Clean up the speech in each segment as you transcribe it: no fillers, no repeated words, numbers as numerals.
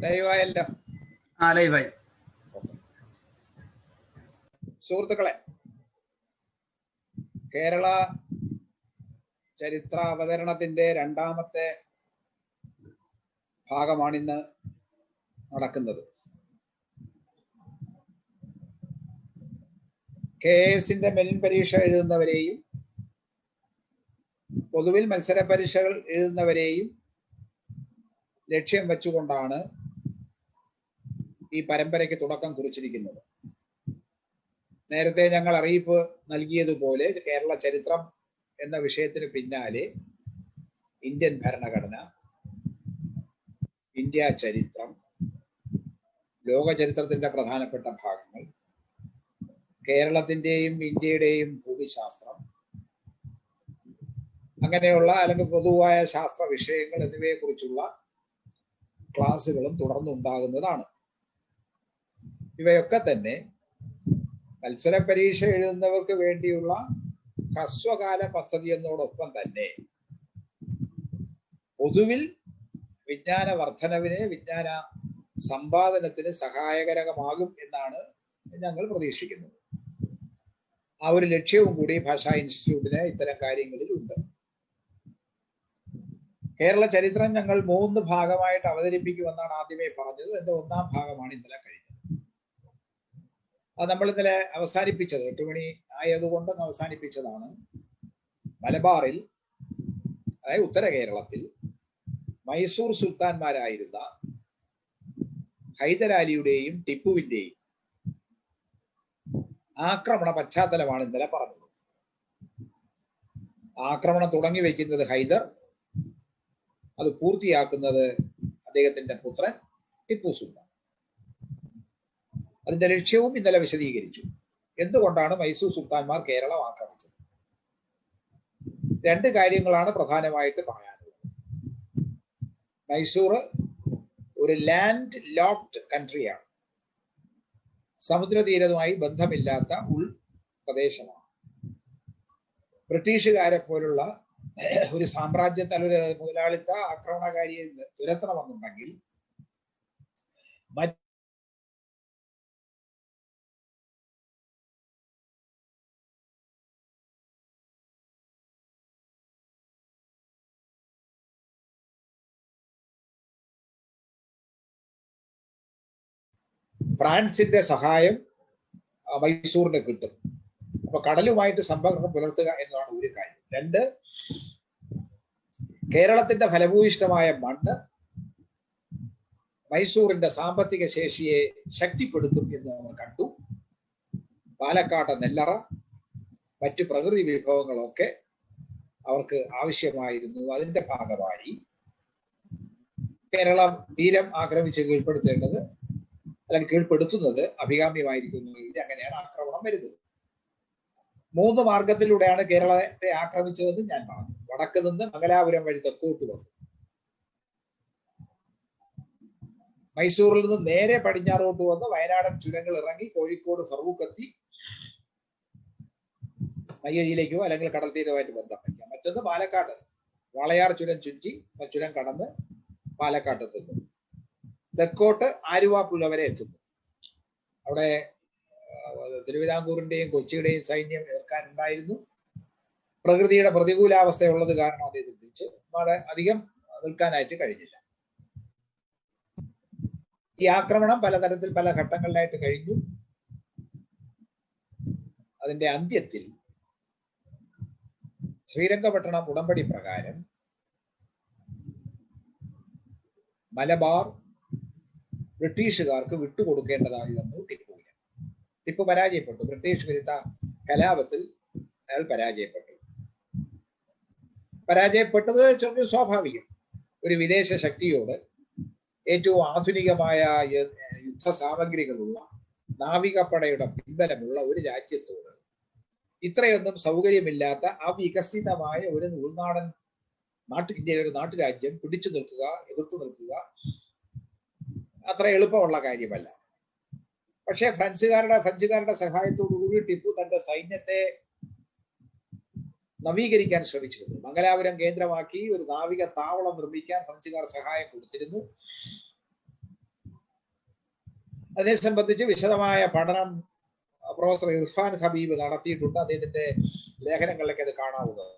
ലൈവായല്ലോ. ലൈവായി. സുഹൃത്തുക്കളെ, കേരള ചരിത്ര അവതരണത്തിന്റെ രണ്ടാമത്തെ ഭാഗമാണിന്ന് നടക്കുന്നത്. KS-ന്റെ മെയിൻ പരീക്ഷ എഴുതുന്നവരെയും പൊതുവിൽ മത്സര പരീക്ഷകൾ എഴുതുന്നവരെയും ലക്ഷ്യം വെച്ചുകൊണ്ടാണ് ഈ പരമ്പരയ്ക്ക് തുടക്കം കുറിച്ചിരിക്കുന്നത്. നേരത്തെ ഞങ്ങൾ അറിയിപ്പ് നൽകിയതുപോലെ കേരള ചരിത്രം എന്ന വിഷയത്തിന് പിന്നാലെ ഇന്ത്യൻ ഭരണഘടന, ഇന്ത്യ ചരിത്രം, ലോക ചരിത്രത്തിന്റെ പ്രധാനപ്പെട്ട ഭാഗങ്ങൾ, കേരളത്തിന്റെയും ഇന്ത്യയുടെയും ഭൂമിശാസ്ത്രം, അങ്ങനെയുള്ള അല്ലെങ്കിൽ പൊതുവായ ശാസ്ത്ര വിഷയങ്ങൾ എന്നിവയെ കുറിച്ചുള്ള ക്ലാസ്സുകളും തുടർന്നുണ്ടാകുന്നതാണ്. ഇവയൊക്കെ തന്നെ മത്സര പരീക്ഷ എഴുതുന്നവർക്ക് വേണ്ടിയുള്ള ഹ്രസ്വകാല പദ്ധതി എന്നതോടൊപ്പം തന്നെ പൊതുവിൽ വിജ്ഞാന വർധനവിന്, വിജ്ഞാന സമ്പാദനത്തിന് സഹായകരമാകും എന്നാണ് ഞങ്ങൾ പ്രതീക്ഷിക്കുന്നത്. ആ ഒരു ലക്ഷ്യവും കൂടി ഭാഷാ ഇൻസ്റ്റിറ്റ്യൂട്ടിന് ഇത്തരം കാര്യങ്ങളിൽ ഉണ്ട്. കേരള ചരിത്രം ഞങ്ങൾ 3 ഭാഗമായിട്ട് അവതരിപ്പിക്കുമെന്നാണ് ആദ്യമേ പറഞ്ഞത്. അതിന്റെ 1ാം ഭാഗമാണ് ഇന്നലെ കഴിഞ്ഞത്. അത് നമ്മൾ ഇന്നലെ അവസാനിപ്പിച്ചത് 8 മണി ആയതുകൊണ്ട് അവസാനിപ്പിച്ചതാണ്. മലബാറിൽ, അതായത് ഉത്തര കേരളത്തിൽ മൈസൂർ സുൽത്താൻമാരായിരുന്ന ഹൈദരാലിയുടെയും ടിപ്പുവിന്റെയും ആക്രമണ പശ്ചാത്തലമാണ് ഇന്നലെ പറഞ്ഞത്. ആക്രമണം തുടങ്ങി വയ്ക്കുന്നത് ഹൈദർ, അത് പൂർത്തിയാക്കുന്നത് അദ്ദേഹത്തിന്റെ പുത്രൻ ടിപ്പു സുൽത്താൻ. അതിന്റെ ലക്ഷ്യവും ഇന്നലെ വിശദീകരിച്ചു. എന്തുകൊണ്ടാണ് മൈസൂർ സുൽത്താൻമാർ കേരളം ആക്രമിച്ചത്? 2 കാര്യങ്ങളാണ് പ്രധാനമായിട്ട് പറയാനുള്ളത്. മൈസൂർ ഒരു ലാൻഡ് ലോക്ഡ് കൺട്രിയാണ്, സമുദ്രതീരവുമായി ബന്ധമില്ലാത്ത ഉൾപ്രദേശമാണ്. ബ്രിട്ടീഷുകാരെ പോലുള്ള ഒരു സാമ്രാജ്യത്തിൽ ഒരു മുതലാളിത്ത ആക്രമണകാരിയെ തുരത്തണമെന്നുണ്ടെങ്കിൽ ഫ്രാൻസിന്റെ സഹായം മൈസൂറിന് കിട്ടും. അപ്പൊ കടലുമായിട്ട് സമ്പർക്കം പുലർത്തുക എന്നതാണ് ഒരു കാര്യം. 2, കേരളത്തിന്റെ ഫലഭൂയിഷ്ടമായ മണ്ണ് മൈസൂറിന്റെ സാമ്പത്തിക ശേഷിയെ ശക്തിപ്പെടുത്തും എന്ന് നമ്മൾ കണ്ടു. പാലക്കാട് നെല്ലറ, മറ്റു പ്രകൃതി വിഭവങ്ങളൊക്കെ അവർക്ക് ആവശ്യമായിരുന്നു. അതിന്റെ ഭാഗമായി കേരളം തീരം ആക്രമിച്ച് കീഴ്പ്പെടുത്തേണ്ടത് അല്ലെങ്കിൽ കീഴ്പ്പെടുത്തുന്നത് അഭികാമ്യമായിരിക്കുന്നു. അങ്ങനെയാണ് ആക്രമണം വരുന്നത്. 3 മാർഗത്തിലൂടെയാണ് കേരളത്തെ ആക്രമിച്ചതെന്ന് ഞാൻ പറഞ്ഞു. വടക്ക് നിന്ന് മംഗലാപുരം വഴി തെക്കോട്ട് വന്നു, മൈസൂരിൽ നിന്ന് നേരെ പടിഞ്ഞാറോട്ട് വന്ന് വയനാടൻ ചുരങ്ങൾ ഇറങ്ങി കോഴിക്കോട് ഫറൂഖെത്തി മയ്യഴിയിലേക്കോ അല്ലെങ്കിൽ കടൽ തീരവുമായിട്ട് ബന്ധം വയ്ക്കാം. മറ്റൊന്ന് പാലക്കാട് വാളയാർ ചുരം ചുറ്റി ചുരം കടന്ന് പാലക്കാട്ട് എത്തുന്നു, തെക്കോട്ട് ആലുവാപ്പുഴ വരെ എത്തുന്നു. അവിടെ തിരുവിതാംകൂറിന്റെയും കൊച്ചിയുടെയും സൈന്യം എതിർക്കാനുണ്ടായിരുന്നു. പ്രകൃതിയുടെ പ്രതികൂലാവസ്ഥയുള്ളത് കാരണം അത് എതിർത്തിച്ച് അധികം നിൽക്കാനായിട്ട് കഴിഞ്ഞില്ല. ഈ ആക്രമണം പലതരത്തിൽ പല ഘട്ടങ്ങളിലായിട്ട് കഴിഞ്ഞു. അതിന്റെ അന്ത്യത്തിൽ ശ്രീരംഗപട്ടണം ഉടമ്പടി പ്രകാരം മലബാർ ബ്രിട്ടീഷുകാർക്ക് വിട്ടുകൊടുക്കേണ്ടതായി വന്നു ടിപ്പുവിന്. ടിപ്പു പരാജയപ്പെട്ടു. ബ്രിട്ടീഷ് വിരുദ്ധ കലാപത്തിൽ അയാൾ പരാജയപ്പെട്ടത് സ്വാഭാവികം. ഒരു വിദേശ ശക്തിയോട് ഏറ്റവും ആധുനികമായ യുദ്ധ സാമഗ്രികളുള്ള നാവികപ്പടയുടെ പിൻബലമുള്ള ഒരു രാജ്യത്തോട് ഇത്രയൊന്നും സൗകര്യമില്ലാത്ത അവികസിതമായ ഒരു ഉൾനാടൻ ഇന്ത്യയിലെ ഒരു നാട്ടുരാജ്യം പിടിച്ചു നിൽക്കുക, എതിർത്ത് നിൽക്കുക അത്ര എളുപ്പമുള്ള കാര്യമല്ല. പക്ഷേ ഫ്രഞ്ചുകാരുടെ സഹായത്തോടുകൂടി ടിപ്പു തന്റെ സൈന്യത്തെ നവീകരിക്കാൻ ശ്രമിച്ചിരുന്നു. മംഗലാപുരം കേന്ദ്രമാക്കി ഒരു നാവിക താവളം നിർമ്മിക്കാൻ ഫ്രഞ്ചുകാർ സഹായം കൊടുത്തിരുന്നു. അതിനെ സംബന്ധിച്ച് വിശദമായ പഠനം പ്രൊഫസർ ഇർഫാൻ ഹബീബ് നടത്തിയിട്ടുണ്ട്. അദ്ദേഹത്തിന്റെ ലേഖനങ്ങളിലൊക്കെ അത് കാണാവുന്നത്.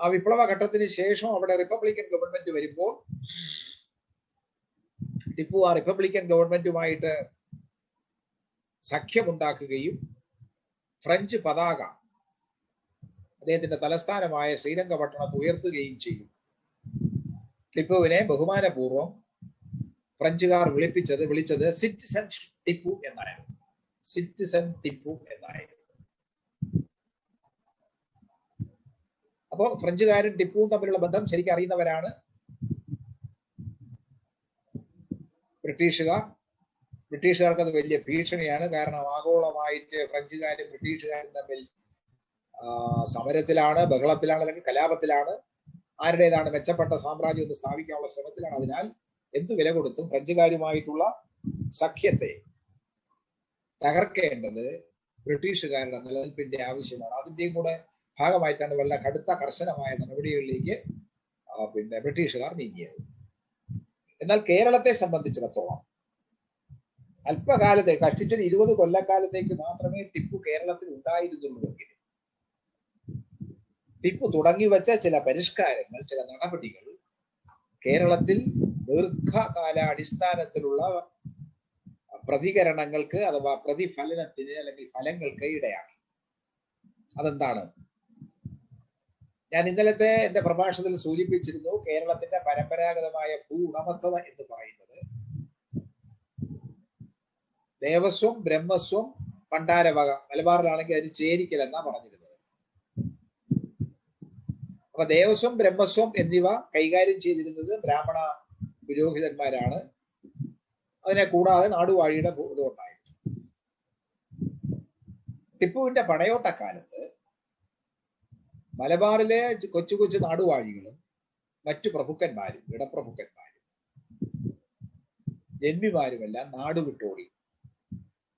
ആ വിപ്ലവ ഘട്ടത്തിന് ശേഷം അവിടെ റിപ്പബ്ലിക്കൻ ഗവൺമെന്റ് വരുമ്പോൾ ടിപ്പു ആ റിപ്പബ്ലിക്കൻ ഗവൺമെന്റുമായിട്ട് സഖ്യമുണ്ടാക്കുകയും ഫ്രഞ്ച് പതാക അദ്ദേഹത്തിന്റെ തലസ്ഥാനമായ ശ്രീരംഗപട്ടണത്ത് ഉയർത്തുകയും ചെയ്തു. ടിപ്പുവിനെ ബഹുമാനപൂർവ്വം ഫ്രഞ്ചുകാർ വിളിച്ചത് സിറ്റിസൺ ടിപ്പു എന്നായിരുന്നു. സിറ്റിസൺ ടിപ്പു എന്നായിരുന്നു. അപ്പോ ഫ്രഞ്ചുകാരും ടിപ്പുവും തമ്മിലുള്ള ബന്ധം ശരിക്കും അറിയുന്നവരാണ് ബ്രിട്ടീഷുകാർക്ക് അത് വലിയ ഭീഷണിയാണ്. കാരണം ആഗോളമായിട്ട് ഫ്രഞ്ചുകാരും ബ്രിട്ടീഷുകാരും തമ്മിൽ സമരത്തിലാണ്, ബഹളത്തിലാണ്, അല്ലെങ്കിൽ കലാപത്തിലാണ്. ആരുടേതാണ് മെച്ചപ്പെട്ട സാമ്രാജ്യം എന്ന് സ്ഥാപിക്കാനുള്ള ശ്രമത്തിലാണ്. അതിനാൽ എന്തു വില കൊടുത്തും ഫ്രഞ്ചുകാരുമായിട്ടുള്ള സഖ്യത്തെ തകർക്കേണ്ടത് ബ്രിട്ടീഷുകാരുടെ നിലനിൽപ്പിന്റെ ആവശ്യമാണ്. അതിന്റെയും കൂടെ ഭാഗമായിട്ടാണ് വളരെ കടുത്ത കർശനമായ നടപടികളിലേക്ക് ബ്രിട്ടീഷുകാർ നീങ്ങിയത്. എന്നാൽ കേരളത്തെ സംബന്ധിച്ചിടത്തോളം അല്പകാലത്തേക്ക്, കഷ്ടിച്ചൊരു 20 കൊല്ലക്കാലത്തേക്ക് മാത്രമേ ടിപ്പു കേരളത്തിൽ ഉണ്ടായിരുന്നുള്ളൂവെങ്കിൽ ടിപ്പു തുടങ്ങി വെച്ച ചില പരിഷ്കാരങ്ങൾ, ചില നടപടികൾ കേരളത്തിൽ ദീർഘകാല അടിസ്ഥാനത്തിലുള്ള പ്രതികരണങ്ങൾക്ക് അഥവാ പ്രതിഫലനത്തിന് അല്ലെങ്കിൽ ഫലങ്ങൾക്ക് ഇടയാക്കി. അതെന്താണ്? ഞാൻ ഇന്നലത്തെ എന്റെ പ്രഭാഷണത്തിൽ സൂചിപ്പിച്ചിരുന്നു. കേരളത്തിന്റെ പരമ്പരാഗതമായ ഭൂ ഉടമസ്ഥത എന്ന് പറയുന്നത് ദേവസ്വം, ബ്രഹ്മസ്വം, പണ്ടാരവക. മലബാറിലാണെങ്കിൽ അതിന് ചേരിക്കൽ എന്നാ പറഞ്ഞിരുന്നത്. അപ്പൊ ദേവസ്വം, ബ്രഹ്മസ്വം എന്നിവ കൈകാര്യം ചെയ്തിരുന്നത് ബ്രാഹ്മണ പുരോഹിതന്മാരാണ്. അതിനെ കൂടാതെ നാടുവാഴിയുടെ ഇതുണ്ടായിരുന്നു. ടിപ്പുവിന്റെ പടയോട്ടക്കാലത്ത് മലബാറിലെ കൊച്ചു കൊച്ചു നാടുവാഴികളും മറ്റു പ്രഭുക്കന്മാരും, ഇടപ്രഭുക്കന്മാരും, ജന്മിമാരുമെല്ലാം നാടുവിട്ടോടി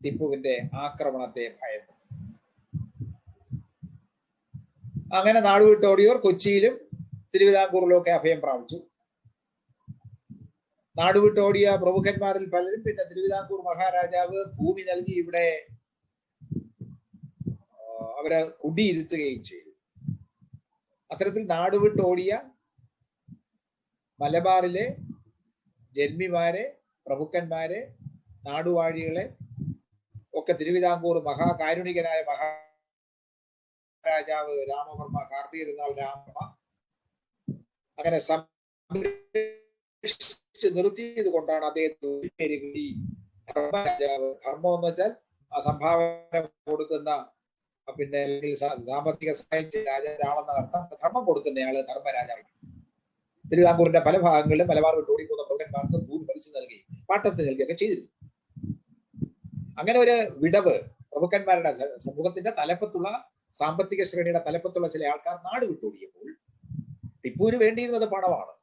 ടിപ്പുവിന്റെ ആക്രമണത്തെ ഭയന്നു. അങ്ങനെ നാടുവിട്ടോടിയവർ കൊച്ചിയിലും തിരുവിതാംകൂറിലും ഒക്കെ അഭയം പ്രാപിച്ചു. നാടുവിട്ടോടിയ പ്രമുഖന്മാരിൽ പലരും പിന്നെ തിരുവിതാംകൂർ മഹാരാജാവ് ഭൂമി നൽകി ഇവിടെ അവരെ കുടിയിരുത്തുകയും ചെയ്തു. അത്തരത്തിൽ നാടുവിട്ടോടിയ മലബാറിലെ ജന്മിമാരെ, പ്രഭുക്കന്മാരെ, നാടുവാഴികളെ ഒക്കെ തിരുവിതാംകൂർ മഹാകാരുണികനായ മഹാരാജാവ് രാമവർമ്മ, കാർത്തികനാൾ രാമവർമ്മ അങ്ങനെ സംരക്ഷിച്ച് നിർത്തിയത് കൊണ്ടാണ് അദ്ദേഹത്തിന് ധർമ്മരാജാവ്. ധർമ്മം എന്ന് വെച്ചാൽ ആ സംഭാവന കൊടുക്കുന്ന, പിന്നെ അല്ലെങ്കിൽ സാമ്പത്തിക സഹായം ചെയ്ത രാജാവാണെന്ന അർത്ഥം. ധർമ്മം കൊടുക്കുന്നയാള് ധർമ്മരാജാവ്. തിരുവിതാംകൂറിന്റെ പല ഭാഗങ്ങളിലും മലബാർ വിട്ട് ഓടിപ്പോകുന്ന പ്രഭുക്കന്മാർക്ക് ഭൂമി വലിച്ചു നൽകി, പാട്ടത്തിന് നൽകുകയൊക്കെ ചെയ്തിരുന്നു. അങ്ങനെ ഒരു വിടവ് പ്രഭുക്കന്മാരുടെ സമൂഹത്തിന്റെ തലപ്പത്തുള്ള, സാമ്പത്തിക ശ്രേണിയുടെ തലപ്പത്തുള്ള ചില ആൾക്കാർ നാട് വിട്ടോടിയപ്പോൾ ടിപ്പുവിന് വേണ്ടിയിരുന്നത് പണമാണ്,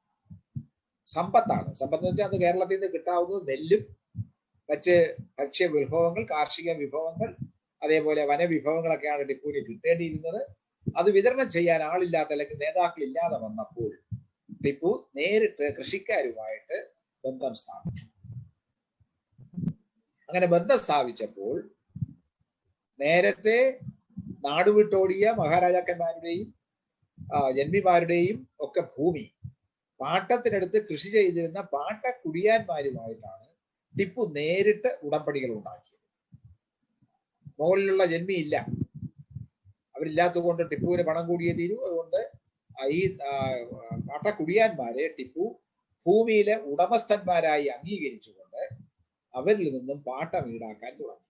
സമ്പത്താണ്. സമ്പത്ത് വെച്ചാൽ അന്ന് കേരളത്തിൽ നിന്ന് കിട്ടാവുന്നത് നെല്ലും മറ്റ് ഭക്ഷ്യ വിഭവങ്ങൾ, കാർഷിക വിഭവങ്ങൾ, അതേപോലെ വനവിഭവങ്ങളൊക്കെയാണ് ടിപ്പുവിന് കിട്ടേണ്ടിയിരുന്നത്. അത് വിതരണം ചെയ്യാൻ ആളില്ലാത്ത അല്ലെങ്കിൽ നേതാക്കളില്ലാതെ വന്നപ്പോൾ ടിപ്പു നേരിട്ട് കൃഷിക്കാരുമായിട്ട് ബന്ധം സ്ഥാപിച്ചു. അങ്ങനെ ബന്ധം സ്ഥാപിച്ചപ്പോൾ നേരത്തെ നാടുവിട്ടോടിയ മഹാരാജാക്കന്മാരുടെയും ജന്മിമാരുടെയും ഒക്കെ ഭൂമി പാട്ടത്തിനടുത്ത് കൃഷി ചെയ്തിരുന്ന പാട്ടക്കുടിയാന്മാരുമായിട്ടാണ് ടിപ്പു നേരിട്ട് ഉടമ്പടികൾ ഉണ്ടാക്കിയത്. മുകളിലുള്ള ജന്മി ഇല്ല, അവരില്ലാത്തത് കൊണ്ട് ടിപ്പുവിന് പണം കൂടിയേ തീരൂ. അതുകൊണ്ട് ഈ പാട്ടക്കുടിയാന്മാരെ ടിപ്പു ഭൂമിയിലെ ഉടമസ്ഥന്മാരായി അംഗീകരിച്ചുകൊണ്ട് അവരിൽ നിന്നും പാട്ടം ഈടാക്കാൻ തുടങ്ങി.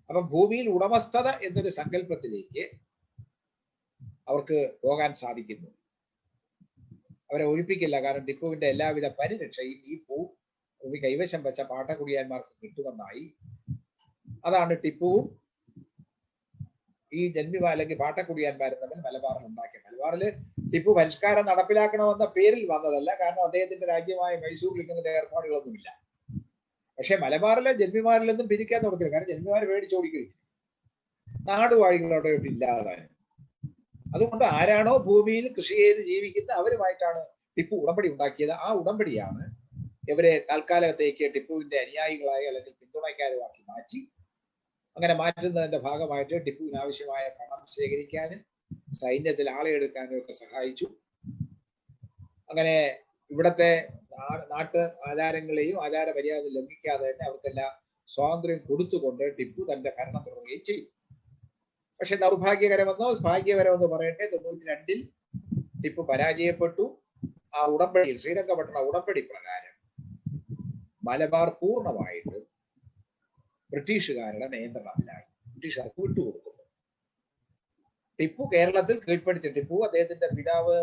അപ്പൊ ഭൂമിയിൽ ഉടമസ്ഥത എന്നൊരു സങ്കല്പത്തിലേക്ക് അവർക്ക് പോകാൻ സാധിക്കുന്നു. അവരെ ഒഴിപ്പിക്കില്ല. കാരണം ടിപ്പുവിന്റെ എല്ലാവിധ പരിരക്ഷയും ഈ ഭൂമി കൈവശം വെച്ച പാട്ടക്കുടിയാന്മാർക്ക് കിട്ടുമെന്നായി. അതാണ് ടിപ്പുവും ഈ ജന്മിമാർ അല്ലെങ്കിൽ പാട്ടക്കുടിയാന്മാരും തമ്മിൽ മലബാറിൽ ഉണ്ടാക്കിയത്. മലബാറിൽ ടിപ്പു പരിഷ്കാരം നടപ്പിലാക്കണമെന്ന പേരിൽ വന്നതല്ല. കാരണം അദ്ദേഹത്തിന്റെ രാജ്യമായ മൈസൂരിൽ ഇങ്ങനത്തെ ഏർപ്പാടുകളൊന്നുമില്ല. പക്ഷെ മലബാറിലെ ജന്മിമാരിൽ നിന്നും പിരിക്കാൻ തുടങ്ങില്ല. കാരണം ജന്മിമാർ പേടിച്ചോടിക്കുകയും നാടുവാഴികളോടെ ഇല്ലാതായി. അതുകൊണ്ട് ആരാണോ ഭൂമിയിൽ കൃഷി ചെയ്ത് ജീവിക്കുന്ന അവരുമായിട്ടാണ് ടിപ്പു ഉടമ്പടി ഉണ്ടാക്കിയത്. ആ ഉടമ്പടിയാണ് ഇവരെ തൽക്കാലത്തേക്ക് ടിപ്പുവിന്റെ അനുയായികളായി അല്ലെങ്കിൽ പിന്തുണയ്ക്കാരുമാക്കി മാറ്റി. അങ്ങനെ മാറ്റുന്നതിന്റെ ഭാഗമായിട്ട് ടിപ്പുവിന് ആവശ്യമായ പണം ശേഖരിക്കാനും സൈന്യത്തിൽ ആളെ എടുക്കാനും ഒക്കെ സഹായിച്ചു. അങ്ങനെ ഇവിടത്തെ നാട്ട് ആചാരങ്ങളെയും ആചാര മര്യാദ ലംഘിക്കാതെ തന്നെ അവർക്കെല്ലാം സ്വാതന്ത്ര്യം കൊടുത്തുകൊണ്ട് ടിപ്പു തന്റെ ഭരണം തുടങ്ങുകയും ചെയ്തു. പക്ഷെ ദൗർഭാഗ്യകരമെന്നോ ഭാഗ്യകരമെന്നോ പറയട്ടെ, 92-ൽ ടിപ്പു പരാജയപ്പെട്ടു. ആ ഉടമ്പടിയിൽ, ശ്രീരംഗപട്ടണ ഉടമ്പടി പ്രകാരം മലബാർ പൂർണ്ണമായിട്ട് ബ്രിട്ടീഷുകാരുടെ നിയന്ത്രണത്തിലായി. ബ്രിട്ടീഷുകാർക്ക് വിട്ടുകൊടുക്കുന്നു. ടിപ്പു കേരളത്തിൽ കീഴ്പ്പെടുത്തിയ ടിപ്പു അദ്ദേഹത്തിന്റെ പിതാവ്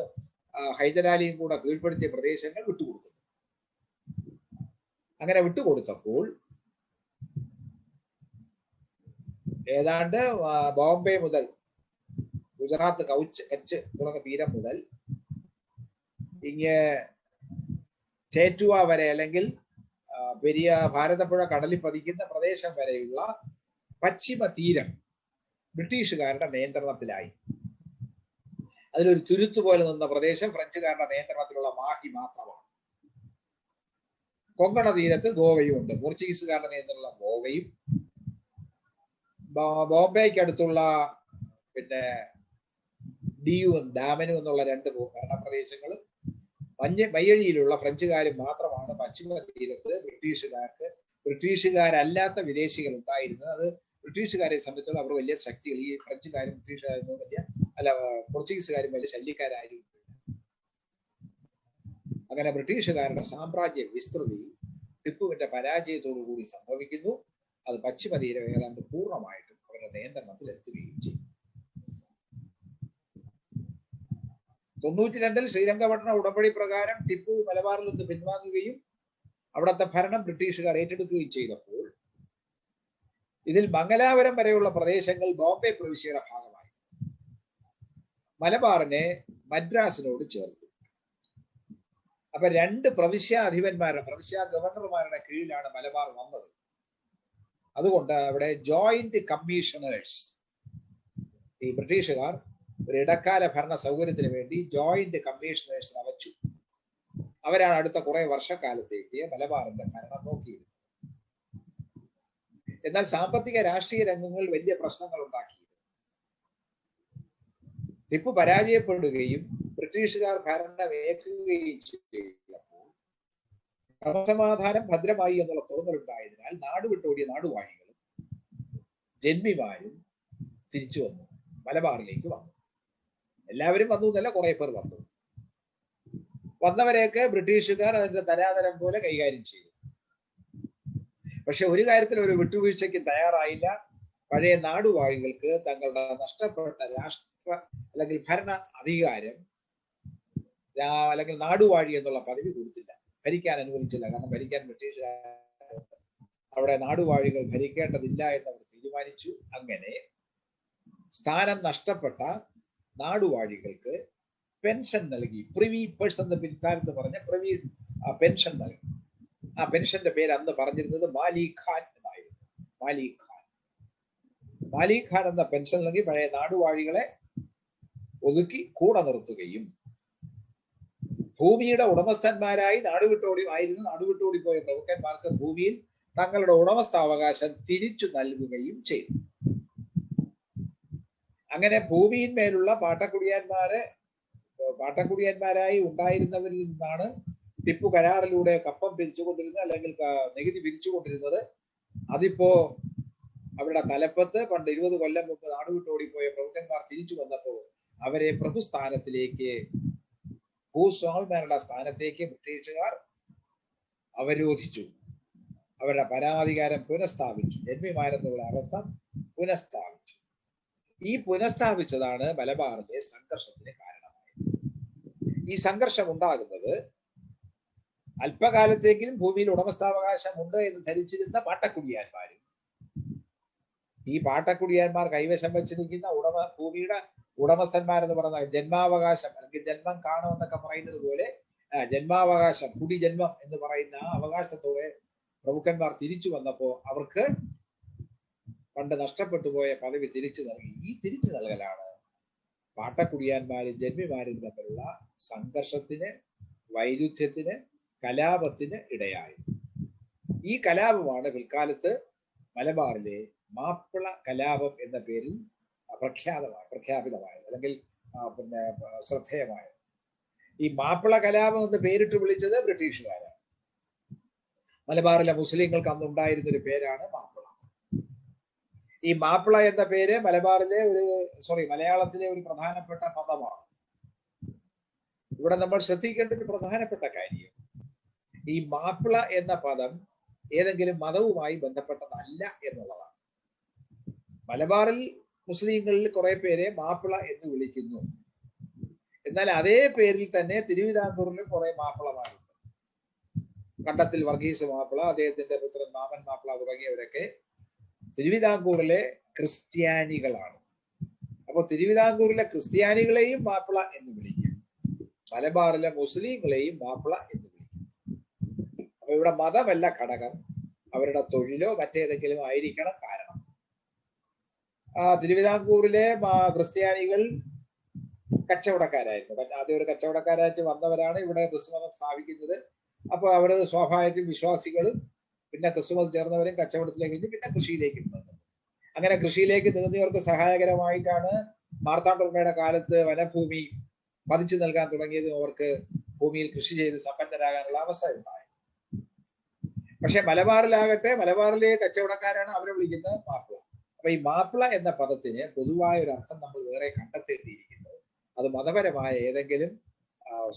ഹൈദരാലിയും കൂടെ കീഴ്പ്പെടുത്തിയ പ്രദേശങ്ങൾ വിട്ടുകൊടുക്കുന്നു. അങ്ങനെ വിട്ടുകൊടുത്തപ്പോൾ ഏതാണ്ട് ബോംബെ മുതൽ ഗുജറാത്ത് കച്ച് തുടങ്ങിയ തീരം മുതൽ ഇങ്ങ് ചേറ്റുവ വരെ അല്ലെങ്കിൽ പെരിയ ഭാരതപ്പുഴ കടലിൽ പതിക്കുന്ന പ്രദേശം വരെയുള്ള പശ്ചിമ തീരം ബ്രിട്ടീഷുകാരുടെ നിയന്ത്രണത്തിലായി. അതിലൊരു തുരുത്തു പോലെ നിന്ന പ്രദേശം ഫ്രഞ്ചുകാരുടെ നിയന്ത്രണത്തിലുള്ള മാഹി മാത്രമാണ്. കൊങ്കണ തീരത്ത് ഗോവയും ഉണ്ട്. പോർച്ചുഗീസുകാരുടെ നിയന്ത്രണമുള്ള ഗോവയും ബോംബെക്ക് അടുത്തുള്ള പിന്നെ ഡിയുവും ഡാമനും എന്നുള്ള 2 ഭരണപ്രദേശങ്ങളും മയ്യഴിയിലുള്ള ഫ്രഞ്ചുകാരും മാത്രമാണ് പശ്ചിമ തീരത്ത് ബ്രിട്ടീഷുകാരല്ലാത്ത വിദേശികൾ ഉണ്ടായിരുന്നത്. അത് ബ്രിട്ടീഷുകാരെ സംബന്ധിച്ചോളം അവർ വലിയ ശക്തികൾ, ഈ ഫ്രഞ്ചുകാരും ബ്രിട്ടീഷുകാരും വലിയ പോർച്ചുഗീസുകാരും വലിയ ശല്യക്കാരായിരുന്നു. അങ്ങനെ ബ്രിട്ടീഷുകാരുടെ സാമ്രാജ്യ വിസ്തൃതി ടിപ്പുവിന്റെ പരാജയത്തോടു കൂടി സംഭവിക്കുന്നു. അത് പശ്ചിമ തീരം ഏതാണ്ട് പൂർണ്ണമായിട്ടും അവരുടെ നിയന്ത്രണത്തിൽ എത്തുകയും ചെയ്യും. 92-ൽ ശ്രീരംഗപട്ടണ ഉടമ്പടി പ്രകാരം ടിപ്പു മലബാറിൽ നിന്ന് പിൻവാങ്ങുകയും അവിടുത്തെ ഭരണം ബ്രിട്ടീഷുകാർ ഏറ്റെടുക്കുകയും ചെയ്തപ്പോൾ ഇതിൽ മംഗലാപുരം വരെയുള്ള പ്രദേശങ്ങൾ ബോംബെ പ്രവിശ്യയുടെ ഭാഗമായി. മലബാറിനെ മദ്രാസിനോട് ചേർത്തു. അപ്പൊ 2 പ്രവിശ്യ ഗവർണർമാരുടെ കീഴിലാണ് മലബാർ വന്നത്. അതുകൊണ്ട് അവിടെ ജോയിന്റ് കമ്മീഷണേഴ്സ്, ഈ ബ്രിട്ടീഷുകാർ ഒരു ഇടക്കാല ഭരണ സൗകര്യത്തിന് വേണ്ടി ജോയിന്റ് കമ്മീഷണേഴ്സിനെ വച്ചു. അവരാണ് അടുത്ത കുറെ വർഷക്കാലത്തേക്ക് മലബാറിന്റെ ഭരണം നോക്കിയിരുന്നത്. എന്നാൽ സാമ്പത്തിക രാഷ്ട്രീയ രംഗങ്ങളിൽ വലിയ പ്രശ്നങ്ങൾ ഉണ്ടാക്കി. ടിപ്പു പരാജയപ്പെടുകയും ബ്രിട്ടീഷുകാർ ഭരണം ഏൽക്കുകയും ചെയ്തപ്പോൾ ക്രമസമാധാനം ഭദ്രമായി എന്നുള്ള തോന്നലുണ്ടായതിനാൽ നാടുവിട്ടോടിയ നാടുവാഴികളും ജന്മിമാരും തിരിച്ചു വന്നു, മലബാറിലേക്ക് വന്നു. എല്ലാവരും വന്നു എന്നല്ല, കുറെ പേർ വന്നു. വന്നവരെയൊക്കെ ബ്രിട്ടീഷുകാർ അതിന്റെ തരാതരം പോലെ കൈകാര്യം ചെയ്തു. പക്ഷെ ഒരു കാര്യത്തിൽ ഒരു വിട്ടുവീഴ്ചയ്ക്ക് തയ്യാറായില്ല. പഴയ നാടുവാഴികൾക്ക് തങ്ങളുടെ നഷ്ടപ്പെട്ട രാഷ്ട്ര അല്ലെങ്കിൽ ഭരണ അധികാരം അല്ലെങ്കിൽ നാടുവാഴി എന്നുള്ള പദവി കൊടുത്തില്ല, ഭരിക്കാൻ അനുവദിച്ചില്ല. കാരണം ഭരിക്കാൻ ബ്രിട്ടീഷുകാർ അവിടെ നാടുവാഴികൾ ഭരിക്കേണ്ടതില്ല എന്നവർ തീരുമാനിച്ചു. അങ്ങനെ സ്ഥാനം നഷ്ടപ്പെട്ട നാടുവാഴികൾക്ക് പെൻഷൻ നൽകി. പ്രിവി പേഴ്സൺ എന്ന് പിൽക്കാലത്ത് പറഞ്ഞ പ്രിവി പെൻഷൻ നൽകി. ആ പെൻഷന്റെ പേര് അന്ന് പറഞ്ഞിരുന്നത് മാലി ഖാൻ എന്നായിരുന്നു. മാലി ഖാൻ എന്ന പെൻഷൻ നൽകി പഴയ നാടുവാഴികളെ ഒതുക്കി കൂടെ നിർത്തുകയും ഭൂമിയുടെ ഉടമസ്ഥന്മാരായി നാടുവിട്ടോടിപ്പോയ പ്രഭുക്കന്മാർക്ക് ഭൂമിയിൽ തങ്ങളുടെ ഉടമസ്ഥാവകാശം തിരിച്ചു നൽകുകയും ചെയ്തു. അങ്ങനെ ഭൂമിയിന്മേലുള്ള പാട്ടക്കുടിയന്മാരായി ഉണ്ടായിരുന്നവരിൽ നിന്നാണ് ടിപ്പു കരാറിലൂടെ കപ്പം പിരിച്ചുകൊണ്ടിരുന്നത് അല്ലെങ്കിൽ നികുതി പിരിച്ചുകൊണ്ടിരുന്നത്. അതിപ്പോ അവരുടെ തലപ്പത്ത് പണ്ട് 20 കൊല്ലം മുമ്പ് നാടുവിട്ടോടിപ്പോയ പ്രഭുക്കന്മാർ തിരിച്ചു വന്നപ്പോൾ അവരെ പ്രഭുസ്ഥാനത്തിലേക്ക്, ഭൂസ്വാമിമാരുടെ സ്ഥാനത്തേക്ക് ബ്രിട്ടീഷുകാർ അവരോധിച്ചു. അവരുടെ പരമാധികാരം പുനഃസ്ഥാപിച്ചു. ജന്മിമാരെന്നുള്ള അവസ്ഥ പുനഃസ്ഥാപിച്ചു. ഈ പുനഃസ്ഥാപിച്ചതാണ് മലബാറിലെ സംഘർഷത്തിന് കാരണമായത്. ഈ സംഘർഷം ഉണ്ടാകുന്നത് അല്പകാലത്തേക്കും ഭൂമിയിൽ ഉടമസ്ഥാവകാശം ഉണ്ട് എന്ന് ധരിച്ചിരുന്ന പാട്ടക്കുടിയാന്മാരും ഈ പാട്ടക്കുടിയാന്മാർ കൈവശം വെച്ചിരിക്കുന്ന ഭൂമിയുടെ ഉടമസ്ഥന്മാരെന്ന് പറയുന്ന ജന്മാവകാശം അല്ലെങ്കിൽ ജന്മം കാണുമെന്നൊക്കെ പറയുന്നത് പോലെ ജന്മാവകാശം, കുടിജന്മം എന്ന് പറയുന്ന ആ അവകാശത്തോടെ പ്രഭുക്കന്മാർ തിരിച്ചു വന്നപ്പോൾ അവർക്ക് പണ്ട് നഷ്ടപ്പെട്ടു പോയ പദവി തിരിച്ചു നൽകി. ഈ തിരിച്ചു നൽകലാണ് പാട്ടക്കുടിയാന്മാരും ജന്മിമാരും തമ്മിലുള്ള സംഘർഷത്തിന്, വൈരുദ്ധ്യത്തിന്, കലാപത്തിന് ഇടയായി. ഈ കലാപമാണ് പിൽക്കാലത്ത് മലബാറിലെ മാപ്പിള കലാപം എന്ന പേരിൽ പ്രഖ്യാപിതമായത്, അല്ലെങ്കിൽ ശ്രദ്ധേയമായത്. ഈ മാപ്പിള കലാപം എന്ന് പേരിട്ട് വിളിച്ചത് ബ്രിട്ടീഷുകാരാണ്. മലബാറിലെ മുസ്ലിങ്ങൾക്ക് അന്നുണ്ടായിരുന്ന ഒരു പേരാണ് മാപ്പിള. ഈ മാപ്പിള എന്ന പേര് മലയാളത്തിലെ ഒരു പ്രധാനപ്പെട്ട പദമാണ്. ഇവിടെ നമ്മൾ ശ്രദ്ധിക്കേണ്ട ഒരു പ്രധാനപ്പെട്ട കാര്യം, ഈ മാപ്പിള എന്ന പദം ഏതെങ്കിലും മതവുമായി ബന്ധപ്പെട്ടതല്ല എന്നുള്ളതാണ്. മലബാറിൽ മുസ്ലിങ്ങളിൽ കുറെ പേരെ മാപ്പിള എന്ന് വിളിക്കുന്നു. എന്നാൽ അതേ പേരിൽ തന്നെ തിരുവിതാംകൂറിൽ കുറെ മാപ്പിളമാരുണ്ട്. കണ്ടത്തിൽ വർഗീസ് മാപ്പിള, അദ്ദേഹത്തിന്റെ പുത്രൻ മാമൻ മാപ്പിള തുടങ്ങിയവരൊക്കെ തിരുവിതാംകൂറിലെ ക്രിസ്ത്യാനികളാണ്. അപ്പോൾ തിരുവിതാംകൂറിലെ ക്രിസ്ത്യാനികളെയും മാപ്പിള എന്ന് വിളിക്കും, മലബാറിലെ മുസ്ലിങ്ങളെയും മാപ്പിള എന്ന് വിളിക്കും. അപ്പൊ ഇവിടെ മതമല്ല ഘടകം, അവരുടെ തൊഴിലോ മറ്റേതെങ്കിലും ആയിരിക്കണം കാരണം. തിരുവിതാംകൂറിലെ ക്രിസ്ത്യാനികൾ കച്ചവടക്കാരായിരുന്നു. ആദ്യം ഒരു കച്ചവടക്കാരായിട്ട് വന്നവരാണ് ഇവിടെ ക്രിസ്തുമതം സ്ഥാപിക്കുന്നത്. അപ്പൊ അവര് സ്വാഭാവിക വിശ്വാസികളും പിന്നെ ക്രിസ്തുമതം ചേർന്നവരും കച്ചവടത്തിലേക്ക് പിന്നെ കൃഷിയിലേക്ക് നീങ്ങുന്നു. അങ്ങനെ കൃഷിയിലേക്ക് നീങ്ങിയവർക്ക് സഹായകരമായിട്ടാണ് മാർത്താണ്ഡവർമ്മയുടെ കാലത്ത് വനഭൂമി പതിച്ചു നൽകാൻ തുടങ്ങിയതും അവർക്ക് ഭൂമിയിൽ കൃഷി ചെയ്ത് സമ്പന്നരാകാനുള്ള അവസ്ഥ ഉണ്ടായി. പക്ഷെ മലബാറിലാകട്ടെ, മലബാറിലെ കച്ചവടക്കാരാണ് അവരെ വിളിക്കുന്നത് മാപ്പിള. അപ്പൊ ഈ മാപ്പിള എന്ന പദത്തിന് പൊതുവായ ഒരു അർത്ഥം നമ്മൾ വേറെ കണ്ടെത്തേണ്ടിയിരിക്കുന്നത് അത് മതപരമായ ഏതെങ്കിലും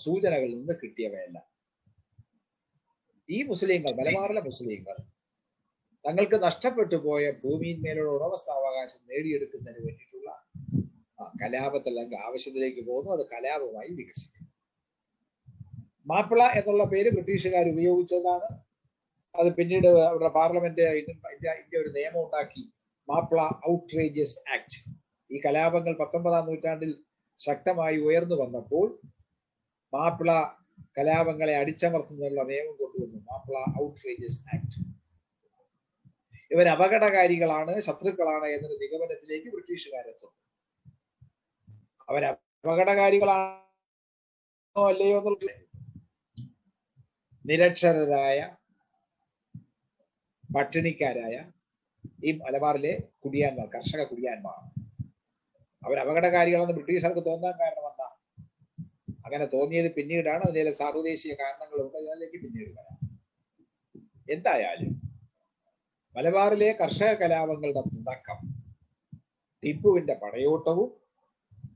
സൂചനകളിൽ നിന്ന് കിട്ടിയവയല്ല. ഈ മുസ്ലിങ്ങൾ, മലബാറിലെ മുസ്ലിങ്ങൾ തങ്ങൾക്ക് നഷ്ടപ്പെട്ടു പോയ ഭൂമിയിന്മേലുള്ള ഉടമസ്ഥാവകാശം നേടിയെടുക്കുന്നതിന് വേണ്ടിയിട്ടുള്ള കലാപത്തിൽ അല്ലെങ്കിൽ ആവശ്യത്തിലേക്ക് പോകുന്നു. അത് കലാപമായി വികസിക്കും. മാപ്പിള എന്നുള്ള പേര് ബ്രിട്ടീഷുകാർ ഉപയോഗിച്ചതാണ്. അത് പിന്നീട് അവരുടെ പാർലമെന്റ് ഇന്ത്യ ഒരു നിയമം ഉണ്ടാക്കി, മാപ്പിള ഔട്ട്റേജസ് ആക്ട്. ഈ കലാപങ്ങൾ 19-ാം നൂറ്റാണ്ടിൽ ശക്തമായി ഉയർന്നു വന്നപ്പോൾ മാപ്പിള കലാപങ്ങളെ അടിച്ചമർത്തുന്നതിനുള്ള നിയമം കൊണ്ടുവന്നു, മാപ്പിള ഔട്ട്റേജസ് ആക്ട്. ഇവർ അപകടകാരികളാണ്, ശത്രുക്കളാണ് എന്നൊരു നിഗമനത്തിലേക്ക് ബ്രിട്ടീഷുകാരെത്തുന്നു. അവർ അപകടകാരികളാണോ അല്ലയോ എന്നുള്ള നിരക്ഷരരായ പട്ടിണിക്കാരായ ഈ മലബാറിലെ കുടിയാന്മാർ, കർഷക കുടിയാന്മാർ, അവർ അപകടകാരികളെന്ന് ബ്രിട്ടീഷുകാർക്ക് തോന്നാൻ കാരണം എന്താ? അങ്ങനെ തോന്നിയത് പിന്നീടാണ്. അതിലെ സാർവദേശീയ കാരണങ്ങളുണ്ട്, അതിലേക്ക് പിന്നീട് വരാം. എന്തായാലും മലബാറിലെ കർഷക കലാപങ്ങളുടെ തുടക്കം ടിപ്പുവിന്റെ പടയോട്ടവും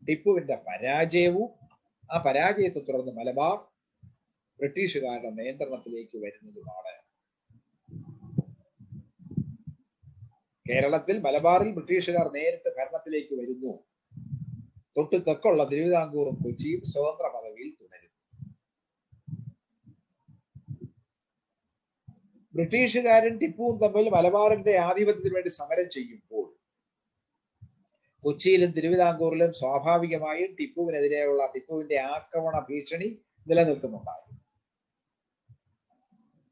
ടിപ്പുവിന്റെ പരാജയവും, ആ പരാജയത്തെ തുടർന്ന് മലബാർ ബ്രിട്ടീഷുകാരുടെ നിയന്ത്രണത്തിലേക്ക് വരുന്നതുമാണ്. കേരളത്തിൽ മലബാറിൽ ബ്രിട്ടീഷുകാർ നേരിട്ട് ഭരണത്തിലേക്ക് വരുന്നു. തൊട്ട് തെക്കുള്ള തിരുവിതാംകൂറും കൊച്ചിയും സ്വതന്ത്ര പദവിയിൽ തുടരും. ബ്രിട്ടീഷുകാരും ടിപ്പുവും തമ്മിൽ മലബാറിന്റെ ആധിപത്യത്തിന് വേണ്ടി സമരം ചെയ്യുമ്പോൾ കൊച്ചിയിലും തിരുവിതാംകൂറിലും സ്വാഭാവികമായും ടിപ്പുവിന്റെ ആക്രമണ ഭീഷണി നിലനിൽക്കുന്നുണ്ടായിരുന്നു.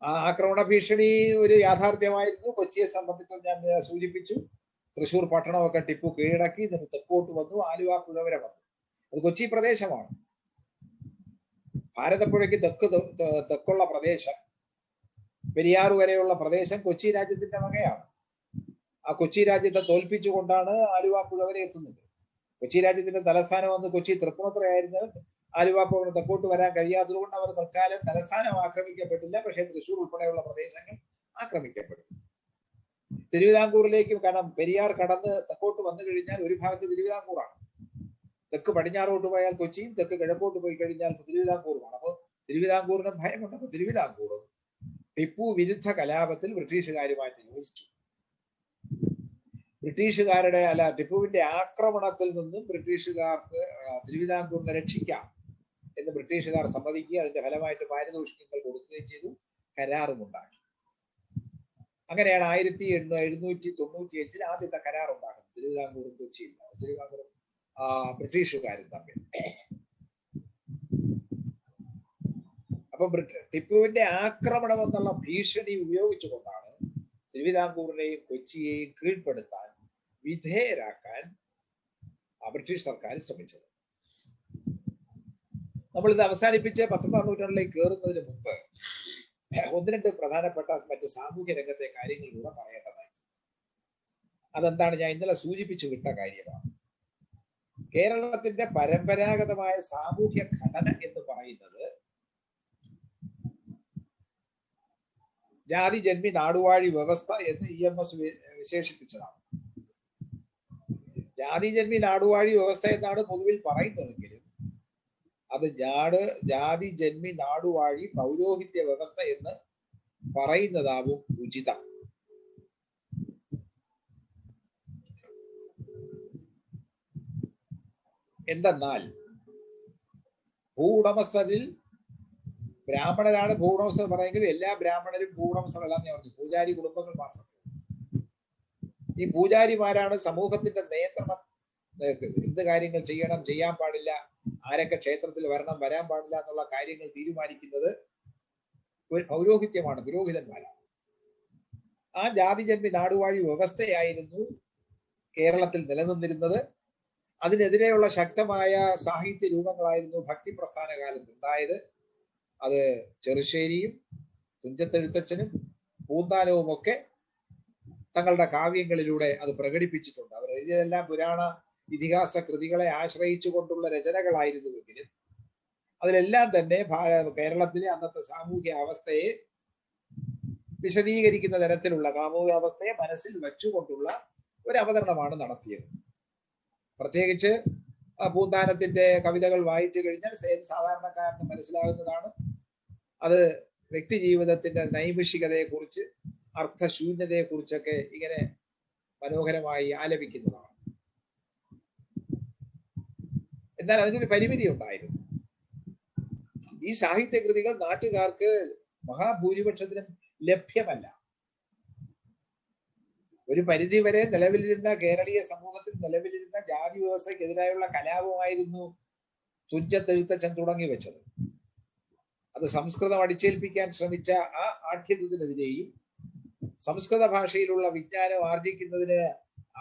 ആ ആക്രമണ ഭീഷണി ഒരു യാഥാർത്ഥ്യമായിരുന്നു. കൊച്ചിയെ സംബന്ധിച്ച് ഞാൻ സൂചിപ്പിച്ചു, തൃശ്ശൂർ പട്ടണമൊക്കെ ടിപ്പു കീഴടക്കി, ഇതിന് തെക്കോട്ട് വന്നു, ആലുവ പുഴ വരെ വന്നു. അത് കൊച്ചി പ്രദേശമാണ്. ഭാരതപ്പുഴയ്ക്ക് തെക്കുള്ള പ്രദേശം, പെരിയാർ വരെയുള്ള പ്രദേശം കൊച്ചി രാജ്യത്തിന്റെ വകയാണ്. ആ കൊച്ചി രാജ്യത്തെ തോൽപ്പിച്ചുകൊണ്ടാണ് ആലുവ പുഴ വരെ എത്തുന്നത്. കൊച്ചി രാജ്യത്തിന്റെ തലസ്ഥാനം വന്ന് കൊച്ചി തൃപ്പൂണിത്തുറയായിരുന്നത്. ആലുവ പുഴ തെക്കോട്ട് വരാൻ കഴിയാത്തതുകൊണ്ട് അവർ തൽക്കാലം തലസ്ഥാനം ആക്രമിക്കപ്പെട്ടില്ല. പക്ഷേ തൃശ്ശൂർ ഉൾപ്പെടെയുള്ള പ്രദേശങ്ങൾ ആക്രമിക്കപ്പെടും. തിരുവിതാംകൂറിലേക്കും, കാരണം പെരിയാർ കടന്ന് തെക്കോട്ട് വന്നു കഴിഞ്ഞാൽ ഒരു ഭാഗത്ത് തിരുവിതാംകൂറാണ്. തെക്ക് പടിഞ്ഞാറോട്ട് പോയാൽ കൊച്ചിയും, തെക്ക് കിഴക്കോട്ട് പോയി കഴിഞ്ഞാൽ തിരുവിതാംകൂറുമാണ്. അപ്പോൾ തിരുവിതാംകൂറിന് ഭയമുണ്ട്. അപ്പോൾ തിരുവിതാംകൂറും ടിപ്പു വിരുദ്ധ കലാപത്തിൽ ബ്രിട്ടീഷുകാരുമായിട്ട് യോജിച്ചു. ടിപ്പുവിന്റെ ആക്രമണത്തിൽ നിന്നും ബ്രിട്ടീഷുകാർക്ക് തിരുവിതാംകൂറിനെ രക്ഷിക്കാം എന്ന് ബ്രിട്ടീഷുകാർ സമ്മതിക്കുകയും അതിന്റെ ഫലമായിട്ട് പാരിതോഷികങ്ങൾ കൊടുക്കുകയും ചെയ്തു. കരാറുമുണ്ടാക്കി. അങ്ങനെയാണ് 1795 ആദ്യത്തെ കരാർ ഉണ്ടാകുന്നത്. തിരുവിതാംകൂറും കൊച്ചിയിൽ, തിരുവിതാംകൂറും ബ്രിട്ടീഷുകാരും തമ്മിൽ. അപ്പൊ അപ്പൊ ടിപ്പുവിന്റെ ആക്രമണം എന്നുള്ള ഭീഷണി ഉപയോഗിച്ചുകൊണ്ടാണ് തിരുവിതാംകൂറിനെയും കൊച്ചിയെയും കീഴ്പ്പെടുത്താൻ, വിധേയരാക്കാൻ ബ്രിട്ടീഷ് സർക്കാർ ശ്രമിച്ചത്. നമ്മളിത് അവസാനിപ്പിച്ച് 19ാം നൂറ്റാണ്ടിലേക്ക് കയറുന്നതിന് മുമ്പ് ഒന്ന് രണ്ട് പ്രധാനപ്പെട്ട മറ്റ് സാമൂഹ്യ രംഗത്തെ കാര്യങ്ങൾ കൂടെ പറയേണ്ടതായി. അതെന്താണ്? ഞാൻ ഇന്നലെ സൂചിപ്പിച്ചു വിട്ട കാര്യമാണ്. കേരളത്തിന്റെ പരമ്പരാഗതമായ സാമൂഹ്യ ഘടന എന്ന് പറയുന്നത് ജാതി ജന്മി നാടുവാഴി വ്യവസ്ഥ എന്ന് EMS വിശേഷിപ്പിച്ചതാണ്. ജാതി ജന്മി നാടുവാഴി വ്യവസ്ഥ എന്നാണ് പൊതുവിൽ പറയുന്നതെങ്കിലും അത് ജാതി ജന്മി നാടുവാഴി പൗരോഹിത്യ വ്യവസ്ഥ എന്ന് പറയുന്നതാവും ഉചിതം. എന്തെന്നാൽ ഭൂവുടമസ്ഥരിൽ ബ്രാഹ്മണരാണ് ഭൂവുടമസ്ഥർ പറയുമെങ്കിൽ എല്ലാ ബ്രാഹ്മണരും ഭൂവുടമസ്ഥരല്ല എന്ന് പറഞ്ഞു. പൂജാരി കുടുംബങ്ങൾ മാത്രം. ഈ പൂജാരിമാരാണ് സമൂഹത്തിന്റെ നിയന്ത്രണം, എന്ത് കാര്യങ്ങൾ ചെയ്യണം, ചെയ്യാൻ പാടില്ല, ആരൊക്കെ ക്ഷേത്രത്തിൽ വരണം, വരാൻ പാടില്ല എന്നുള്ള കാര്യങ്ങൾ തീരുമാനിക്കുന്നത് ഒരു പൗരോഹിത്യമാണ്, പുരോഹിതന്മാരാണ്. ആ ജാതിജന്മി നാടുവാഴി വ്യവസ്ഥയായിരുന്നു കേരളത്തിൽ നിലനിന്നിരുന്നത്. അതിനെതിരെയുള്ള ശക്തമായ സാഹിത്യ രൂപങ്ങളായിരുന്നു ഭക്തി പ്രസ്ഥാന കാലത്ത് ഉണ്ടായത്. അത് ചെറുശ്ശേരിയും തുഞ്ചത്തെഴുത്തച്ഛനും പൂന്താനവും ഒക്കെ തങ്ങളുടെ കാവ്യങ്ങളിലൂടെ അത് പ്രകടിപ്പിച്ചിട്ടുണ്ട്. അവർ എഴുതിയതെല്ലാം പുരാണ ഇതിഹാസ കൃതികളെ ആശ്രയിച്ചുകൊണ്ടുള്ള രചനകളായിരുന്നുവെങ്കിലും അതിലെല്ലാം തന്നെ കേരളത്തിലെ അന്നത്തെ സാമൂഹ്യ അവസ്ഥയെ വിശദീകരിക്കുന്ന തരത്തിലുള്ള സാമൂഹ്യ അവസ്ഥയെ മനസ്സിൽ വെച്ചുകൊണ്ടുള്ള ഒരു അവതരണമാണ് നടത്തിയത്. പ്രത്യേകിച്ച് പൂന്താനത്തിന്റെ കവിതകൾ വായിച്ചു കഴിഞ്ഞാൽ ഏത് സാധാരണക്കാരന് മനസ്സിലാകുന്നതാണ്. അത് വ്യക്തി ജീവിതത്തിന്റെ നൈമിഷികതയെക്കുറിച്ച്, അർത്ഥശൂന്യതയെക്കുറിച്ചൊക്കെ ഇങ്ങനെ മനോഹരമായി ആലപിക്കുന്നതാണ്. എന്നാൽ അതിനൊരു പരിമിതി ഉണ്ടായിരുന്നു. ഈ സാഹിത്യകൃതികൾ നാട്ടുകാർക്ക് മഹാഭൂരിപക്ഷത്തിനും ലഭ്യമല്ല. ഒരു പരിധിവരെ നിലവിലിരുന്ന കേരളീയ സമൂഹത്തിൽ നിലവിലിരുന്ന ജാതി വ്യവസ്ഥയ്ക്കെതിരായുള്ള കലാപമായിരുന്നു തുഞ്ചത്തെഴുത്തച്ഛൻ തുടങ്ങി വെച്ചത്. അത് സംസ്കൃതം അടിച്ചേൽപ്പിക്കാൻ ശ്രമിച്ച ആ ആഠ്യത്വത്തിനെതിരെയും സംസ്കൃത ഭാഷയിലുള്ള വിജ്ഞാനം ആർജിക്കുന്നതിന്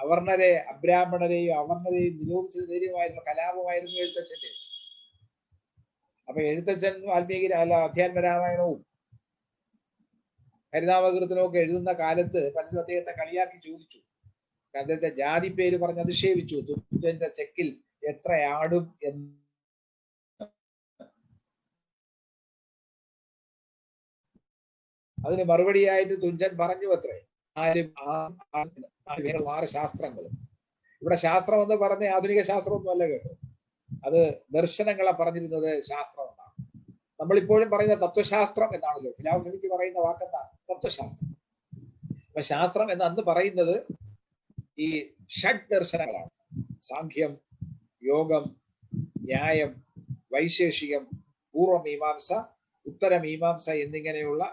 അവർണരെ, അബ്രാഹ്മണരെയും അവർണരെയും നിരോധിച്ചതിനെതിരെയുമായിരുന്ന കലാപമായിരുന്നു എഴുത്തച്ഛൻ്റെ. അപ്പൊ എഴുത്തച്ഛൻ വാൽമീകി അധ്യാത്മരാമായണവും ഹരിനാമകീർത്തനവും ഒക്കെ എഴുതുന്ന കാലത്ത് പലരും അദ്ദേഹത്തെ കളിയാക്കി ചോദിച്ചു. അദ്ദേഹത്തെ ജാതി പേര് പറഞ്ഞ് അധിക്ഷേപിച്ചു. തുഞ്ചന്റെ ചെക്കിൽ എത്ര ആടും എന്ന്. അതിന് മറുപടിയായിട്ട് തുഞ്ചൻ പറഞ്ഞു അത്രേ, 6 ശാസ്ത്രങ്ങളും. ഇവിടെ ശാസ്ത്രം എന്ന് പറഞ്ഞ ആധുനിക ശാസ്ത്രമൊന്നും അല്ല കേട്ടോ, അത് ദർശനങ്ങളെ പറഞ്ഞിരുന്നത് ശാസ്ത്രം എന്നാണ്. നമ്മളിപ്പോഴും പറയുന്ന തത്വശാസ്ത്രം എന്നാണല്ലോ, ഫിലോസഫിക്ക് പറയുന്ന വാക്കെന്താ? തത്വശാസ്ത്രം. അപ്പൊ ശാസ്ത്രം എന്ന് അന്ന് പറയുന്നത് ഈ ഷഡ് ദർശനങ്ങളാണ്. സാഖ്യം, യോഗം, ന്യായം, വൈശേഷികം, പൂർവമീമാംസ, ഉത്തരമീമാംസ എന്നിങ്ങനെയുള്ള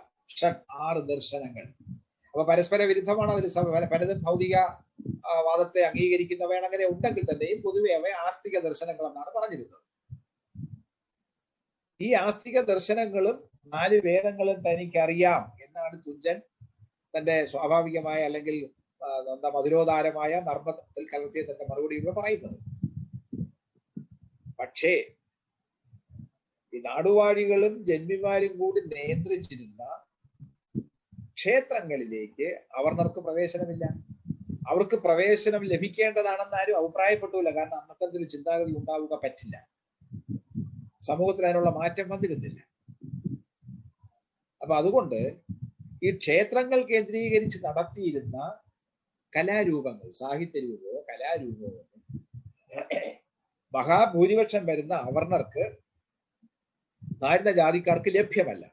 6 ദർശനങ്ങൾ. അപ്പൊ പരസ്പര വിരുദ്ധമാണ്. അതിൽ പലതും ഭൗതിക വാദത്തെ അംഗീകരിക്കുന്നവയാണ്. അങ്ങനെ ഉണ്ടെങ്കിൽ തന്നെയും പൊതുവെ അവ ആസ്തിക ദർശനങ്ങൾ എന്നാണ് പറഞ്ഞിരുന്നത്. ഈ ആസ്തിക ദർശനങ്ങളും 4 വേദങ്ങളും തനിക്കറിയാം എന്നാണ് തുഞ്ചൻ തന്റെ സ്വാഭാവികമായ അല്ലെങ്കിൽ മധുരോദാരമായ നർമ്മത്തിൽ കലർത്തിയ തന്റെ മറുപടിയിലൂടെ പറയുന്നത്. പക്ഷേ ഈ നാടുവാഴികളും ജന്മിമാരും കൂടി നിയന്ത്രിച്ചിരുന്ന ക്ഷേത്രങ്ങളിലേക്ക് അവർണർക്ക് പ്രവേശനമില്ല. അവർക്ക് പ്രവേശനം ലഭിക്കേണ്ടതാണെന്ന് ആരും അഭിപ്രായപ്പെട്ടില്ല. കാരണം അന്നത്തെ ഒരു ചിന്താഗതി ഉണ്ടാവുക പറ്റില്ല. സമൂഹത്തിൽ അതിനുള്ള മാറ്റം വന്നിരുന്നില്ല. അപ്പൊ അതുകൊണ്ട് ഈ ക്ഷേത്രങ്ങൾ കേന്ദ്രീകരിച്ച് നടത്തിയിരുന്ന കലാരൂപങ്ങൾ, സാഹിത്യരൂപമോ കലാരൂപമോ മഹാഭൂരിപക്ഷം വരുന്ന അവർണർക്ക്, താഴ്ന്ന ജാതിക്കാർക്ക് ലഭ്യമല്ല.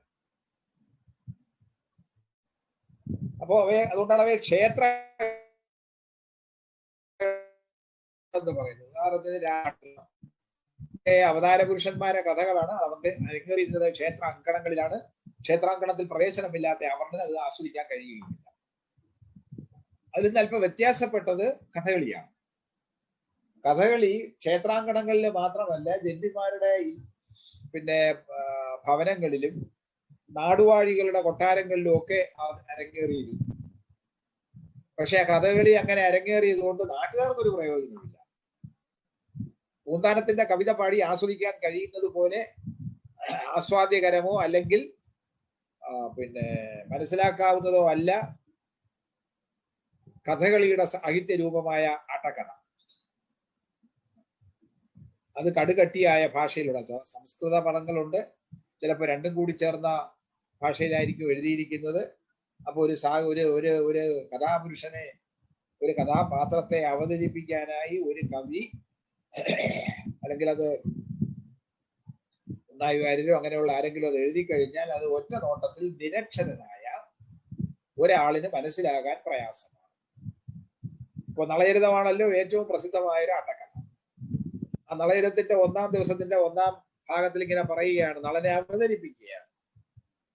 അപ്പോ അതുകൊണ്ടാണ് അവയെ ക്ഷേത്ര എന്ന് പറയുന്നത്. ഉദാഹരണത്തിന് അവതാര പുരുഷന്മാരെ കഥകളാണ്. അവർക്ക് അരങ്ങേറിയിരുന്നത് ക്ഷേത്ര അങ്കണങ്ങളിലാണ്. ക്ഷേത്രാങ്കണത്തിൽ പ്രവേശനമില്ലാത്ത അവർണന് അത് ആസ്വദിക്കാൻ കഴിയുകയില്ല. അതിൽ നിന്ന് അല്പം വ്യത്യാസപ്പെട്ടത് കഥകളിയാണ്. കഥകളി ക്ഷേത്രാങ്കണങ്ങളിൽ മാത്രമല്ല, ജന്മിമാരുടെ ഭവനങ്ങളിലും നാടുവാഴികളുടെ കൊട്ടാരങ്ങളിലും ഒക്കെ അരങ്ങേറിയിരുന്നു. പക്ഷെ കഥകളി അങ്ങനെ അരങ്ങേറിയത് കൊണ്ട് നാട്ടുകാർക്കൊരു പ്രയോജനമില്ല. പൂന്താനത്തിന്റെ കവിത പാടി ആസ്വദിക്കാൻ കഴിയുന്നത് പോലെ ആസ്വാദ്യകരമോ അല്ലെങ്കിൽ പിന്നെ മനസ്സിലാക്കാവുന്നതോ അല്ല കഥകളിയുടെ സാഹിത്യ രൂപമായ ആട്ടക്കഥ. അത് കടുകട്ടിയായ ഭാഷയിലുള്ള സംസ്കൃത പദങ്ങളുണ്ട്, ചിലപ്പോൾ രണ്ടും കൂടി ചേർന്ന ഭാഷയിലായിരിക്കും എഴുതിയിരിക്കുന്നത്. അപ്പൊ ഒരു കഥാപുരുഷനെ, ഒരു കഥാപാത്രത്തെ അവതരിപ്പിക്കാനായി ഒരു കവി അല്ലെങ്കിൽ അത് ഉണ്ടായി വാര്യരോ അങ്ങനെയുള്ള ആരെങ്കിലും അത് എഴുതി കഴിഞ്ഞാൽ അത് ഒറ്റ നോട്ടത്തിൽ നിരക്ഷരനായ ഒരാളിന് മനസ്സിലാകാൻ പ്രയാസമാണ്. ഇപ്പൊ നളചരിതമാണല്ലോ ഏറ്റവും പ്രസിദ്ധമായ ഒരു ആട്ടക്കഥ. ആ നളചരിതത്തിന്റെ 1-ാം ദിവസത്തിന്റെ 1-ാം ഭാഗത്തിൽ ഇങ്ങനെ പറയുകയാണ്, നളനെ അവതരിപ്പിക്കുകയാണ്.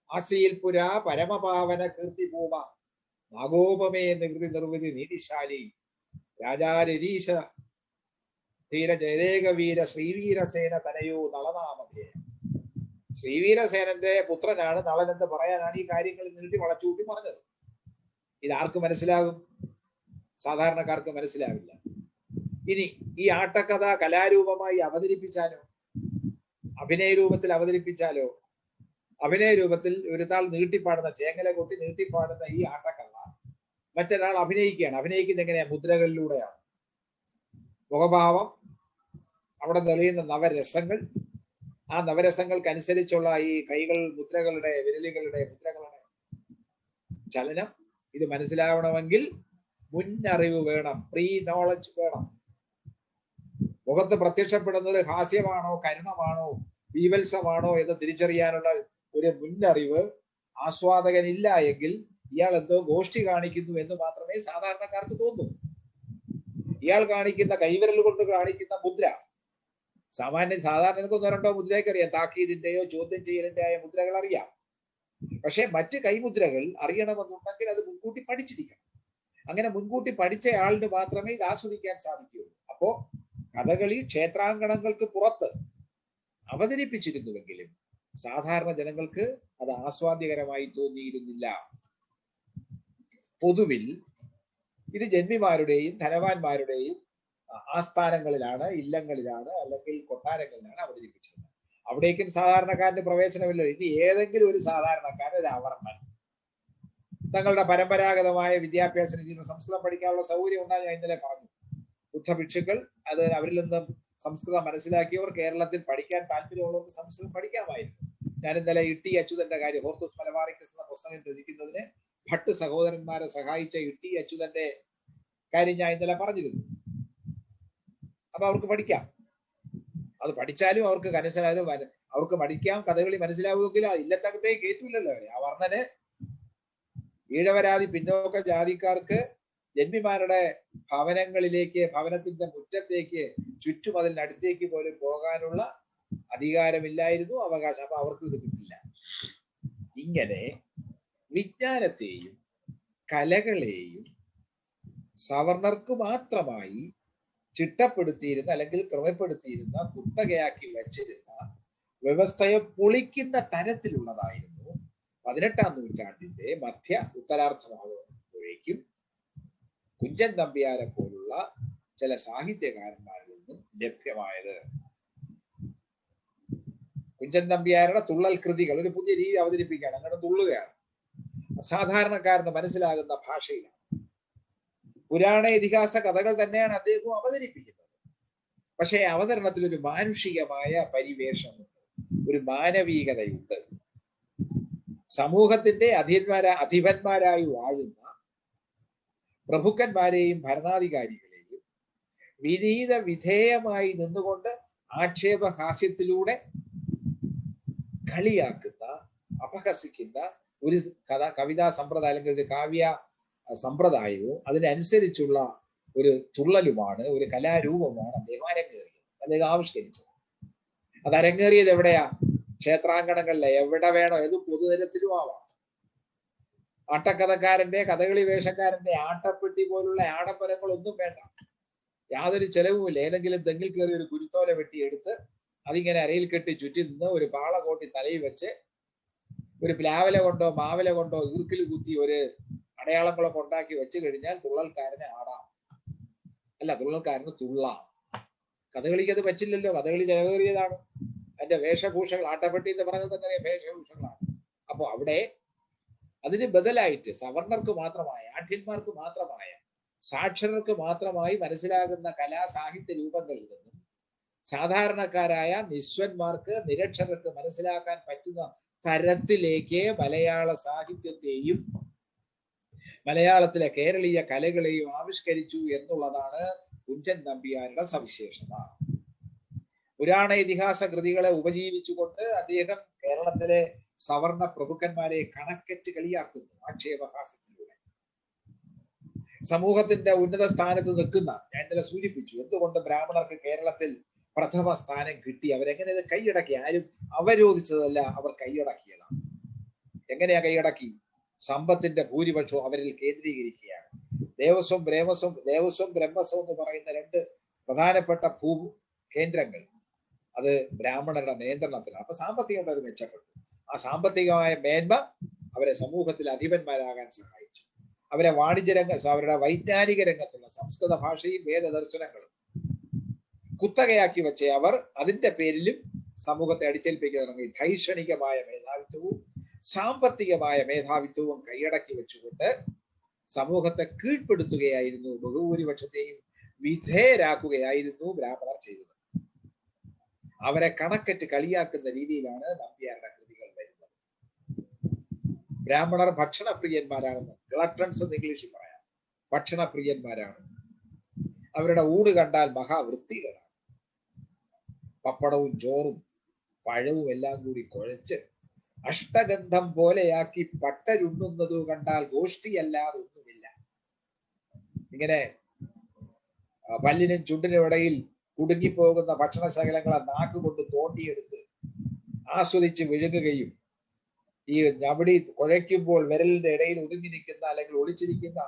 ആസിയിൽ പുര പരമപാവന കീർത്തിഭൂമ നാഗോപമേ നികൃതി നിർവൃതി നീതിശാലി രാജാരരീശ ധീര ജയദേക വീര ശ്രീവീരസേന തനയോ നളനാമധേയ. ശ്രീവീരസേനന്റെ പുത്രനാണ് നളൻ എന്ന് പറയാനാണ് ഈ കാര്യങ്ങൾ നീട്ടി വളച്ചൂട്ടി പറഞ്ഞത്. ഇതാർക്ക് മനസ്സിലാകും? സാധാരണക്കാർക്ക് മനസ്സിലാവില്ല. ഇനി ഈ ആട്ടക്കഥ കലാരൂപമായി അവതരിപ്പിച്ചാലോ, അഭിനയ രൂപത്തിൽ അവതരിപ്പിച്ചാലോ, അഭിനയ രൂപത്തിൽ ഒരു താൾ നീട്ടിപ്പാടുന്ന, ചേങ്ങല കൊട്ടി നീട്ടിപ്പാടുന്ന ഈ ആട്ടക്കഥ മറ്റൊരാൾ അഭിനയിക്കുകയാണ്. അഭിനയിക്കുന്നത് എങ്ങനെയാ? മുദ്രകളിലൂടെയാണ്. മുഖഭാവം, അവിടെ തെളിയുന്ന നവരസങ്ങൾ, ആ നവരസങ്ങൾക്കനുസരിച്ചുള്ള ഈ കൈകൾ, മുദ്രകളുടെ, വിരലുകളുടെ മുദ്രകളുടെ ചലനം, ഇത് മനസ്സിലാവണമെങ്കിൽ മുന്നറിവ് വേണം, പ്രീ നോളജ് വേണം. മുഖത്ത് പ്രത്യക്ഷപ്പെടുന്നത് ഹാസ്യമാണോ കരുണമാണോ ബീവത്സമാണോ എന്ന് തിരിച്ചറിയാനുള്ള ഒരു മുന്നറിവ് ആസ്വാദകനില്ല എങ്കിൽ ഇയാൾ എന്തോ ഗോഷ്ഠി കാണിക്കുന്നു എന്ന് മാത്രമേ സാധാരണക്കാർക്ക് തോന്നൂ. ഇയാൾ കാണിക്കുന്ന കൈവിരൽ കൊണ്ട് കാണിക്കുന്ന മുദ്ര സാധാരണ എനിക്ക് 1-2 മുദ്രയൊക്കെ അറിയാം. താക്കീതിന്റെയോ ചോദ്യം ചെയ്യലിന്റെ ആയ മുദ്രകൾ അറിയാം. പക്ഷെ മറ്റ് കൈമുദ്രകൾ അറിയണമെന്നുണ്ടെങ്കിൽ അത് മുൻകൂട്ടി പഠിച്ചിരിക്കണം. അങ്ങനെ മുൻകൂട്ടി പഠിച്ച ആളിന് മാത്രമേ ഇത് ആസ്വദിക്കാൻ സാധിക്കുകയുള്ളൂ. അപ്പോ കഥകളി ക്ഷേത്രാങ്കണങ്ങൾക്ക് പുറത്ത് അവതരിപ്പിച്ചിരുന്നുവെങ്കിലും സാധാരണ ജനങ്ങൾക്ക് അത് ആസ്വാദ്യകരമായി തോന്നിയിരുന്നില്ല. പൊതുവിൽ ഇത് ജന്മിമാരുടെയും ധനവാന്മാരുടെയും ആസ്ഥാനങ്ങളിലാണ്, ഇല്ലങ്ങളിലാണ്, അല്ലെങ്കിൽ കൊട്ടാരങ്ങളിലാണ് അവതരിപ്പിച്ചിരുന്നത്. അവിടേക്കും സാധാരണക്കാരന് പ്രവേശനമില്ല. ഇനി ഏതെങ്കിലും ഒരു സാധാരണക്കാരൻ, ഒരു അവർണ്ണൻ തങ്ങളുടെ പരമ്പരാഗതമായ വിദ്യാഭ്യാസ രീതിയിൽ സംസ്കൃതം പഠിക്കാനുള്ള സൗകര്യം ഉണ്ടായി. ഞാൻ ഇന്നലെ പറഞ്ഞു, ബുദ്ധഭിക്ഷുക്കൾ, അത് അവരിൽ നിന്നും സംസ്കൃതം മനസ്സിലാക്കിയവർ, കേരളത്തിൽ പഠിക്കാൻ താല്പര്യമുള്ളവർക്ക് സംസ്കൃതം പഠിക്കാമായിരുന്നു. ഞാൻ ഇന്നലെ ഇട്ടി അച്യുതന്റെ കാര്യം, ഹോർത്തൂസ് മലബാറിക്കസ് എന്ന പുസ്തകം രചിക്കുന്നതിന് ഭട്ട് സഹോദരന്മാരെ സഹായിച്ച ഇട്ടി അച്യുതന്റെ കാര്യം ഞാൻ ഇന്നലെ പറഞ്ഞിരുന്നു. അപ്പൊ അവർക്ക് പഠിക്കാം. അത് പഠിച്ചാലും അവർക്ക് കനസനാലും അവർക്ക് പഠിക്കാം. കഥകളി മനസ്സിലാവുമെങ്കിൽ ഇല്ലത്തകത്തേക്ക് കയറ്റൂലല്ലോ അവരെ. ആ വർണ്ണന് ഈഴവരാതി പിന്നോക്ക ജാതിക്കാർക്ക് ജന്മിമാരുടെ ഭവനങ്ങളിലേക്ക്, ഭവനത്തിന്റെ മുറ്റത്തേക്ക്, ചുറ്റുമതിലിനടുത്തേക്ക് പോലും പോകാനുള്ള അധികാരമില്ലായിരുന്നു, അവകാശം. അപ്പൊ അവർക്ക് ഇത് കിട്ടില്ല. ഇങ്ങനെ വിജ്ഞാനത്തെയും കലകളെയും സവർണർക്ക് മാത്രമായി ചിട്ടപ്പെടുത്തിയിരുന്ന അല്ലെങ്കിൽ ക്രമപ്പെടുത്തിയിരുന്ന, കുത്തകയാക്കി വച്ചിരുന്ന വ്യവസ്ഥയെ പൊളിക്കുന്ന തരത്തിലുള്ളതായിരുന്നു 18-ാം നൂറ്റാണ്ടിന്റെ മധ്യ ഉത്തരാർത്ഥമാകുമ്പോഴേക്കും കുഞ്ചൻ നമ്പ്യാരെ പോലുള്ള ചില സാഹിത്യകാരന്മാരിൽ നിന്നും ലഭ്യമായത്. കുഞ്ചൻ നമ്പ്യാരുടെ തുള്ളൽ കൃതികൾ ഒരു പുതിയ രീതി അവതരിപ്പിക്കുകയാണ്. അങ്ങനെ തുള്ളുകയാണ്, സാധാരണക്കാരന് മനസ്സിലാകുന്ന ഭാഷയിലാണ്. പുരാണ ഇതിഹാസ കഥകൾ തന്നെയാണ് അദ്ദേഹം അവതരിപ്പിക്കുന്നത്. പക്ഷേ അവതരണത്തിൽ ഒരു മാനുഷികമായ പരിവേഷമുണ്ട്, ഒരു മാനവികതയുണ്ട്. സമൂഹത്തിന്റെ അധിപന്മാരായി വാഴുന്ന പ്രഭുക്കന്മാരെയും ഭരണാധികാരികളെയും വിനീത വിധേയമായി നിന്നുകൊണ്ട് ആക്ഷേപഹാസ്യത്തിലൂടെ കളിയാക്കുന്ന, അപഹസിക്കുന്ന ഒരു കവിതാ സമ്പ്രദായം അല്ലെങ്കിൽ ഒരു കാവ്യ സമ്പ്രദായവും അതിനനുസരിച്ചുള്ള ഒരു തുള്ളലുമാണ്, ഒരു കലാരൂപമാണ് അദ്ദേഹം അരങ്ങേറിയത്, അദ്ദേഹം ആവിഷ്കരിച്ചത്. അത് അരങ്ങേറിയത് എവിടെയാ? ക്ഷേത്രാങ്കണങ്ങളിലെ. എവിടെ വേണോ, ഏത് പൊതുതരത്തിലും ആവാം. ആട്ടക്കഥക്കാരന്റെ, കഥകളി വേഷക്കാരന്റെ ആട്ടപ്പെട്ടി പോലുള്ള ആഡംബരങ്ങളൊന്നും വേണ്ട, യാതൊരു ചെലവുമില്ല. ഏതെങ്കിലും തെങ്ങിൽ കയറി ഒരു കുരുത്തോല വെട്ടിയെടുത്ത് അതിങ്ങനെ അരയിൽ കെട്ടി ചുറ്റി നിന്ന് ഒരു പാള കോട്ടി തലയിൽ വെച്ച് ഒരു പ്ലാവില കൊണ്ടോ മാവില കൊണ്ടോ ഈർക്കിൽ കുത്തി ഒരു അടയാളങ്ങളൊക്കെ ഉണ്ടാക്കി വെച്ചു കഴിഞ്ഞാൽ തുള്ളൽക്കാരനെ ആടാം, അല്ല തുള്ളൽക്കാരന് തുള്ളാം. കഥകളിക്ക് അത് പറ്റില്ലല്ലോ. കഥകളി ചെലവേറിയതാണ്. അതിന്റെ വേഷഭൂഷകൾ, ആട്ടപ്പെട്ടി എന്ന് പറഞ്ഞത് തന്നെ വേഷഭൂഷകളാണ്. അപ്പൊ അവിടെ അതിന് ബദലായിട്ട് സവർണർക്ക് മാത്രമായ, ആഢ്യന്മാർക്ക് മാത്രമായ, സാക്ഷരർക്ക് മാത്രമായി മനസ്സിലാകുന്ന കലാ സാഹിത്യ രൂപങ്ങളിൽ നിന്നും സാധാരണക്കാരായ നിസ്വന്മാർക്ക്, നിരക്ഷരർക്ക് മനസ്സിലാക്കാൻ പറ്റുന്ന തരത്തിലേക്ക് മലയാള സാഹിത്യത്തെയും മലയാളത്തിലെ കേരളീയ കലകളെയും ആവിഷ്കരിച്ചു എന്നുള്ളതാണ് കുഞ്ചൻ നമ്പ്യാരുടെ സവിശേഷത. പുരാണ ഇതിഹാസ കൃതികളെ ഉപജീവിച്ചുകൊണ്ട് അദ്ദേഹം കേരളത്തിലെ സവർണ പ്രഭുക്കന്മാരെ കണക്കറ്റ് കളിയാക്കുന്നു ആക്ഷേപഹാസ്യത്തിലൂടെ. സമൂഹത്തിന്റെ ഉന്നത സ്ഥാനത്ത് നിൽക്കുന്ന, ഞാൻ ഇന്നലെ സൂചിപ്പിച്ചു, എന്തുകൊണ്ട് ബ്രാഹ്മണർക്ക് കേരളത്തിൽ പ്രഥമ സ്ഥാനം കിട്ടി, അവരെങ്ങനെ ഇത് കൈയടക്കി? ആരും അവരോധിച്ചതല്ല, അവർ കൈയടക്കിയതാണ്. എങ്ങനെയാ കൈയടക്കി? സമ്പത്തിന്റെ ഭൂരിപക്ഷവും അവരിൽ കേന്ദ്രീകരിക്കുകയാണ്. ദേവസ്വം ബ്രഹ്മസ്വം എന്ന് പറയുന്ന രണ്ട് പ്രധാനപ്പെട്ട കേന്ദ്രങ്ങൾ അത് ബ്രാഹ്മണരുടെ നിയന്ത്രണത്തിലാണ്. അപ്പൊ സാമ്പത്തികമായിട്ട് അവർ മെച്ചപ്പെട്ടു. ആ സാമ്പത്തികമായ മേന്മ അവരെ സമൂഹത്തിൽ അധിപന്മാരാകാൻ സഹായിച്ചു. അവരെ അവരുടെ വൈജ്ഞാനിക രംഗത്തുള്ള സംസ്കൃത ഭാഷയും വേദദർശനങ്ങളും കുത്തകയാക്കി വെച്ച അവർ അതിന്റെ പേരിലും സമൂഹത്തെ അടിച്ചേൽപ്പിക്കാൻ തുടങ്ങി. ധൈഷണികമായ മേധാവിത്വവും സാമ്പത്തികമായ മേധാവിത്വവും കൈയടക്കി വെച്ചുകൊണ്ട് സമൂഹത്തെ കീഴ്പ്പെടുത്തുകയായിരുന്നു, ബഹുഭൂരിപക്ഷത്തെയും വിധേയരാക്കുകയായിരുന്നു ബ്രാഹ്മണർ ചെയ്തത്. അവരെ കണക്കറ്റ് കളിയാക്കുന്ന രീതിയിലാണ് നമ്പ്യാരുടെ കൃതികൾ വരുന്നത്. ബ്രാഹ്മണർ ഭക്ഷണപ്രിയന്മാരാണെന്ന്, ഗ്ലട്ടൺസ് എന്ന് ഇംഗ്ലീഷിൽ പറയാം. ഭക്ഷണപ്രിയന്മാരാണ്. അവരുടെ ഊണ് കണ്ടാൽ മഹാവൃത്തികളാണ്. പപ്പടവും ചോറും പഴവും എല്ലാം കൂടി കുഴച്ച് അഷ്ടഗന്ധം പോലെയാക്കി പട്ടരുണ്ണുന്നതു കണ്ടാൽ ഗോഷ്ഠിയല്ലാതെ ഒന്നുമില്ല. ഇങ്ങനെ പല്ലിനും ചുണ്ടിനും ഇടയിൽ കുടുങ്ങിപ്പോകുന്ന ഭക്ഷണശകലങ്ങളെ നാക്കുകൊണ്ട് തോണ്ടിയെടുത്ത് ആസ്വദിച്ച് വിഴുങ്ങുകയും ഈ ഞവടി കുഴയ്ക്കുമ്പോൾ വിരലിന്റെ ഇടയിൽ ഒതുങ്ങി നിൽക്കുന്ന അല്ലെങ്കിൽ ഒളിച്ചിരിക്കുന്ന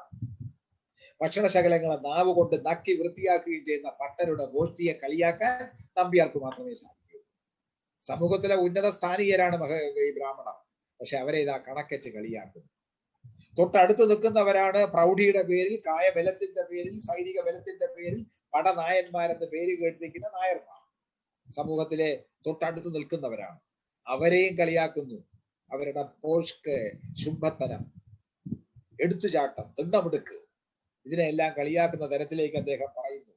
ഭക്ഷണശകലങ്ങളെ നാവ് കൊണ്ട് നക്കി വൃത്തിയാക്കുകയും ചെയ്യുന്ന പട്ടരുടെ ഗോഷ്ഠിയെ കളിയാക്കാൻ നമ്പ്യാർക്ക് മാത്രമേ സാധിക്കൂ. സമൂഹത്തിലെ ഉന്നത സ്ഥാനീയരാണ് ഈ ബ്രാഹ്മണർ. പക്ഷെ അവരെ ഇതാ കണക്കറ്റ് കളിയാക്കുന്നു. തൊട്ടടുത്ത് നിൽക്കുന്നവരാണ് പ്രൗഢിയുടെ പേരിൽ, കായബലത്തിന്റെ പേരിൽ, സൈനിക ബലത്തിന്റെ പേരിൽ പടനായന്മാരെന്ന് പേര് കേട്ടിരിക്കുന്ന നായന്മാർ. സമൂഹത്തിലെ തൊട്ടടുത്ത് നിൽക്കുന്നവരാണ്. അവരെയും കളിയാക്കുന്നു. അവരുടെ പോഷ്ക്ക്, ശുംഭത്തനം, എടുത്തുചാട്ടം, തിണ്ണമിടുക്ക്, ഇതിനെല്ലാം കളിയാക്കുന്ന തരത്തിലേക്ക് അദ്ദേഹം പറയുന്നു.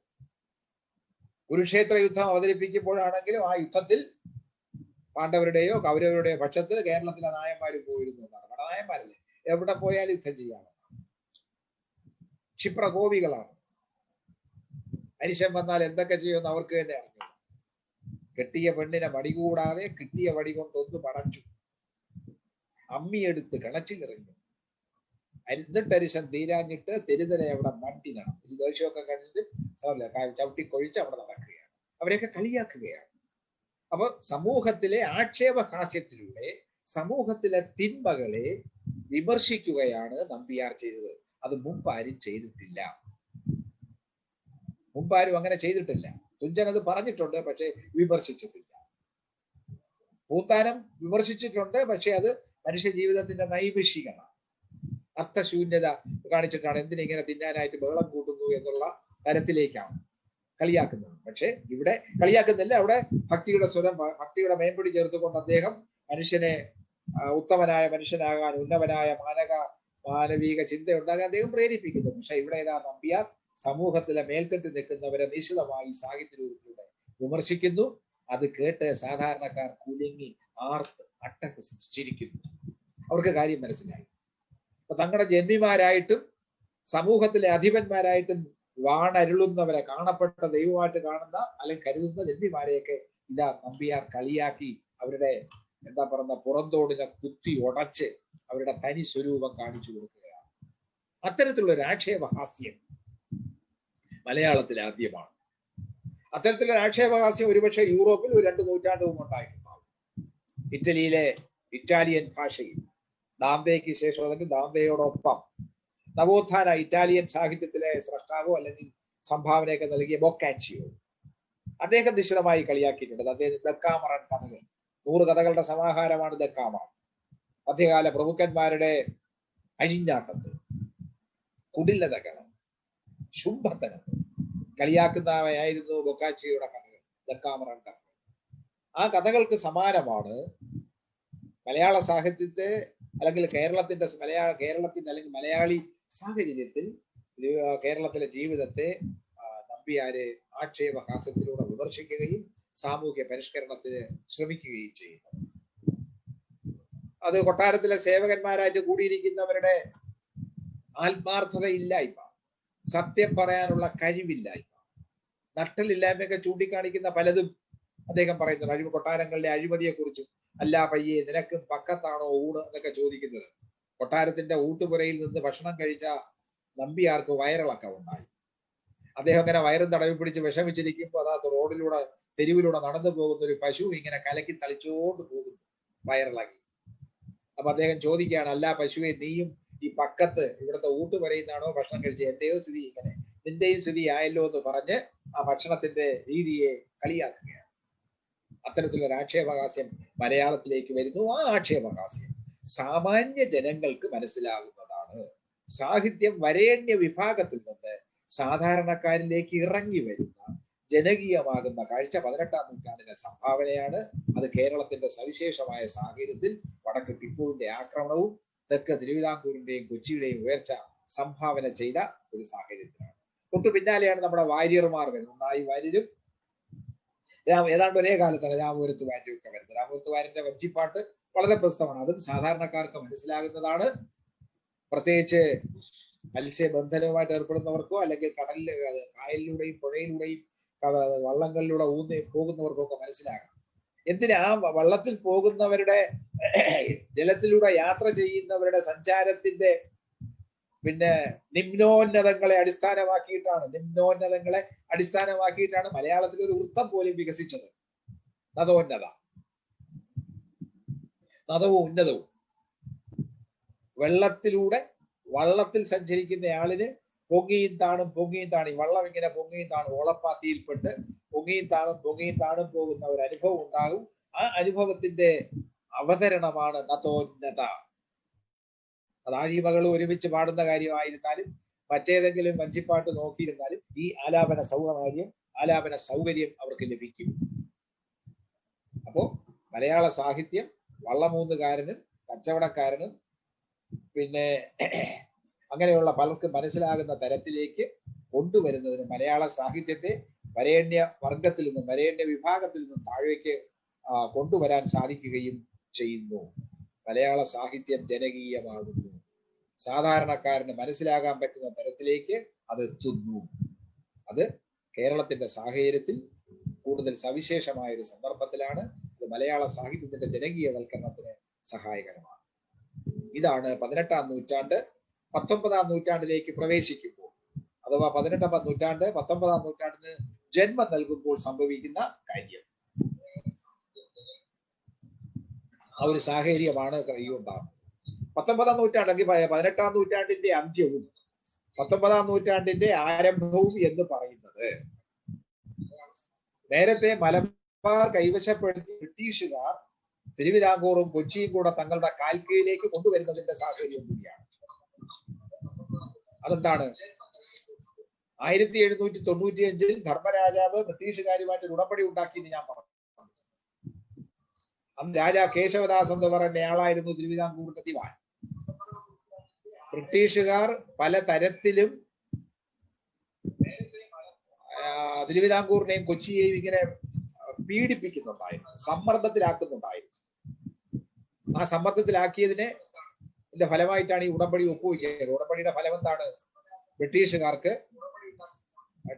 കുരുക്ഷേത്ര യുദ്ധം അവതരിപ്പിക്കുമ്പോഴാണെങ്കിലും ആ യുദ്ധത്തിൽ പാണ്ഡവരുടെയോ കൗരവരുടെയോ പക്ഷത്ത് കേരളത്തിലെ നായന്മാരും പോയിരുന്നു എന്നാണ്. പടനായന്മാരല്ലേ, എവിടെ പോയാലും യുദ്ധം ചെയ്യാമെന്നാണ്. ക്ഷിപ്രകോപികളാണ്. അരിശം വന്നാൽ എന്തൊക്കെ ചെയ്യുമെന്ന് അവർക്ക് തന്നെ അറിഞ്ഞു. കെട്ടിയ പെണ്ണിനെ മടികൂടാതെ കിട്ടിയ വടി കൊണ്ടൊന്ന് പടച്ചു, അമ്മിയെടുത്ത് കിണറ്റിലിറങ്ങി. എന്നിട്ടരിശം തീരാഞ്ഞിട്ട് തെരുതരെ അവിടെ മണ്ടി നടന്നു. ഈ ദേഷ്യമൊക്കെ കഴിഞ്ഞിട്ട് ചവിട്ടി കൊഴിച്ച് അവിടെ നടക്കുകയാണ്. അവരെയൊക്കെ കളിയാക്കുകയാണ്. അപ്പൊ സമൂഹത്തിലെ ആക്ഷേപഹാസ്യത്തിലൂടെ സമൂഹത്തിലെ തിന്മകളെ വിമർശിക്കുകയാണ് നമ്പ്യാർ ചെയ്തത്. അത് മുമ്പാരും ചെയ്തിട്ടില്ല. മുമ്പാരും അങ്ങനെ ചെയ്തിട്ടില്ല. തുഞ്ചൻ അത് പറഞ്ഞിട്ടുണ്ട്, പക്ഷെ വിമർശിച്ചിട്ടില്ല. പൂന്താനം വിമർശിച്ചിട്ടുണ്ട്, പക്ഷെ അത് മനുഷ്യ ജീവിതത്തിന്റെ നൈമിഷികത, അർത്ഥശൂന്യത കാണിച്ചിട്ടാണ് എന്തിനിങ്ങനെ തിന്നാനായിട്ട് ബഹളം കൂട്ടുന്നു എന്നുള്ള തരത്തിലേക്കാണ് കളിയാക്കുന്നത്. പക്ഷെ ഇവിടെ കളിയാക്കുന്നില്ല. അവിടെ ഭക്തിയുടെ സ്വരം, ഭക്തിയുടെ മേമ്പൊടി ചേർത്തുകൊണ്ട് അദ്ദേഹം മനുഷ്യനെ ഉത്തമനായ മനുഷ്യനാകാൻ, ഉന്നതനായ മാനവിക ചിന്ത ഉണ്ടാകാൻ അദ്ദേഹം പ്രേരിപ്പിക്കുന്നു. പക്ഷെ ഇവിടെ ഏതാ നമ്പ്യാർ സമൂഹത്തിലെ മേൽത്തട്ട് നിൽക്കുന്നവരെ നിശിതമായി സാഹിത്യരൂപത്തിലൂടെ വിമർശിക്കുന്നു. അത് കേട്ട് സാധാരണക്കാർ കുലുങ്ങി ആർത്ത് അട്ടഹസിച്ച് ചിരിക്കുന്നു. അവർക്ക് കാര്യം മനസ്സിലായി. അപ്പൊ തങ്ങളുടെ ജന്മിമാരായിട്ടും സമൂഹത്തിലെ അധിപന്മാരായിട്ടും വാണരുളുന്നവരെ, കാണപ്പെട്ട ദൈവമായിട്ട് കാണുന്ന അല്ലെങ്കിൽ കരുതുന്ന ജന്മിമാരെയൊക്കെ ഇതാ നമ്പ്യാർ കളിയാക്കി അവരുടെ എന്താ പറയുന്ന പുറന്തോടിനെ കുത്തി ഉടച്ച് അവരുടെ തനി സ്വരൂപം കാണിച്ചു കൊടുക്കുകയാണ്. അത്തരത്തിലുള്ള ഒരു ആക്ഷേപഹാസ്യം മലയാളത്തിൽ ആദ്യമാണ്. അത്തരത്തിലുള്ള ആക്ഷേപഹാസ്യം ഒരുപക്ഷെ യൂറോപ്പിൽ ഒരു 2 നൂറ്റാണ്ട് മുമ്പ് ഉണ്ടായിട്ടുണ്ടാവും. ഇറ്റലിയിലെ ഇറ്റാലിയൻ ഭാഷയിൽ ദാന്തേക്ക് ശേഷം അല്ലെങ്കിൽ ദാന്തയോടൊപ്പം നവോത്ഥാന ഇറ്റാലിയൻ സാഹിത്യത്തിലെ സ്രഷ്ടാവോ അല്ലെങ്കിൽ സംഭാവനയൊക്കെ നൽകിയ ബൊക്കാച്ചിയോ, അദ്ദേഹം നിശ്ചിതമായി കളിയാക്കിയിട്ടുണ്ട്. അദ്ദേഹം ദക്കാമറൻ കഥകൾ, 100 കഥകളുടെ സമാഹാരമാണ് ദക്കാമറൻ. മധ്യകാല പ്രഭുക്കന്മാരുടെ അഴിഞ്ഞാട്ടത്ത്, കുടിലതകൾ, ശുംഭത്തനം കളിയാക്കുന്നവയായിരുന്നു ബൊക്കാച്ചിയുടെ കഥകൾ, ദക്കാമറൻ കഥകൾ. ആ കഥകൾക്ക് സമാനമാണ് മലയാള സാഹിത്യത്തെ അല്ലെങ്കിൽ കേരളത്തിന്റെ അല്ലെങ്കിൽ മലയാളി സാഹചര്യത്തിൽ കേരളത്തിലെ ജീവിതത്തെ നമ്പ്യാര് ആക്ഷേപഹാസ്യത്തിലൂടെ വിമർശിക്കുകയും സാമൂഹ്യ പരിഷ്കരണത്തിന് ശ്രമിക്കുകയും ചെയ്യുന്നത്. അത് കൊട്ടാരത്തിലെ സേവകന്മാരായിട്ട് കൂടിയിരിക്കുന്നവരുടെ ആത്മാർത്ഥതയില്ലായ്മ, സത്യം പറയാനുള്ള കഴിവില്ലായ്മ, നട്ടലില്ലായ്മയൊക്കെ ചൂണ്ടിക്കാണിക്കുന്ന പലതും അദ്ദേഹം പറയുന്നുണ്ട്. കൊട്ടാരങ്ങളുടെ അഴിമതിയെ കുറിച്ചും, അല്ല പയ്യെ നിനക്കും പക്കത്താണോ ഊണ് എന്നൊക്കെ ചോദിക്കുന്നത്. കൊട്ടാരത്തിന്റെ ഊട്ടുപുരയിൽ നിന്ന് ഭക്ഷണം കഴിച്ച നമ്പ്യാർക്ക് വയറിളക്കം ഉണ്ടായി. അദ്ദേഹം ഇങ്ങനെ വയറും തടവി പിടിച്ച് വിഷമിച്ചിരിക്കുമ്പോൾ അതാ റോഡിലൂടെ തെരുവിലൂടെ നടന്നു പോകുന്ന ഒരു പശു ഇങ്ങനെ കലക്കി തളിച്ചോണ്ട് പോകുന്നു, വയറിളകി. അപ്പൊ അദ്ദേഹം ചോദിക്കുകയാണ്, അല്ല പശുവെ, നീയും ഈ പക്കത്ത് ഇവിടുത്തെ ഊട്ടുപുരയിന്നാണോ ഭക്ഷണം കഴിച്ചത്? എന്റെയോ സ്ഥിതി ഇങ്ങനെ, നിന്റെയും സ്ഥിതി ആയല്ലോ എന്ന് പറഞ്ഞ് ആ ഭക്ഷണത്തിന്റെ രീതിയെ കളിയാക്കുകയാണ്. അത്തരത്തിലൊരു ആക്ഷേപഹാസ്യം മലയാളത്തിലേക്ക് വരുന്നു. ആ ആക്ഷേപഹാസ്യം സാമാന്യ ജനങ്ങൾക്ക് മനസ്സിലാകുന്നതാണ്. സാഹിത്യം വരേണ്യ വിഭാഗത്തിൽ നിന്ന് സാധാരണക്കാരിലേക്ക് ഇറങ്ങി വരുന്ന ജനകീയമാകുന്ന കാഴ്ച 18-ാം നൂറ്റാണ്ടിന്റെ സംഭാവനയാണ്. അത് കേരളത്തിന്റെ സവിശേഷമായ സാഹചര്യത്തിൽ വടക്ക് ടിപ്പുവിന്റെ ആക്രമണവും തെക്ക് തിരുവിതാംകൂറിന്റെയും കൊച്ചിയുടെയും ഉയർച്ച സംഭാവന ചെയ്ത ഒരു സാഹചര്യത്തിലാണ്. തൊട്ടു പിന്നാലെയാണ് നമ്മുടെ വാര്യർമാർ വരുന്നത്. ഒന്നായി വാര്യരും ഏതാണ്ട് ഒരേ കാലത്താണ് രാമപുരത്ത് വാര്യരൊക്കെ വരുന്നത്. രാമപുരത്ത് വാര്യന്റെ വഞ്ചിപ്പാട്ട് വളരെ പ്രസിദ്ധമാണ്. അതും സാധാരണക്കാർക്ക് മനസ്സിലാകുന്നതാണ്. പ്രത്യേകിച്ച് മത്സ്യബന്ധനവുമായിട്ട് ഏർപ്പെടുന്നവർക്കോ അല്ലെങ്കിൽ കായലിലൂടെയും പുഴയിലൂടെയും വള്ളങ്ങളിലൂടെ പോകുന്നവർക്കൊക്കെ മനസ്സിലാകാം. എന്തിനാ വള്ളത്തിൽ പോകുന്നവരുടെ, ജലത്തിലൂടെ യാത്ര ചെയ്യുന്നവരുടെ സഞ്ചാരത്തിന്റെ നിമ്നോന്നതങ്ങളെ അടിസ്ഥാനമാക്കിയിട്ടാണ് മലയാളത്തിൽ ഒരു വൃത്തം പോലും വികസിച്ചത്. നദവും ഉന്നതവും. വള്ളത്തിൽ സഞ്ചരിക്കുന്ന ആളിന് പൊങ്ങിയും താണും ഈ വള്ളം ഇങ്ങനെ പൊങ്ങിയും താണും ഓളപ്പാത്തിയിൽപ്പെട്ട് പൊങ്ങിയും താണും പോകുന്ന ഒരു അനുഭവം ഉണ്ടാകും. ആ അനുഭവത്തിന്റെ അവതരണമാണ് നദോന്നത. അത് ആഴിമകൾ ഒരുമിച്ച് പാടുന്ന കാര്യമായിരുന്നാലും മറ്റേതെങ്കിലും വഞ്ചിപ്പാട്ട് നോക്കിയിരുന്നാലും ഈ ആലാപന സൗകര്യം അവർക്ക് ലഭിക്കും. അപ്പോ മലയാള സാഹിത്യം വള്ളമൂന്നുകാരനും കച്ചവടക്കാരനും അങ്ങനെയുള്ള പലർക്കും മനസ്സിലാകുന്ന തരത്തിലേക്ക് കൊണ്ടുവരുന്നതിന് മലയാള സാഹിത്യത്തെ വരേണ്യ വർഗത്തിൽ നിന്നും വരേണ്യ വിഭാഗത്തിൽ നിന്നും താഴേക്ക് കൊണ്ടുവരാൻ സാധിക്കുകയും ചെയ്യുന്നു. മലയാള സാഹിത്യം ജനകീയമാകുന്നു. സാധാരണക്കാരന് മനസ്സിലാകാൻ പറ്റുന്ന തരത്തിലേക്ക് അത് എത്തുന്നു. അത് കേരളത്തിന്റെ സാഹചര്യത്തിൽ കൂടുതൽ സവിശേഷമായ ഒരു സന്ദർഭത്തിലാണ്. ഇത് മലയാള സാഹിത്യത്തിന്റെ ജനകീയവൽക്കരണത്തിന് സഹായകരമാണ്. ഇതാണ് 18-ാം നൂറ്റാണ്ട് 19-ാം നൂറ്റാണ്ടിലേക്ക് പ്രവേശിക്കുമ്പോൾ, അഥവാ 18-ാം നൂറ്റാണ്ട് 19-ാം നൂറ്റാണ്ടിന് ജന്മം നൽകുമ്പോൾ സംഭവിക്കുന്ന കാര്യം. ആ ഒരു സാഹചര്യമാണ് ഉണ്ടാകുന്നത്. 19-ാം നൂറ്റാണ്ടെങ്കിൽ 18-ാം നൂറ്റാണ്ടിന്റെ അന്ത്യവും 19-ാം നൂറ്റാണ്ടിന്റെ ആരംഭവും എന്ന് പറയുന്നത് നേരത്തെ മലബാർ കൈവശപ്പെടുത്തി ബ്രിട്ടീഷുകാർ തിരുവിതാംകൂറും കൊച്ചിയും കൂടെ തങ്ങളുടെ കാൽക്കീഴിലേക്ക് കൊണ്ടുവരുന്നതിന്റെ സാഹചര്യം കൂടിയാണ്. അതെന്താണ്? 1795 ധർമ്മരാജാവ് ബ്രിട്ടീഷുകാരുമായിട്ട് ഉടമ്പടി ഉണ്ടാക്കിയെന്ന് ഞാൻ പറഞ്ഞു. അന്ന് രാജാ കേശവദാസ് എന്ന് പറയുന്ന ആളായിരുന്നു തിരുവിതാംകൂറിന്റെ ദിവാൻ. ബ്രിട്ടീഷുകാർ പല തരത്തിലും തിരുവിതാംകൂറിനെയും കൊച്ചിയെയും ഇങ്ങനെ പീഡിപ്പിക്കുന്നുണ്ടായിരുന്നു, സമ്മർദ്ദത്തിലാക്കുന്നുണ്ടായിരുന്നു. ആ സമ്മർദ്ദത്തിലാക്കിയതിന്റെ ഫലമായിട്ടാണ് ഈ ഉടമ്പടി ഒപ്പുവെക്കുന്നത്. ഉടമ്പടിയുടെ ഫലം എന്താണ്? ബ്രിട്ടീഷുകാർക്ക്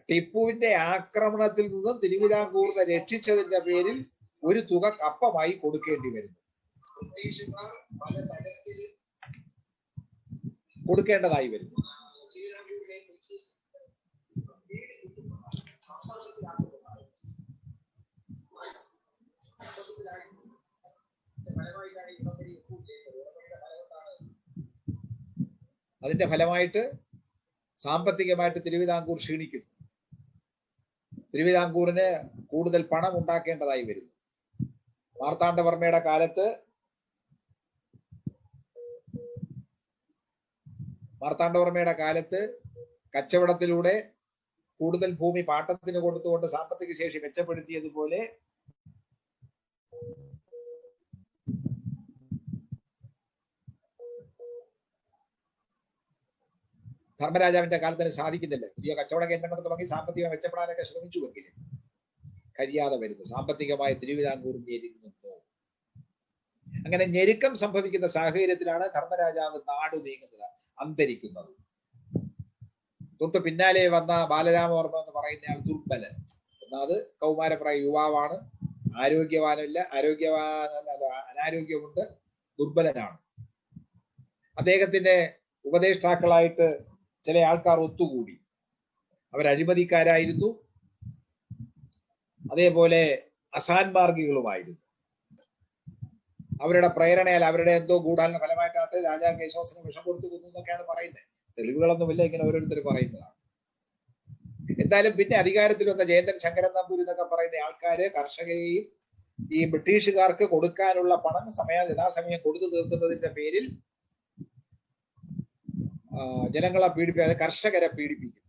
ടിപ്പുവിന്റെ ആക്രമണത്തിൽ നിന്നും തിരുവിതാംകൂറിനെ രക്ഷിച്ചതിന്റെ പേരിൽ ഒരു തുക കപ്പമായി കൊടുക്കേണ്ടി വരുന്നു. ബ്രിട്ടീഷുകാർ പലതരത്തിൽ കൊടുക്കേണ്ടതായി വരുന്നു. അതിന്റെ ഫലമായിട്ട് സാമ്പത്തികമായിട്ട് തിരുവിതാംകൂർ ക്ഷീണിക്കുന്നു. തിരുവിതാംകൂറിന് കൂടുതൽ പണം ഉണ്ടാക്കേണ്ടതായി വരുന്നു. മാർത്താണ്ഡവർമ്മയുടെ കാലത്ത് മാർത്താണ്ഡവർമ്മയുടെ കാലത്ത് കച്ചവടത്തിലൂടെ കൂടുതൽ ഭൂമി പാട്ടത്തിന് കൊടുത്തുകൊണ്ട് സാമ്പത്തിക ശേഷി മെച്ചപ്പെടുത്തിയതുപോലെ ധർമ്മരാജാവിന്റെ കാലത്തിന് സാധിക്കുന്നില്ല. പുതിയ കച്ചവട കേന്ദ്രങ്ങൾ തുടങ്ങി സാമ്പത്തികം മെച്ചപ്പെടാനൊക്കെ ശ്രമിച്ചുവെങ്കിലും കഴിയാതെ വരുന്നു. സാമ്പത്തികമായ തിരുവിതാംകൂർ ഞെരുങ്ങുന്നു. അങ്ങനെ ഞെരുക്കം സംഭവിക്കുന്ന സാഹചര്യത്തിലാണ് ധർമ്മരാജാവ് നാട് നീങ്ങുന്നത്, അന്തരിക്കുന്നത്. തൊട്ട് പിന്നാലെ വന്ന ബാലരാമവർമ്മ എന്ന് പറയുന്നയാൾ ദുർബലൻ. ഒന്നാമത് കൗമാരപ്രായ യുവാവാണ്, അനാരോഗ്യമുണ്ട്, ദുർബലനാണ്. അദ്ദേഹത്തിന്റെ ഉപദേഷ്ടാക്കളായിട്ട് ചില ആൾക്കാർ ഒത്തുകൂടി. അവർ അഴിമതിക്കാരായിരുന്നു, അതേപോലെ അസാൻമാർഗികളുമായിരുന്നു. അവരുടെ പ്രേരണയാൽ, അവരുടെ എന്തോ ഗൂഢാലിന്റെ ഫലമായിട്ടാണ് രാജാ കേശവസിന് വിഷം കൊടുത്തു കൊന്നു എന്നൊക്കെയാണ് പറയുന്നത്. തെളിവുകളൊന്നുമില്ല, ഇങ്ങനെ ഓരോരുത്തർ പറയുന്നതാണ്. എന്തായാലും പിന്നെ അധികാരത്തിൽ വന്ന ജയന്തൻ ശങ്കരൻ നമ്പൂരി എന്നൊക്കെ പറയുന്ന ആൾക്കാര് കർഷകരെയും ഈ ബ്രിട്ടീഷുകാർക്ക് കൊടുക്കാനുള്ള പണം യഥാസമയം കൊടുത്തു തീർക്കുന്നതിന്റെ പേരിൽ ജനങ്ങളെ പീഡിപ്പിക്കാതെ കർഷകരെ പീഡിപ്പിക്കും.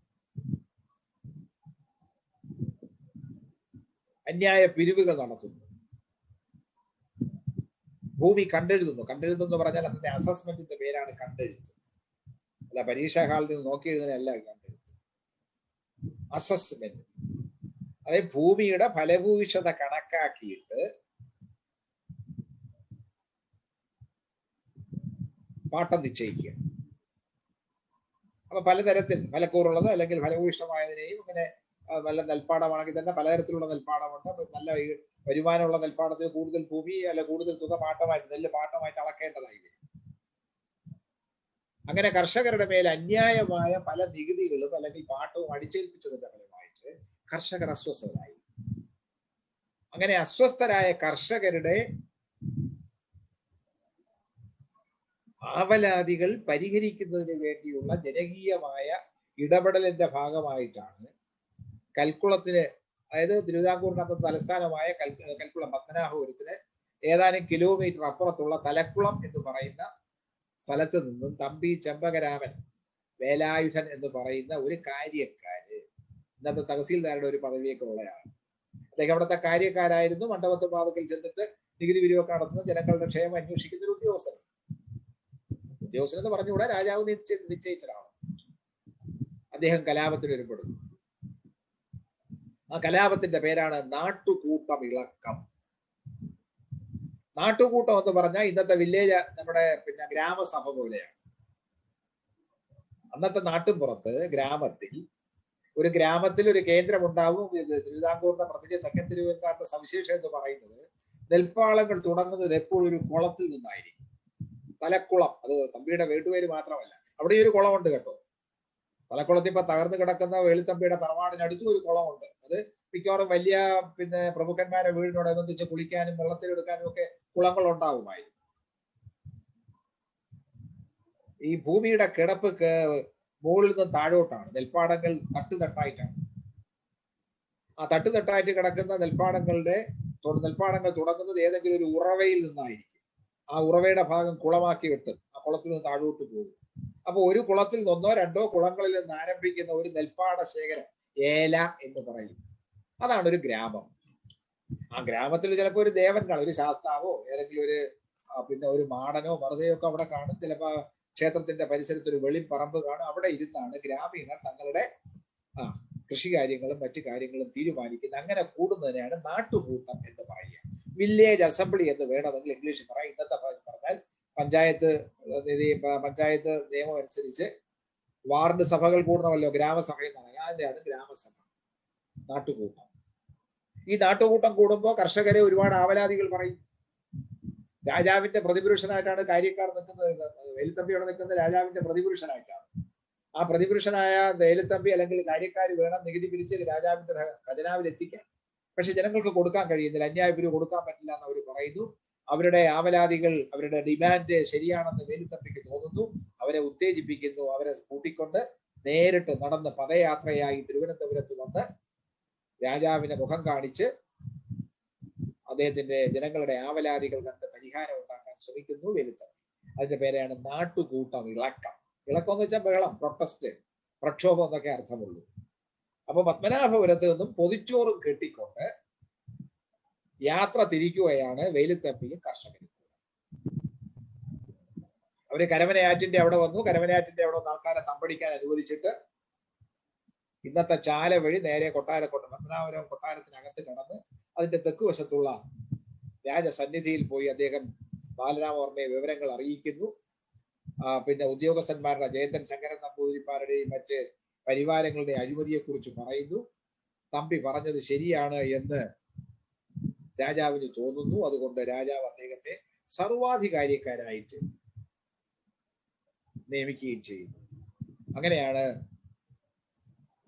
അന്യായ പിരിവുകൾ നടത്തുന്നു. ഭൂമി കണ്ടെഴുതുന്നു. കണ്ടെഴുതെന്ന് പറഞ്ഞാൽ അന്നത്തെ അസസ്മെന്റിന്റെ പേരാണ് കണ്ടെഴുത്ത്. അല്ല, പരീക്ഷാ ഹാളിൽ നിന്ന് നോക്കി എഴുതുന്നതല്ല കണ്ടെഴുത്ത്, അസസ്മെന്റ്. അതായത് ഭൂമിയുടെ ഫലഭൂയിഷ്ഠത കണക്കാക്കിയിട്ട് പാട്ടം നിശ്ചയിക്കുക. അപ്പൊ പലതരത്തിൽ ഫലക്കൂറുള്ളത് അല്ലെങ്കിൽ ഫലഭൂയിഷ്ഠമായതിനെയും ഇങ്ങനെ നല്ല നെൽപ്പാടമാണെങ്കിൽ തന്നെ പലതരത്തിലുള്ള നെൽപ്പാടമുണ്ട്. നല്ല വരുമാനമുള്ള നെൽപ്പാടത്തിൽ കൂടുതൽ ഭൂമി അല്ല കൂടുതൽ തുക പാട്ടമായിട്ട്, നെല്ല് പാട്ടമായിട്ട് അളക്കേണ്ടതായി വരും. അങ്ങനെ കർഷകരുടെ മേൽ അന്യായമായ പല നികുതികളും അല്ലെങ്കിൽ പാട്ടവും അടിച്ചേൽപ്പിച്ചതിന്റെ ഫലമായിട്ട് കർഷകർ അസ്വസ്ഥരായി. അങ്ങനെ അസ്വസ്ഥരായ കർഷകരുടെ ആവലാതികൾ പരിഹരിക്കുന്നതിന് വേണ്ടിയുള്ള ജനകീയമായ ഇടപെടലിന്റെ ഭാഗമായിട്ടാണ് കൽക്കുളത്തിന്, അതായത് തിരുവിതാംകൂറിന്റെ അന്നത്തെ തലസ്ഥാനമായ കൽക്കുളം പത്മനാഭപുരത്തിന് ഏതാനും കിലോമീറ്റർ അപ്പുറത്തുള്ള തലക്കുളം എന്ന് പറയുന്ന സ്ഥലത്ത് നിന്നും തമ്പി ചെമ്പകരാമൻ വേലായുധൻ എന്ന് പറയുന്ന ഒരു കാര്യക്കാര്, ഇന്നത്തെ തഹസീൽദാരുടെ ഒരു പദവിയൊക്കെ ഉള്ളയാണ്. അദ്ദേഹം അവിടുത്തെ കാര്യക്കാരായിരുന്നു. മണ്ഡപത്ത് വാതുക്കൽ ചെന്നിട്ട് നികുതി പിരിവൊക്കെ നടത്തുന്ന ജനങ്ങളുടെ ക്ഷേമം അന്വേഷിക്കുന്ന ഒരു ഉദ്യോഗസ്ഥൻ എന്ന് പറഞ്ഞുകൂടെ, രാജാവ് നിശ്ചയിച്ചതാണ്. അദ്ദേഹം കലാപത്തിന് ഒരുപ്പെടുന്നു. ആ കലാപത്തിന്റെ പേരാണ് നാട്ടുകൂട്ടം ഇളക്കം. നാട്ടുകൂട്ടം എന്ന് പറഞ്ഞാൽ ഇന്നത്തെ വില്ലേജ്, നമ്മുടെ ഗ്രാമസഭ പോലെയാണ്. അന്നത്തെ നാട്ടുംപുറത്ത് ഗ്രാമത്തിൽ ഒരു കേന്ദ്രം ഉണ്ടാവും. തിരുവിതാംകൂറിന്റെ പ്രത്യേകിച്ച് തെക്കൻ തിരുവനന്തപുരത്തെ സവിശേഷത എന്ന് പറയുന്നത് നെൽപ്പാളങ്ങൾ തുടങ്ങുന്നത് എപ്പോഴും ഒരു കുളത്തിൽ നിന്നായിരിക്കും. തലക്കുളം, അത് തമ്പിയുടെ വീട്ടുപേര് മാത്രമല്ല, അവിടെ ഒരു കുളമുണ്ട് കേട്ടോ. തലക്കുളത്തിൽ ഇപ്പൊ തകർന്നു കിടക്കുന്ന വേലുത്തമ്പിയുടെ തറവാടിനടുത്തും ഒരു കുളമുണ്ട്. അത് മിക്കവാറും വലിയ പ്രമുഖന്മാരെ വീടിനോടനുബന്ധിച്ച് കുളിക്കാനും വെള്ളത്തിലെടുക്കാനും ഒക്കെ കുളങ്ങൾ ഉണ്ടാവുമായിരുന്നു. ഈ ഭൂമിയുടെ കിടപ്പ് മുകളിൽ നിന്ന് താഴോട്ടാണ്. നെൽപ്പാടങ്ങൾ തട്ടുതട്ടായിട്ടാണ്. ആ തട്ടുതട്ടായിട്ട് കിടക്കുന്ന നെൽപ്പാടങ്ങൾ തുടങ്ങുന്നത് ഏതെങ്കിലും ഒരു ഉറവയിൽ നിന്നായിരിക്കും. ആ ഉറവയുടെ ഭാഗം കുളമാക്കിയിട്ട് ആ കുളത്തിൽ നിന്ന് താഴോട്ട് പോകും. അപ്പൊ ഒരു കുളത്തിൽ നിന്നോ രണ്ടോ കുളങ്ങളിൽ നിന്ന് ആരംഭിക്കുന്ന ഒരു നെൽപ്പാട ശേഖരം ഏല എന്ന് പറയും. അതാണ് ഒരു ഗ്രാമം. ആ ഗ്രാമത്തിൽ ചിലപ്പോൾ ഒരു ദേവൻ കാണും, ഒരു ശാസ്താവോ ഏതെങ്കിലും ഒരു മാടനോ മറുതയോ ഒക്കെ അവിടെ കാണും. ചിലപ്പോൾ ക്ഷേത്രത്തിന്റെ പരിസരത്ത് ഒരു വെളിപ്പറമ്പ് കാണും. അവിടെ ഇരുന്നാണ് ഗ്രാമീണർ തങ്ങളുടെ കൃഷി കാര്യങ്ങളും മറ്റു കാര്യങ്ങളും തീരുമാനിക്കുന്നത്. അങ്ങനെ കൂടുന്നതിനെയാണ് നാട്ടുകൂട്ടം എന്ന് പറയുക. വില്ലേജ് അസംബ്ലി എന്ന് വേണമെങ്കിൽ ഇംഗ്ലീഷിൽ പറയാം. ഇന്നത്തെ പറഞ്ഞാൽ പഞ്ചായത്ത് നിയമം അനുസരിച്ച് വാർഡ് സഭകൾ കൂടണമല്ലോ, ഗ്രാമസഭ എന്നാണ്. അതിന്റെയാണ് ഗ്രാമസഭ, നാട്ടുകൂട്ടം. ഈ നാട്ടുകൂട്ടം കൂടുമ്പോൾ കർഷകരെ ഒരുപാട് ആവലാതികൾ പറയും. രാജാവിന്റെ പ്രതിപുരുഷനായിട്ടാണ് കാര്യക്കാർ നിൽക്കുന്നത്. വേലുത്തമ്പി അവിടെ നിൽക്കുന്നത് രാജാവിന്റെ പ്രതിപുരുഷനായിട്ടാണ്. ആ പ്രതിപുരുഷനായ വേലുത്തമ്പി അല്ലെങ്കിൽ കാര്യക്കാർ വേണം നികുതി പിരിച്ച് രാജാവിന്റെ ഖജനാവിൽ എത്തിക്കാൻ. പക്ഷെ ജനങ്ങൾക്ക് കൊടുക്കാൻ കഴിയുന്നില്ല, അന്യായ പിരിവ് കൊടുക്കാൻ പറ്റില്ല എന്ന് അവർ പറയുന്നു. അവരുടെ ആവലാതികൾ, അവരുടെ ഡിമാൻഡ് ശരിയാണെന്ന് വേലുത്തമ്പിക്ക് തോന്നുന്നു. അവരെ ഉത്തേജിപ്പിക്കുന്നു. അവരെ കൂട്ടിക്കൊണ്ട് നേരിട്ട് നടന്ന് പദയാത്രയായി തിരുവനന്തപുരത്ത് വന്ന് രാജാവിനെ മുഖം കാണിച്ച് അദ്ദേഹത്തിന്റെ ജനങ്ങളുടെ ആവലാതികൾ കണ്ട് പരിഹാരം ഉണ്ടാക്കാൻ ശ്രമിക്കുന്നു വേലുത്തമ്പി. അതിന്റെ പേരാണ് നാട്ടുകൂട്ടം ഇളക്കം. ഇളക്കം എന്ന് വെച്ചാൽ ബഹളം, പ്രൊട്ടസ്റ്റ്, പ്രക്ഷോഭം എന്നൊക്കെ അർത്ഥമുള്ളൂ. അപ്പൊ പത്മനാഭപുരത്ത് നിന്നും പൊതിച്ചോറും കെട്ടിക്കൊണ്ട് യാത്ര തിരിക്കുകയാണ് വേലുത്തമ്പിയും കർഷകരും. അവര് കരമനയാറ്റിന്റെ അവിടെ വന്നു. കരമനയാറ്റിന്റെ അവിടെ വന്ന് ആൾക്കാരെ തമ്പടിക്കാൻ അനുവദിച്ചിട്ട് ഇന്നത്തെ ചാല വഴി നേരെ പത്മനാഭപുരം കൊട്ടാരത്തിനകത്ത് കടന്ന് അതിന്റെ തെക്ക് വശത്തുള്ള രാജസന്നിധിയിൽ പോയി അദ്ദേഹം ബാലരാമവർമ്മയെ വിവരങ്ങൾ അറിയിക്കുന്നു. പിന്നെ ഉദ്യോഗസ്ഥന്മാരുടെ ജയന്തൻ ശങ്കരൻ നമ്പൂതിരിപ്പാരുടെയും മറ്റ് പരിവാരങ്ങളുടെ അഴിമതിയെക്കുറിച്ച് പറയുന്നു. തമ്പി പറഞ്ഞത് ശരിയാണ് എന്ന് രാജാവിന് തോന്നുന്നു. അതുകൊണ്ട് രാജാവ് അദ്ദേഹത്തെ സർവാധികാരിക്കാരായിട്ട് നിയമിക്കുകയും ചെയ്യുന്നു. അങ്ങനെയാണ്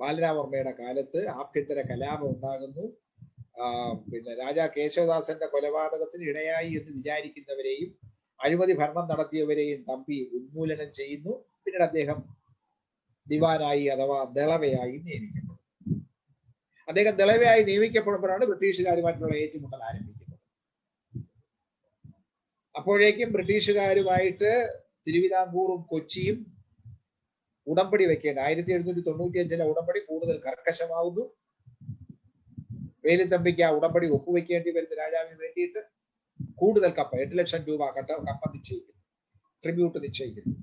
ബാലരാമവർമ്മയുടെ കാലത്ത് ആഭ്യന്തര കലാപം ഉണ്ടാകുന്നു. പിന്നെ രാജാ കേശവദാസന്റെ കൊലപാതകത്തിന് ഇടയായി എന്ന് വിചാരിക്കുന്നവരെയും അഴിമതി ഭരണം നടത്തിയവരെയും തമ്പി ഉന്മൂലനം ചെയ്യുന്നു. പിന്നീട് അദ്ദേഹം ദിവാനായി അഥവാ ദളവയായി നിയമിക്കപ്പെടും. അദ്ദേഹം ദളവയായി നിയമിക്കപ്പെടുമ്പോഴാണ് ബ്രിട്ടീഷുകാരുമായിട്ടുള്ള ഏറ്റുമുട്ടൽ ആരംഭിക്കുന്നത്. അപ്പോഴേക്കും ബ്രിട്ടീഷുകാരുമായിട്ട് തിരുവിതാംകൂറും കൊച്ചിയും ഉടമ്പടി വെക്കേണ്ട 1795 ഉടമ്പടി കൂടുതൽ കർക്കശമാവുന്നു. വേലുത്തമ്പിക്ക് ആ ഉടമ്പടി ഒപ്പുവെക്കേണ്ടി വരുന്ന രാജാവിന് വേണ്ടിയിട്ട് കൂടുതൽ കപ്പ 8 ലക്ഷം രൂപ കപ്പ നിശ്ചയിക്കുന്നു, ട്രിബ്യൂട്ട് നിശ്ചയിക്കുന്നു.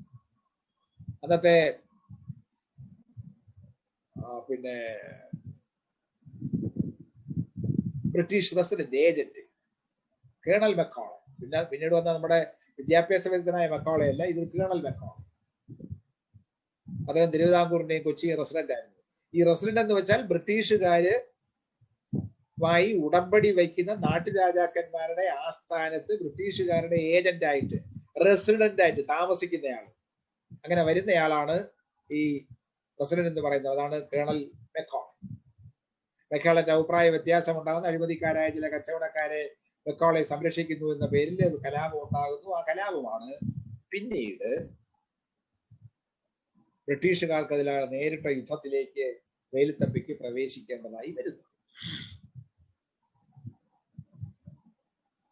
അന്നത്തെ പിന്നെ British resident agent colonel Macaulay, പിന്നീട് വന്ന നമ്മുടെ വിദ്യാഭ്യാസ വിദഗ്ധനായ മെക്കോളെ അല്ല, ഇത് കേണൽ മെക്കോളെ. അദ്ദേഹം തിരുവിതാംകൂറിന്റെയും കൊച്ചിയും റെസിഡന്റ് ആയിരുന്നു. ഈ റെസിഡന്റ് എന്ന് വെച്ചാൽ ബ്രിട്ടീഷുകാരുമായി ഉടമ്പടി വയ്ക്കുന്ന നാട്ടുരാജാക്കന്മാരുടെ ആസ്ഥാനത്ത് ബ്രിട്ടീഷുകാരുടെ ഏജന്റ് ആയിട്ട്, റെസിഡന്റ് ആയിട്ട് താമസിക്കുന്നയാൾ. അങ്ങനെ വരുന്നയാളാണ് ഈ റെസിഡന്റ് എന്ന് പറയുന്നത്. അതാണ് കേണൽ മെക്കോളെ. മെക്കോളന്റെ അഭിപ്രായ വ്യത്യാസം ഉണ്ടാകുന്ന അഴിമതിക്കാരായ ചില കച്ചവടക്കാരെ മെക്കോളെ സംരക്ഷിക്കുന്നു എന്ന പേരിൽ കലാപം ഉണ്ടാകുന്നു. ആ കലാപമാണ് പിന്നീട് ബ്രിട്ടീഷുകാർക്ക് അതിലാണ് നേരിട്ട യുദ്ധത്തിലേക്ക് വേലുത്തമ്പിക്ക് പ്രവേശിക്കേണ്ടതായി വരുന്നു.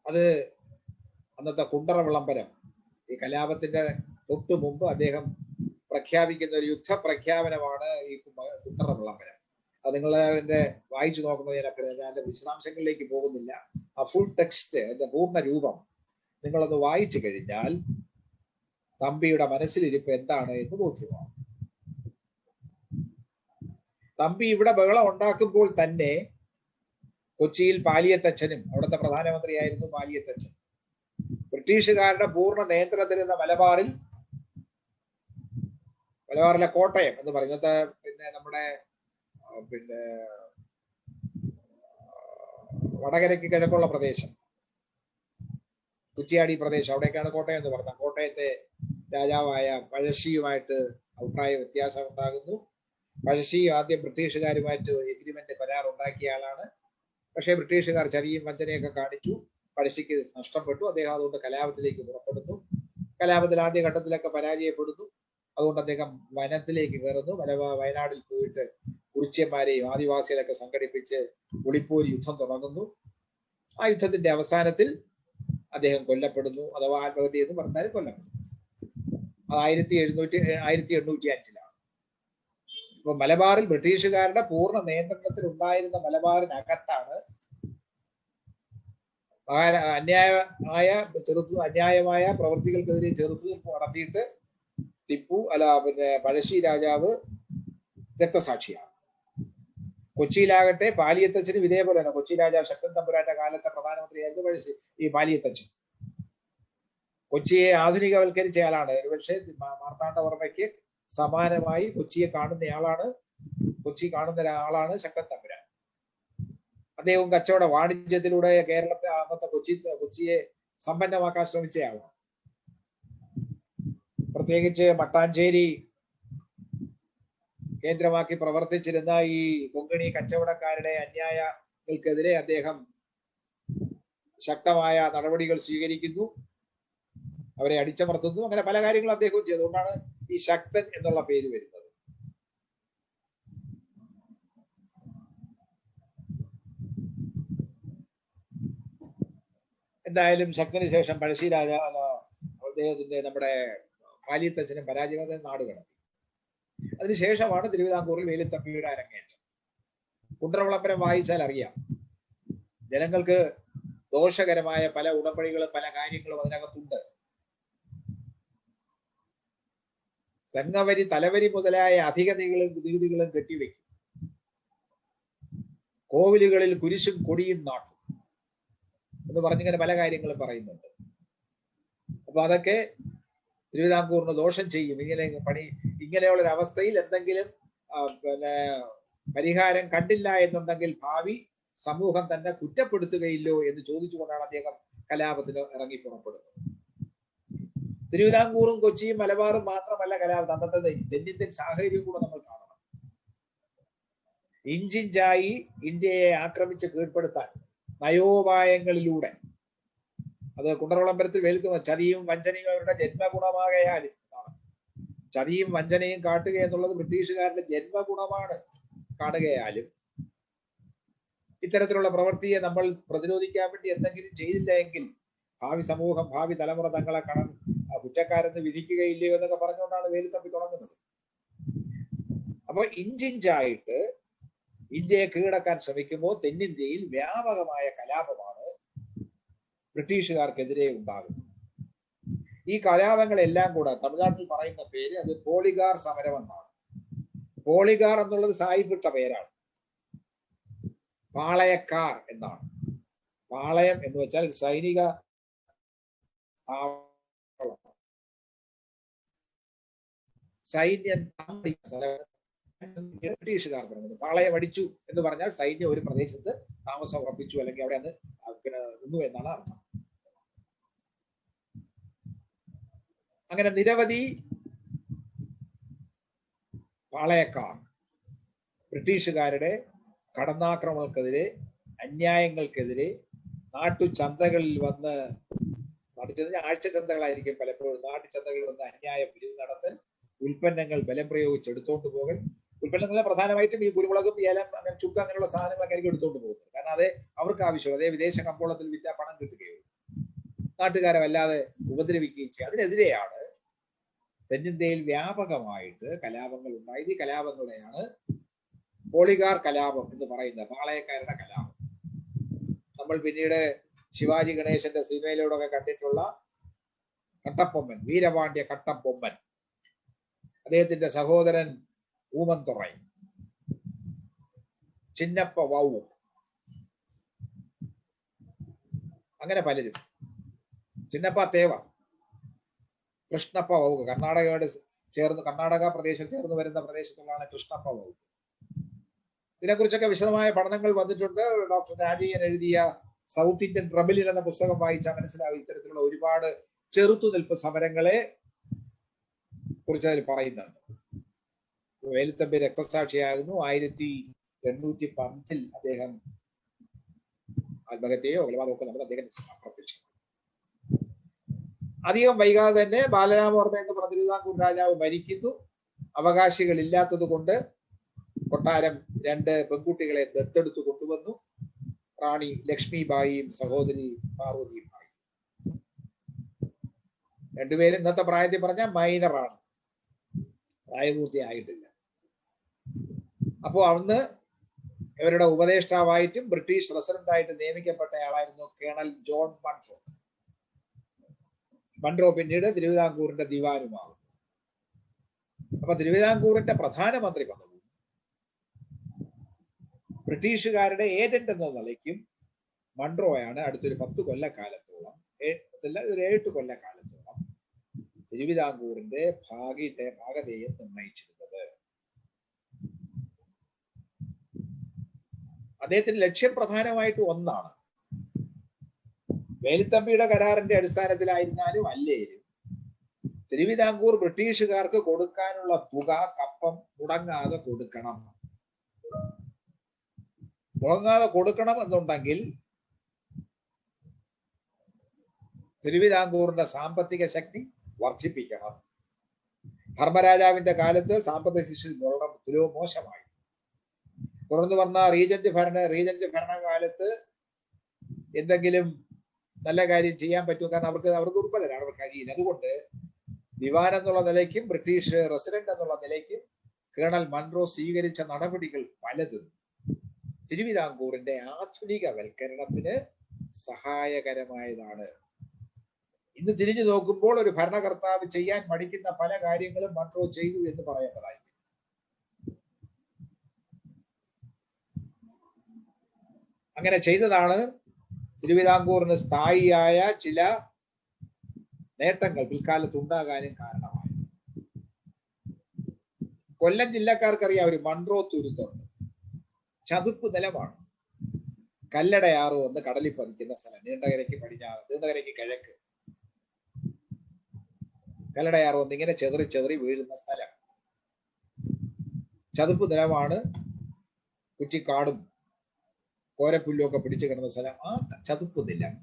അത് അന്നത്തെ കുണ്ടറ വിളംബരം, ഈ കലാപത്തിന്റെ തൊട്ടു മുമ്പ് അദ്ദേഹം പ്രഖ്യാപിക്കുന്ന ഒരു യുദ്ധ പ്രഖ്യാപനമാണ് ഈ കുണ്ടറ വിളംബരം. അത് നിങ്ങൾ അതിന്റെ വായിച്ചു നോക്കുന്നത് ഞാൻ അതിന്റെ വിശദാംശങ്ങളിലേക്ക് പോകുന്നില്ല. ആ ഫുൾ ടെക്സ്റ്റ്, അതിന്റെ പൂർണ്ണ രൂപം നിങ്ങളൊന്ന് വായിച്ചു കഴിഞ്ഞാൽ തമ്പിയുടെ മനസ്സിലിരിപ്പ് എന്താണ് എന്ന് ബോധ്യമാവും. തമ്പി ഇവിടെ ബഹളം ഉണ്ടാക്കുമ്പോൾ തന്നെ കൊച്ചിയിൽ പാലിയത്തച്ഛനും, അവിടുത്തെ പ്രധാനമന്ത്രിയായിരുന്നു പാലിയത്തച്ഛൻ, ബ്രിട്ടീഷുകാരുടെ പൂർണ്ണ നിയന്ത്രണത്തിലിരുന്ന മലബാറിലെ കോട്ടയം എന്ന് പറയുന്നത്, പിന്നെ നമ്മുടെ പിന്നെ വടകരയ്ക്ക് കിഴക്കുള്ള പ്രദേശം, കുറ്റിയാടി പ്രദേശം, അവിടേക്കാണ് കോട്ടയം എന്ന് പറഞ്ഞത്. കോട്ടയത്തെ രാജാവായ പഴശ്ശിയുമായിട്ട് അഭിപ്രായ വ്യത്യാസം ഉണ്ടാകുന്നു. പഴശ്ശി ആദ്യം ബ്രിട്ടീഷുകാരുമായിട്ട് എഗ്രിമെന്റ് കരാർ ഉണ്ടാക്കിയ ആളാണ്. പക്ഷേ ബ്രിട്ടീഷുകാർ ചതിയും വഞ്ചനയൊക്കെ കാണിച്ചു. പഴശ്ശിക്ക് നഷ്ടപ്പെട്ടു. അദ്ദേഹം അതുകൊണ്ട് കലാപത്തിലേക്ക് പുറപ്പെടുന്നു. കലാപത്തിൽ ആദ്യഘട്ടത്തിലൊക്കെ പരാജയപ്പെടുന്നു. അതുകൊണ്ട് അദ്ദേഹം വനത്തിലേക്ക് കയറുന്നു. വയനാടിൽ പോയിട്ട് കുറിച്യന്മാരെയും ആദിവാസികളൊക്കെ സംഘടിപ്പിച്ച് ഒളിപ്പോര് യുദ്ധം തുടങ്ങുന്നു. ആ യുദ്ധത്തിന്റെ അവസാനത്തിൽ അദ്ദേഹം കൊല്ലപ്പെടുന്നു, അഥവാ ആത്മഹത്യ എന്ന് പറഞ്ഞാൽ കൊല്ലപ്പെടുന്നു. അത് 1805 ഇപ്പൊ മലബാറിൽ ബ്രിട്ടീഷുകാരുടെ പൂർണ്ണ നിയന്ത്രണത്തിൽ ഉണ്ടായിരുന്ന മലബാറിനകത്താണ് അന്യായമായ പ്രവൃത്തികൾക്കെതിരെ ചെറുത്തുനിൽപ്പ് നടത്തിയിട്ട് പിന്നെ പഴശ്ശി രാജാവ് രക്തസാക്ഷിയാണ്. കൊച്ചിയിലാകട്ടെ പാലിയത്തച്ഛനും ഇതേപോലെ തന്നെ, കൊച്ചി രാജാവ് ശക്തൻ തമ്പുരാന്റെ കാലത്തെ പ്രധാനമന്ത്രിയായിരുന്നു ഈ പാലിയത്തച്ഛൻ. കൊച്ചിയെ ആധുനികവൽക്കരിച്ച ആളാണ്. ഒരുപക്ഷെ മാർത്താണ്ഡവർമ്മയ്ക്ക് സമാനമായി കൊച്ചി കാണുന്ന ആളാണ് ശക്തൻ തമ്പുരാൻ. അദ്ദേഹവും കച്ചവട വാണിജ്യത്തിലൂടെ കേരളത്തെ അന്നത്തെ കൊച്ചിയെ സമ്പന്നമാക്കാൻ ശ്രമിച്ചയാളാണ്. പ്രത്യേകിച്ച് മട്ടാഞ്ചേരി കേന്ദ്രമാക്കി പ്രവർത്തിച്ചിരുന്ന ഈ കൊങ്കണി കച്ചവടക്കാരുടെ അന്യായങ്ങൾക്കെതിരെ അദ്ദേഹം ശക്തമായ നടപടികൾ സ്വീകരിക്കുന്നു, അവരെ അടിച്ചമർത്തുന്നു. അങ്ങനെ പല കാര്യങ്ങളും അദ്ദേഹവും ചെയ്തു. അതുകൊണ്ടാണ് ഈ ശക്തൻ എന്നുള്ള പേര് വരുന്നത്. എന്തായാലും ശക്തന് ശേഷം പഴശ്ശി രാജാവ് അദ്ദേഹത്തിന്റെ നമ്മുടെ പാലിയത്തച്ഛനും പരാജയത്തെ നാട് കടത്തി. അതിനുശേഷമാണ് തിരുവിതാംകൂറിൽ വേലുത്തമ്പിയുടെ അരങ്ങേറ്റം. കുണ്ടറവിളംബരം വായിച്ചാൽ അറിയാം, ജനങ്ങൾക്ക് ദോഷകരമായ പല ഉടമ്പടികളും പല കാര്യങ്ങളും അതിനകത്തുണ്ട്. തെങ്ങവരി തലവരി മുതലായ അധിക നികുതികളും കെട്ടിവെക്കും. കോവിലുകളിൽ കുരിശും കൊടിയും നാട്ടും എന്ന് പറഞ്ഞിങ്ങനെ പല കാര്യങ്ങളും പറയുന്നുണ്ട്. അപ്പൊ അതൊക്കെ തിരുവിതാംകൂറിന് ദോഷം ചെയ്യും. ഇങ്ങനെയുള്ളൊരു അവസ്ഥയിൽ എന്തെങ്കിലും പരിഹാരം കണ്ടില്ല എന്നുണ്ടെങ്കിൽ ഭാവി സമൂഹം തന്നെ കുറ്റപ്പെടുത്തുകയില്ലോ എന്ന് ചോദിച്ചുകൊണ്ടാണ് അദ്ദേഹം കലാപത്തിന് ഇറങ്ങി പുറപ്പെടുന്നത്. തിരുവിതാംകൂറും കൊച്ചിയും മലബാറും മാത്രമല്ല കലാപം, അന്നത്തെ തെന്നിന്ത്യൻ സാഹചര്യം കൂടെ നമ്മൾ കാണണം. ഇഞ്ചിഞ്ചായി ഇന്ത്യയെ ആക്രമിച്ച് കീഴ്പ്പെടുത്താൻ നയോപായങ്ങളിലൂടെ, അത് കുണ്ടറവിളംബരത്തിൽ വെളുത്തുന്ന ചതിയും വഞ്ചനയും അവരുടെ ജന്മഗുണമാകയാലും ചതിയും വഞ്ചനയും കാട്ടുക എന്നുള്ളത് ബ്രിട്ടീഷുകാരുടെ ജന്മഗുണമാണ് കാണുകയാലും ഇത്തരത്തിലുള്ള പ്രവൃത്തിയെ നമ്മൾ പ്രതിരോധിക്കാൻ വേണ്ടി എന്തെങ്കിലും ചെയ്തില്ല എങ്കിൽ ഭാവി സമൂഹം, ഭാവി തലമുറ തങ്ങളെ കുറ്റക്കാരെന്ന് വിധിക്കുകയില്ലയോ എന്നൊക്കെ പറഞ്ഞുകൊണ്ടാണ് വേലുത്തമ്പി തുടങ്ങുന്നത്. അപ്പൊ ഇഞ്ചിഞ്ചായിട്ട് ഇന്ത്യയെ കീഴടക്കാൻ ശ്രമിക്കുമ്പോൾ തെന്നിന്ത്യയിൽ വ്യാപകമായ കലാപമാണ് ബ്രിട്ടീഷുകാർക്കെതിരെ ഉണ്ടാകുന്നത്. ഈ കലാപങ്ങളെല്ലാം കൂടെ തമിഴ്നാട്ടിൽ പറയുന്ന പേര് അത് പോളിഗാർ സമരം എന്നാണ്. പോളിഗാർ എന്നുള്ളത് സായിപ്പിട്ട പേരാണ്. പാളയക്കാർ എന്നാണ്. പാളയം എന്ന് വെച്ചാൽ സൈനിക സൈന്യം ബ്രിട്ടീഷുകാർ പറഞ്ഞത്. പാളയം അടിച്ചു എന്ന് പറഞ്ഞാൽ സൈന്യം ഒരു പ്രദേശത്ത് താമസം ഉറപ്പിച്ചു, അല്ലെങ്കിൽ അവിടെ അന്ന് നിന്നു എന്നാണ് അർത്ഥം. അങ്ങനെ നിരവധി പാളയക്കാർ ബ്രിട്ടീഷുകാരുടെ കടന്നാക്രമണങ്ങൾക്കെതിരെ, അന്യായങ്ങൾക്കെതിരെ നാട്ടുചന്തകളിൽ വന്ന്, നാട്ടുചന്ത ആഴ്ച ചന്തകളായിരിക്കും പലപ്പോഴും, നാട്ടുചന്തകളിൽ വന്ന് അന്യായ പിരിവ് നടത്തൽ, ഉൽപ്പന്നങ്ങൾ ബലം പ്രയോഗിച്ച് എടുത്തോണ്ട് പോകൽ. ഉൽപ്പന്നങ്ങളെ പ്രധാനമായിട്ടും ഈ കുരുമുളകും ഏലം അങ്ങനെ ചുക്ക് അങ്ങനെയുള്ള സാധനങ്ങളൊക്കെ ആയിരിക്കും എടുത്തോണ്ട് പോകുന്നത്. കാരണം അതേ അവർക്ക് ആവശ്യമുള്ള, അതേ വിദേശ കമ്പോളത്തിൽ വിറ്റാൽ പണം കിട്ടുകയുള്ളൂ. നാട്ടുകാരെ വല്ലാതെ ഉപദ്രവിക്കുകയും ചെയ്യും. അതിനെതിരെയാണ് തെന്നിന്ത്യയിൽ വ്യാപകമായിട്ട് കലാപങ്ങൾ ഉണ്ടായത്. ഈ കലാപങ്ങളെയാണ് പോളിഗാർ കലാപം എന്ന് പറയുന്നത്, പാളയക്കാരുടെ കലാപം. നമ്മൾ പിന്നീട് ശിവാജി ഗണേശന്റെ സിനിമയിലൂടെ കണ്ടിട്ടുള്ള കട്ടപ്പൊമ്മൻ, വീരപാണ്ഡ്യ കട്ടപ്പൊമ്മൻ, അദ്ദേഹത്തിന്റെ സഹോദരൻ ഊമന്തുറൈ, ചിന്നപ്പ വൗ, അങ്ങനെ പലരും, ചിന്നപ്പ തേവർ, കൃഷ്ണപ്പ വൗ, കർണാടകയോട് ചേർന്ന്, കർണാടക പ്രദേശം ചേർന്ന് വരുന്ന പ്രദേശത്തുള്ളതാണ് കൃഷ്ണപ്പ വൗ. ഇതിനെക്കുറിച്ചൊക്കെ വിശദമായ പഠനങ്ങൾ വന്നിട്ടുണ്ട്. ഡോക്ടർ രാജീയൻ എഴുതിയ സൗത്ത് ഇന്ത്യൻ റബലിൻ എന്ന പുസ്തകം വായിച്ചാൽ മനസ്സിലാവും ഇത്തരത്തിലുള്ള ഒരുപാട് ചെറുത്തുനിൽപ്പ് സമരങ്ങളെ കുറിച്ച് അതിൽ പറയുന്നുണ്ട്. വേലുത്തമ്പി രക്തസാക്ഷിയാകുന്നു. 1805 അദ്ദേഹം ആത്മഹത്യയോ കൊലപാതകമൊക്കെ നടന്ന് അദ്ദേഹം പ്രത്യക്ഷം. അധികം വൈകാതെ തന്നെ ബാലരാമവർമ്മ എന്ന തിരുവിതാംകൂർ രാജാവ് മരിക്കുന്നു. അവകാശികൾ ഇല്ലാത്തത് കൊണ്ട് കൊട്ടാരം 2 പെൺകുട്ടികളെ ദത്തെടുത്ത് കൊണ്ടുവന്നു. റാണി ലക്ഷ്മിബായിയും സഹോദരി പാർവതിയുമായി. രണ്ടുപേരും ഇന്നത്തെ പ്രായത്തിൽ പറഞ്ഞാൽ മൈനറാണ്, പ്രായപൂർത്തിയായിട്ടില്ല. അപ്പോൾ അന്ന് ഇവരുടെ ഉപദേഷ്ടാവായിട്ടും ബ്രിട്ടീഷ് റെസിഡന്റായിട്ട് നിയമിക്കപ്പെട്ടയാളായിരുന്നു കേണൽ ജോൺ മൺട്രോ. മൺട്രോ പിന്നീട് തിരുവിതാംകൂറിന്റെ ദിവാനുമാകും. അപ്പൊ തിരുവിതാംകൂറിന്റെ പ്രധാനമന്ത്രി പദവും ബ്രിട്ടീഷുകാരുടെ ഏജന്റ് എന്ന നിലയ്ക്കും മൺട്രോയാണ് അടുത്തൊരു 10 കൊല്ലക്കാലത്തോളം, ഒരു 7 കൊല്ലക്കാലത്തോളം തിരുവിതാംകൂറിന്റെ ഭാഗധേയം നിർണയിച്ചിരുന്നത്. അദ്ദേഹത്തിന്റെ ലക്ഷ്യം പ്രധാനമായിട്ട് ഒന്നാണ്. വേലുത്തമ്പിയുടെ കരാറിന്റെ അടിസ്ഥാനത്തിലായിരുന്നാലും അല്ലേലും തിരുവിതാംകൂർ ബ്രിട്ടീഷുകാർക്ക് കൊടുക്കാനുള്ള തുക കപ്പം മുടങ്ങാതെ കൊടുക്കണം. മുടങ്ങാതെ കൊടുക്കണം എന്നുണ്ടെങ്കിൽ തിരുവിതാംകൂറിന്റെ സാമ്പത്തിക ശക്തി വർദ്ധിപ്പിക്കണം. ധർമ്മരാജാവിന്റെ കാലത്ത് സാമ്പത്തിക ശിക്ഷ മോശമായി. തുടർന്ന് വന്ന റീജന്റ് ഭരണകാലത്ത് എന്തെങ്കിലും നല്ല കാര്യം ചെയ്യാൻ പറ്റും. കാരണം അവർ ദുർബലരാണ്, അവർ കഴിയില്ല. അതുകൊണ്ട് ദിവാൻ എന്നുള്ള നിലയ്ക്കും ബ്രിട്ടീഷ് റെസിഡന്റ് എന്നുള്ള നിലയ്ക്കും കേണൽ മൺറോ സ്വീകരിച്ച നടപടികൾ പലതും തിരുവിതാംകൂറിന്റെ ആധുനികവൽക്കരണത്തിന് സഹായകരമായതാണ്. ഇന്ന് തിരിഞ്ഞു നോക്കുമ്പോൾ ഒരു ഭരണകർത്താവ് ചെയ്യാൻ മടിക്കുന്ന പല കാര്യങ്ങളും മൺറോ ചെയ്തു എന്ന് പറയേണ്ടതായി. അങ്ങനെ ചെയ്തതാണ് തിരുവിതാംകൂറിന് സ്ഥായിയായ ചില നേട്ടങ്ങൾ പിൽക്കാലത്ത് ഉണ്ടാകാനും കാരണമായത്. കൊല്ലം ജില്ലക്കാർക്കറിയാം ഒരു മൺറോ തുരുത്തുണ്ട്. ചതുപ്പ് നിലമാണ്. കല്ലടയാറ് വന്ന് കടലിൽ പതിക്കുന്ന സ്ഥലം. നീണ്ടകരയ്ക്ക് പടിഞ്ഞാറ്, നീണ്ടകരയ്ക്ക് കിഴക്ക്. കല്ലടയാറ് വന്ന് ഇങ്ങനെ ചെതറി ചെതറി വീഴുന്ന സ്ഥലം. ചതുപ്പ് നിലമാണ്. കുറ്റിക്കാടും കോരപ്പുല്ലും ഒക്കെ പിടിച്ചു കിടന്ന സ്ഥലം. ആ ചതുപ്പ് നിലം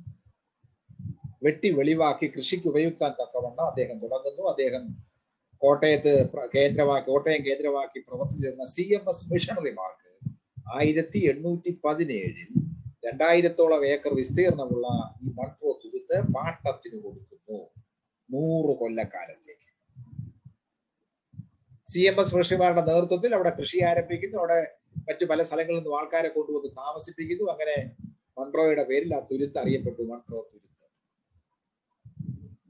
വെട്ടി വെളിവാക്കി കൃഷിക്ക് ഉപയോഗിക്കാൻ തക്കവണ്ണം അദ്ദേഹം തുടങ്ങുന്നു. അദ്ദേഹം കോട്ടയം കേന്ദ്രമാക്കി പ്രവർത്തിച്ചിരുന്ന CMS മിഷണറിമാർക്ക് 1817 2000-ഓളം ഏക്കർ വിസ്തീർണമുള്ള ഈ മൺട്രോ തുരുത്ത് പാട്ടത്തിന് കൊടുക്കുന്നു 100 കൊല്ലക്കാലത്തേക്ക്. CMS മിഷണറിമാരുടെ നേതൃത്വത്തിൽ അവിടെ കൃഷി ആരംഭിക്കുന്നു. അവിടെ മറ്റു പല സ്ഥലങ്ങളിൽ നിന്നും ആൾക്കാരെ കൊണ്ടുവന്ന് താമസിപ്പിക്കുന്നു. അങ്ങനെ മൺട്രോയുടെ പേരിൽ ആ തുരുത്ത് അറിയപ്പെട്ടു, മൺട്രോ തുരുത്ത്.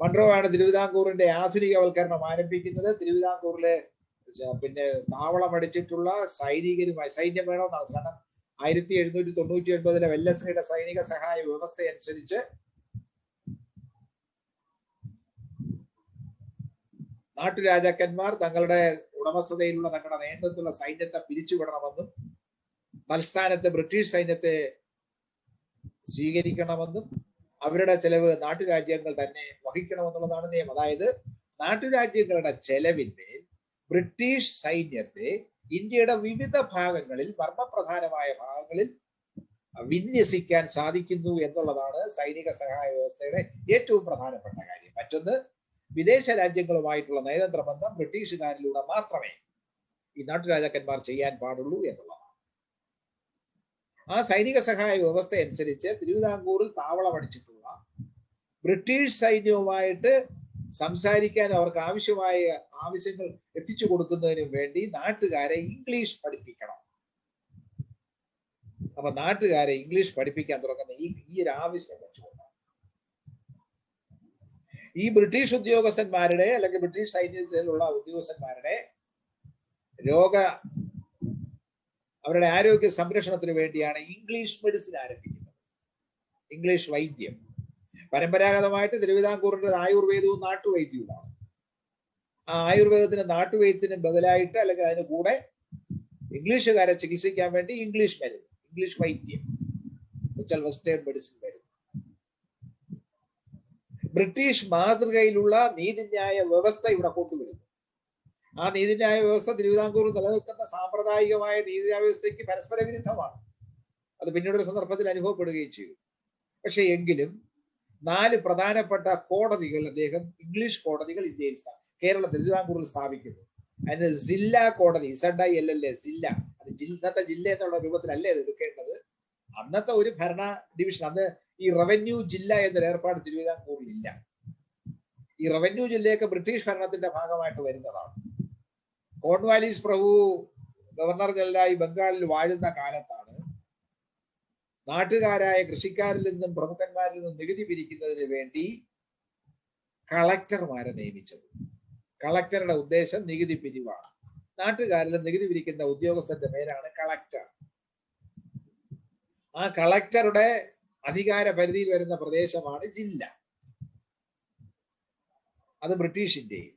മൺട്രോ ആണ് തിരുവിതാംകൂറിന്റെ ആധുനികവൽക്കരണം ആരംഭിക്കുന്നത്. തിരുവിതാംകൂറിലെ പിന്നെ താവളമടിച്ചിട്ടുള്ള സൈനികരുമായി സൈന്യം വേണമെന്നാണ്. കാരണം 1799 വെല്ലസ്ലിയുടെ സൈനിക സഹായ വ്യവസ്ഥ അനുസരിച്ച് നാട്ടുരാജാക്കന്മാർ തങ്ങളുടെ ഉടമസ്ഥതയിലുള്ള തങ്ങളുടെ നേതൃത്വത്തിലുള്ള സൈന്യത്തെ പിരിച്ചുവിടണമെന്നും തൽസ്ഥാനത്ത് ബ്രിട്ടീഷ് സൈന്യത്തെ സ്വീകരിക്കണമെന്നും അവരുടെ ചെലവ് നാട്ടുരാജ്യങ്ങൾ തന്നെ വഹിക്കണമെന്നുള്ളതാണ് നിയമം. അതായത് നാട്ടുരാജ്യങ്ങളുടെ ചെലവിന്മേൽ ബ്രിട്ടീഷ് സൈന്യത്തെ ഇന്ത്യയുടെ വിവിധ ഭാഗങ്ങളിൽ, മർമ്മപ്രധാനമായ ഭാഗങ്ങളിൽ വിന്യസിക്കാൻ സാധിക്കുന്നു എന്നുള്ളതാണ് സൈനിക സഹായ വ്യവസ്ഥയുടെ ഏറ്റവും പ്രധാനപ്പെട്ട കാര്യം. മറ്റൊന്ന്, വിദേശ രാജ്യങ്ങളുമായിട്ടുള്ള നയതന്ത്ര ബന്ധം ബ്രിട്ടീഷുകാരിലൂടെ മാത്രമേ ഈ നാട്ടുരാജാക്കന്മാർ ചെയ്യാൻ പാടുള്ളൂ എന്നുള്ളതാണ്. ആ സൈനിക സഹായ വ്യവസ്ഥ അനുസരിച്ച് തിരുവിതാംകൂറിൽ താവളമടിച്ചിട്ടുള്ള ബ്രിട്ടീഷ് സൈന്യവുമായിട്ട് സംസാരിക്കാൻ അവർക്ക് ആവശ്യമായ ആവശ്യങ്ങൾ എത്തിച്ചു കൊടുക്കുന്നതിനും വേണ്ടി നാട്ടുകാരെ ഇംഗ്ലീഷ് പഠിപ്പിക്കണം. അപ്പൊ നാട്ടുകാരെ ഇംഗ്ലീഷ് പഠിപ്പിക്കാൻ തുടങ്ങുന്ന ഈ ഒരു ആവശ്യം വെച്ചുകൊണ്ട് ഈ ബ്രിട്ടീഷ് ഉദ്യോഗസ്ഥന്മാരുടെ അല്ലെങ്കിൽ ബ്രിട്ടീഷ് സൈന്യത്തിലുള്ള ഉദ്യോഗസ്ഥന്മാരുടെ അവരുടെ ആരോഗ്യ സംരക്ഷണത്തിന് വേണ്ടിയാണ് ഇംഗ്ലീഷ് മെഡിസിൻ ആരംഭിക്കുന്നത്. ഇംഗ്ലീഷ് വൈദ്യം പരമ്പരാഗതമായിട്ട് തിരുവിതാംകൂറിന്റെ ആയുർവേദവും നാട്ടുവൈദ്യവുമാണ്. ആ ആയുർവേദത്തിന് നാട്ടുവൈദ്യത്തിനും ബദലായിട്ട് അല്ലെങ്കിൽ അതിന് കൂടെ ഇംഗ്ലീഷുകാരെ ചികിത്സിക്കാൻ വേണ്ടി ഇംഗ്ലീഷ് മരുന്ന്, ഇംഗ്ലീഷ് വൈദ്യം, വെസ്റ്റേൺ മെഡിസിൻ വരുന്നു. ബ്രിട്ടീഷ് മാതൃകയിലുള്ള നീതിന്യായ വ്യവസ്ഥ ഇവിടെ കൊണ്ടുവരുന്നു. ആ നീതിന്യായ വ്യവസ്ഥ തിരുവിതാംകൂർ നിലനിൽക്കുന്ന സാമ്പ്രദായികമായ നീതിന്യായ വ്യവസ്ഥയ്ക്ക് പരസ്പര വിരുദ്ധമാണ്. അത് പിന്നീടൊരു സന്ദർഭത്തിൽ അനുഭവപ്പെടുകയും ചെയ്തു. പക്ഷെ എങ്കിലും 4 പ്രധാനപ്പെട്ട കോടതികൾ അദ്ദേഹം, ഇംഗ്ലീഷ് കോടതികൾ ഇന്ത്യയിൽ കേരളത്തിൽ തിരുവിതാംകൂറിൽ സ്ഥാപിക്കുന്നു. അതിന് ജില്ലാ കോടതി, ZILLA, ജില്ല. അത് ഇന്നത്തെ ജില്ല എന്നുള്ള രൂപത്തിലല്ലേ അത് എടുക്കേണ്ടത്. അന്നത്തെ ഒരു ഭരണ ഡിവിഷൻ, അന്ന് ഈ റവന്യൂ ജില്ല എന്നൊരു ഏർപ്പാട് തിരുവിതാംകൂറിൽ ഇല്ല. ഈ റവന്യൂ ജില്ലയൊക്കെ ബ്രിട്ടീഷ് ഭരണത്തിന്റെ ഭാഗമായിട്ട് വരുന്നതാണ്. കോൺവാലീസ് പ്രഭു ഗവർണർ ജനറലായി ബംഗാളിൽ വാഴുന്ന കാലത്താണ് നാട്ടുകാരായ കൃഷിക്കാരിൽ നിന്നും പ്രമുഖന്മാരിൽ നിന്നും നികുതി പിരിക്കുന്നതിന് വേണ്ടി കളക്ടർമാരെ നിയമിച്ചത്. കളക്ടറുടെ ഉദ്ദേശം നികുതി പിരിവാണ്. നാട്ടുകാരിൽ നികുതി പിരിക്കുന്ന ഉദ്യോഗസ്ഥന്റെ പേരാണ് കളക്ടർ. ആ കളക്ടറുടെ അധികാര പരിധിയിൽ വരുന്ന പ്രദേശമാണ് ജില്ല. അത് ബ്രിട്ടീഷ് ഇന്ത്യയിൽ.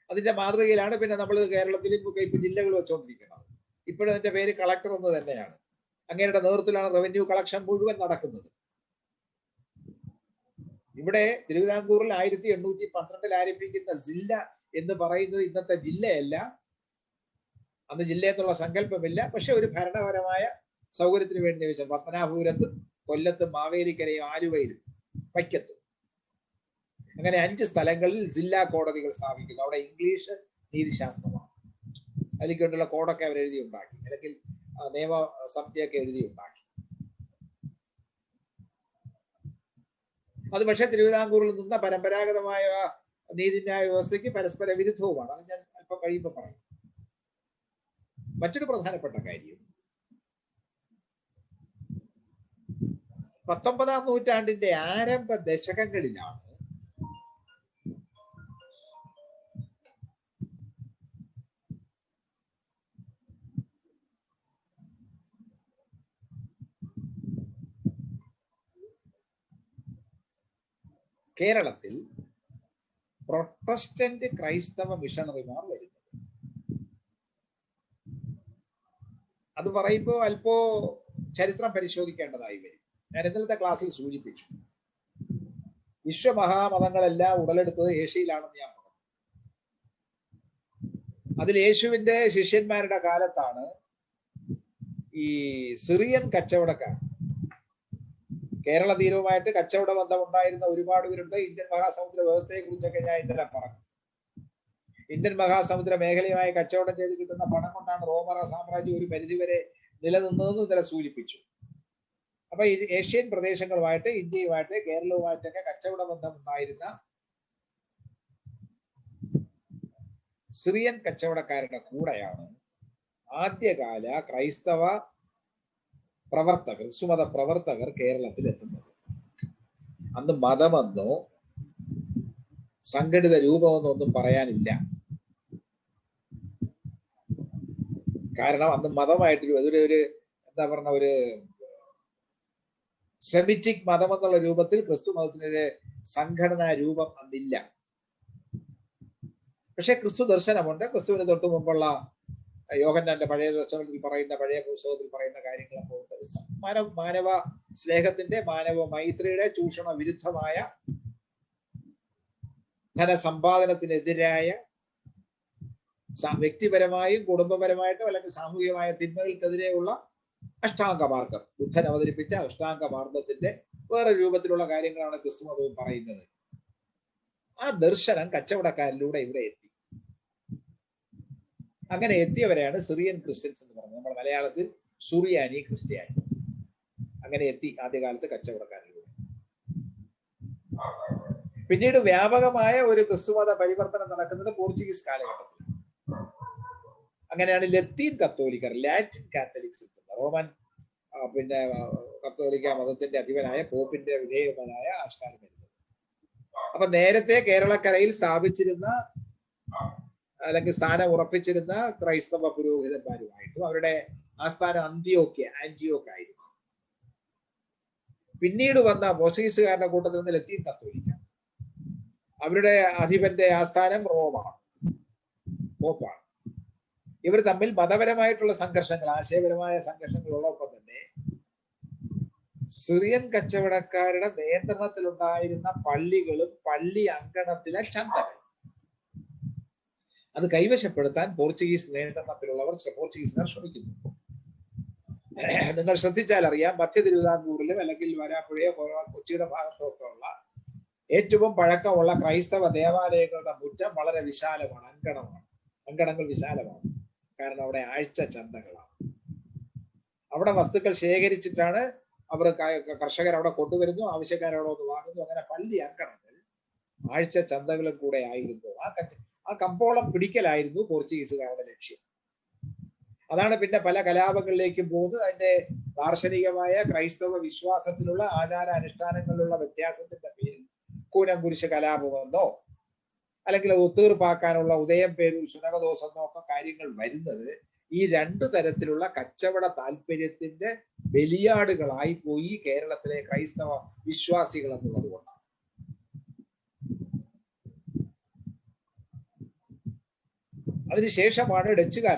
അതിന്റെ മാതൃകയിലാണ് പിന്നെ നമ്മൾ കേരളത്തിലും ഇപ്പൊ ജില്ലകൾ വെച്ചുകൊണ്ടിരിക്കുന്നത്. ഇപ്പോഴും അതിന്റെ പേര് കളക്ടർ എന്ന് തന്നെയാണ്. അങ്ങേരുടെ നേതൃത്വത്തിലാണ് റവന്യൂ കളക്ഷൻ മുഴുവൻ നടക്കുന്നത്. ഇവിടെ തിരുവിതാംകൂറിൽ 1812 ആരംഭിക്കുന്ന ജില്ല എന്ന് പറയുന്നത് ഇന്നത്തെ ജില്ലയല്ല. അന്ന് ജില്ല എന്നുള്ള സങ്കല്പമില്ല. പക്ഷെ ഒരു ഭരണപരമായ സൗകര്യത്തിന് വേണ്ടി വെച്ചാൽ പത്മനാഭപുരത്തും കൊല്ലത്തും മാവേലിക്കരയും ആലുവയിലും വൈക്കത്തും അങ്ങനെ 5 സ്ഥലങ്ങളിൽ ജില്ലാ കോടതികൾ സ്ഥാപിക്കുന്നു. അവിടെ ഇംഗ്ലീഷ് നീതിശാസ്ത്രമാണ്. അതിലേക്ക് വേണ്ടിയുള്ള കോഡൊക്കെ അവർ എഴുതി ഉണ്ടാക്കി, അല്ലെങ്കിൽ നിയമസമിതിയൊക്കെ എഴുതി ഉണ്ടാക്കി. അത് പക്ഷേ തിരുവിതാംകൂറിൽ നിന്ന പരമ്പരാഗതമായ നീതിന്യായ വ്യവസ്ഥയ്ക്ക് പരസ്പര വിരുദ്ധവുമാണ്. അത് ഞാൻ അല്പം കഴിയുമ്പോൾ പറയും. മറ്റൊരു പ്രധാനപ്പെട്ട കാര്യം, 19-ാം നൂറ്റാണ്ടിന്റെ ആരംഭ ദശകങ്ങളിലാണ് കേരളത്തിൽ പ്രൊട്ടസ്റ്റന്റ് ക്രൈസ്തവ മിഷണറിമാർ വരുന്നത്. അത് പറയുമ്പോൾ അല്പോ ചരിത്രം പരിശോധിക്കേണ്ടതായി വരും. ഞാൻ ഇന്നലത്തെ ക്ലാസ്സിൽ സൂചിപ്പിച്ചു, വിശ്വമഹാമതങ്ങളെല്ലാം ഉടലെടുത്തത് ഏഷ്യയിലാണെന്ന് ഞാൻ പറഞ്ഞു. അതിൽ യേശുവിന്റെ ശിഷ്യന്മാരുടെ കാലത്താണ് ഈ സിറിയൻ കച്ചവടക്കാർ, കേരള തീരവുമായിട്ട് കച്ചവട ബന്ധം ഉണ്ടായിരുന്ന ഒരുപാട് പേരുണ്ട്. ഇന്ത്യൻ മഹാസമുദ്ര വ്യവസ്ഥയെ കുറിച്ചൊക്കെ ഞാൻ ഇന്നലെ പറഞ്ഞു. ഇന്ത്യൻ മഹാസമുദ്ര മേഖലയുമായി കച്ചവടം ചെയ്ത് കിട്ടുന്ന പണം കൊണ്ടാണ് റോമറ സാമ്രാജ്യം ഒരു പരിധിവരെ നിലനിന്നതെന്ന് ഇന്നലെ സൂചിപ്പിച്ചു. അപ്പൊ ഏഷ്യൻ പ്രദേശങ്ങളുമായിട്ട്, ഇന്ത്യയുമായിട്ട്, കേരളവുമായിട്ടൊക്കെ കച്ചവട ബന്ധം ഉണ്ടായിരുന്ന സിറിയൻ കച്ചവടക്കാരുടെ കൂടെയാണ് ആദ്യകാല ക്രൈസ്തവ പ്രവർത്തകർ, ക്രിസ്തുമത പ്രവർത്തകർ കേരളത്തിൽ എത്തുന്നത്. അന്ന് മതമെന്നോ സംഘടിത രൂപമെന്നോ ഒന്നും പറയാനില്ല. കാരണം അന്ന് മതമായിട്ട് ഒരു എന്താ പറഞ്ഞ ഒരു സെമിറ്റിക് മതം എന്നുള്ള രൂപത്തിൽ ക്രിസ്തു മതത്തിനൊരു സംഘടനാ രൂപം അന്നില്ല. പക്ഷെ ക്രിസ്തു ദർശനമുണ്ട്. ക്രിസ്തുവിന് തൊട്ടു മുമ്പുള്ള യോഹന്നാന്റെ പഴയ ദർശനത്തിൽ പറയുന്ന, പഴയ പുസ്തകത്തിൽ പറയുന്ന കാര്യങ്ങളൊക്കെ ഉണ്ട്. മാനവ സ്നേഹത്തിന്റെ, മാനവ മൈത്രിയുടെ ചൂഷണ വിരുദ്ധമായ, ധനസമ്പാദനത്തിനെതിരായ, വ്യക്തിപരമായും കുടുംബപരമായിട്ടും അല്ലെങ്കിൽ സാമൂഹികമായ തിന്മകൾക്കെതിരെയുള്ള അഷ്ടാംഗമാർഗം, ബുദ്ധൻ അവതരിപ്പിച്ച അഷ്ടാംഗമാർഗത്തിന്റെ വേറെ രൂപത്തിലുള്ള കാര്യങ്ങളാണ് ക്രിസ്തുമതവും പറയുന്നത്. ആ ദർശനം കച്ചവടക്കാരിലൂടെ ഇവിടെ എത്തി. അങ്ങനെ എത്തിയവരെയാണ് സിറിയൻ ക്രിസ്ത്യൻസ് എന്ന് പറയുന്നത്. നമ്മുടെ മലയാളത്തിൽ സുറിയാനി ക്രിസ്ത്യാനി. അങ്ങനെ എത്തി ആദ്യകാലത്ത് കച്ചവടക്കാരിലൂടെ. പിന്നീട് വ്യാപകമായ ഒരു ക്രിസ്തുമത പരിവർത്തനം നടക്കുന്നത് പോർച്ചുഗീസ് കാലഘട്ടത്തിൽ. അങ്ങനെയാണ് ലത്തീൻ കത്തോലിക്കർ, ലാറ്റിൻ കാത്തലിക്സ് എത്തുന്നത്. റോമൻ കത്തോലിക്ക മതത്തിന്റെ അധിപനായ പോപ്പിന്റെ വിധേയമായ ആഷ്കാരം വരുന്നത്. അപ്പൊ നേരത്തെ കേരളക്കരയിൽ സ്ഥാപിച്ചിരുന്ന അല്ലെങ്കിൽ സ്ഥാനം ഉറപ്പിച്ചിരുന്ന ക്രൈസ്തവ പുരോഹിതന്മാരുമായിട്ടും അവരുടെ ആസ്ഥാനം ആന്റിയോക്ക് ആയിരുന്നു. പിന്നീട് വന്ന പോർച്ചുഗീസുകാരുടെ കൂട്ടത്തിൽ നിന്ന് ലത്തീൻ കത്തോലിക്ക, അവരുടെ അധിപന്റെ ആസ്ഥാനം റോമാണ്, പോപ്പാണ്. ഇവർ തമ്മിൽ മതപരമായിട്ടുള്ള സംഘർഷങ്ങൾ, ആശയപരമായ സംഘർഷങ്ങളുള്ളപ്പോൾ തന്നെ സിറിയൻ കച്ചവടക്കാരുടെ നിയന്ത്രണത്തിലുണ്ടായിരുന്ന പള്ളികളും പള്ളി അങ്കണത്തിലെ ചന്തകൾ അത് കൈവശപ്പെടുത്താൻ പോർച്ചുഗീസുകാർ ശ്രമിക്കുന്നു. നിങ്ങൾ ശ്രദ്ധിച്ചാൽ അറിയാം, മധ്യ തിരുവിതാംകൂറിലും അല്ലെങ്കിൽ വരാപ്പുഴയോ കൊച്ചിയുടെ ഭാഗത്തൊക്കെ ഉള്ള ഏറ്റവും പഴക്കമുള്ള ക്രൈസ്തവ ദേവാലയങ്ങളുടെ മുറ്റം വളരെ വിശാലമാണ്, അങ്കണങ്ങൾ വിശാലമാണ്. കാരണം അവിടെ ആഴ്ച ചന്തകളാണ്. അവിടെ വസ്തുക്കൾ ശേഖരിച്ചിട്ടാണ് അവർ, കർഷകർ അവിടെ കൊണ്ടുവരുന്നു, ആവശ്യക്കാരവിടെ ഒന്ന് വാങ്ങുന്നു. അങ്ങനെ പള്ളി അങ്കണങ്ങൾ ആഴ്ച ചന്തകളും കൂടെ ആയിരുന്നു. ആ കമ്പോളം പിടിക്കലായിരുന്നു പോർച്ചുഗീസുകാരുടെ ലക്ഷ്യം. അതാണ് പിന്നെ പല കലാപങ്ങളിലേക്കും പോകുന്നത്. അതിന്റെ ദാർശനികമായ ക്രൈസ്തവ വിശ്വാസത്തിലുള്ള ആചാരാനുഷ്ഠാനങ്ങളിലുള്ള വ്യത്യാസത്തിന്റെ പേരിൽ കൂനംകുരിശ് കലാപമെന്നോ അല്ലെങ്കിൽ ഒത്തീർപ്പാക്കാനുള്ള ഉദയം പേരൂർ ശുനകദോഷം എന്നോ ഒക്കെ കാര്യങ്ങൾ വരുന്നത് ഈ രണ്ടു തരത്തിലുള്ള കച്ചവട താല്പര്യത്തിന്റെ ബലിയാടുകളായി പോയി കേരളത്തിലെ ക്രൈസ്തവ വിശ്വാസികൾ എന്നുള്ളത് കൊണ്ടാണ്. അതിനുശേഷമാണ് ഡച്ചുകാർ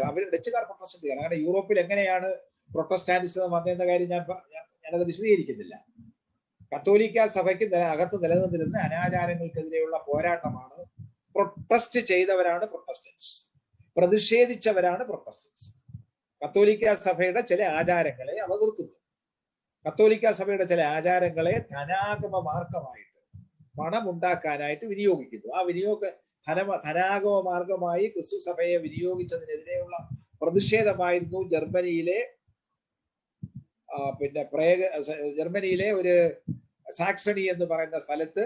പ്രൊട്ടസ്റ്റന്റുകാർ. അങ്ങനെ യൂറോപ്പിൽ എങ്ങനെയാണ് പ്രൊട്ടസ്റ്റാന്റിസം വന്നതെന്ന കാര്യം ഞാനത് വിശദീകരിക്കുന്നില്ല. കത്തോലിക്ക സഭയ്ക്ക് അകത്ത് നിലനിന്നിരുന്ന അനാചാരങ്ങൾക്കെതിരെയുള്ള പോരാട്ടമാണ്. പ്രൊട്ടസ്റ്റ് ചെയ്തവരാണ് പ്രൊട്ടസ്റ്റന്റ്സ്, പ്രതിഷേധിച്ചവരാണ് പ്രൊട്ടസ്റ്റന്റ്സ്. കത്തോലിക്ക സഭയുടെ ചില ആചാരങ്ങളെ അവ എതിർക്കുന്നു. കത്തോലിക്ക സഭയുടെ ചില ആചാരങ്ങളെ ധനാഗമ മാർഗമായിട്ട് പണം ഉണ്ടാക്കാനായിട്ട് വിനിയോഗിക്കുന്നു. ആ ധനാഗമ മാർഗമായി ക്രിസ്തു സഭയെ വിനിയോഗിച്ചതിനെതിരെയുള്ള പ്രതിഷേധമായിരുന്നു ജർമ്മനിയിലെ ഒരു സാക്സണി എന്ന് പറയുന്ന സ്ഥലത്ത്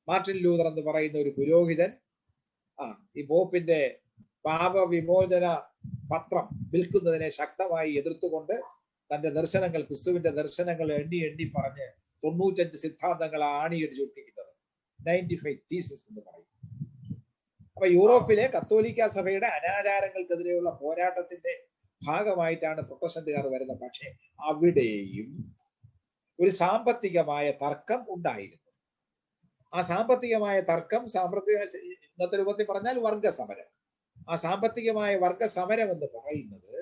മാർട്ടിൻ ലൂതർ എന്ന് പറയുന്ന ഒരു പുരോഹിതൻ ഈ പോപ്പിന്റെ പാപവിമോചന പത്രം വിൽക്കുന്നതിനെ ശക്തമായി എതിർത്തുകൊണ്ട് തന്റെ ദർശനങ്ങൾ, ക്രിസ്തുവിന്റെ ദർശനങ്ങൾ എണ്ണി എണ്ണി പറഞ്ഞ് 95 സിദ്ധാന്തങ്ങൾ ആണിയടിച്ച് ഒട്ടിക്കുന്നത് 95 തീസിസ് എന്ന് പറയും. അപ്പൊ യൂറോപ്പിലെ കത്തോലിക്ക സഭയുടെ അനാചാരങ്ങൾക്കെതിരെയുള്ള പോരാട്ടത്തിന്റെ ഭാഗമായിട്ടാണ് പ്രൊട്ടസ്റ്റന്റുകാർ വരുന്നത്. പക്ഷെ അവിടെയും ഒരു സാമ്പത്തികമായ തർക്കം ഉണ്ടായിരുന്നു. ആ സാമ്പത്തികമായ തർക്കം ഇന്നത്തെ രൂപത്തിൽ പറഞ്ഞാൽ വർഗസമരം. ആ സാമ്പത്തികമായ വർഗസമരം എന്ന് പറയുന്നത്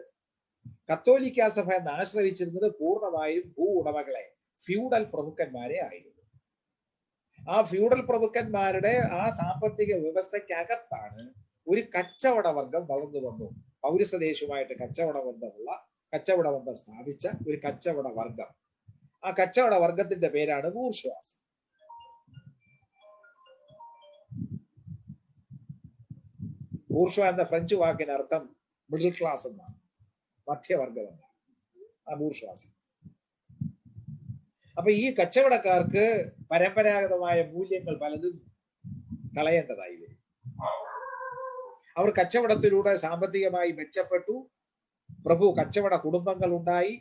കത്തോലിക്ക സഭ എന്ന് ആശ്രയിച്ചിരുന്നത് പൂർണ്ണമായും ഭൂ ഉടമകളെ, ഫ്യൂഡൽ പ്രഭുക്കന്മാരെ ആയിരുന്നു. ആ ഫ്യൂഡൽ പ്രഭുക്കന്മാരുടെ ആ സാമ്പത്തിക വ്യവസ്ഥയ്ക്കകത്താണ് ഒരു കച്ചവട വർഗം വളർന്നു വന്നു. പൗരസദേശവുമായിട്ട് കച്ചവട ബന്ധം സ്ഥാപിച്ച ഒരു കച്ചവട വർഗം. ആ കച്ചവട വർഗത്തിന്റെ പേരാണ് ബൂർഷ്വാസ്. ബൂർഷ്വ എന്ന ഫ്രഞ്ച് വാക്കിന് അർത്ഥം മിഡിൽ ക്ലാസ് എന്നാണ്, മധ്യവർഗം എന്നാണ് ആ ബൂർഷ്വാസ്. അപ്പൊ ഈ കച്ചവടക്കാർക്ക് പരമ്പരാഗതമായ മൂല്യങ്ങൾ പലതും കളയേണ്ടതായി വരും. അവർ കച്ചവടത്തിലൂടെ സാമ്പത്തികമായി മെച്ചപ്പെട്ടു. പ്രഭു കച്ചവട കുടുംബങ്ങൾ ഉണ്ടായി.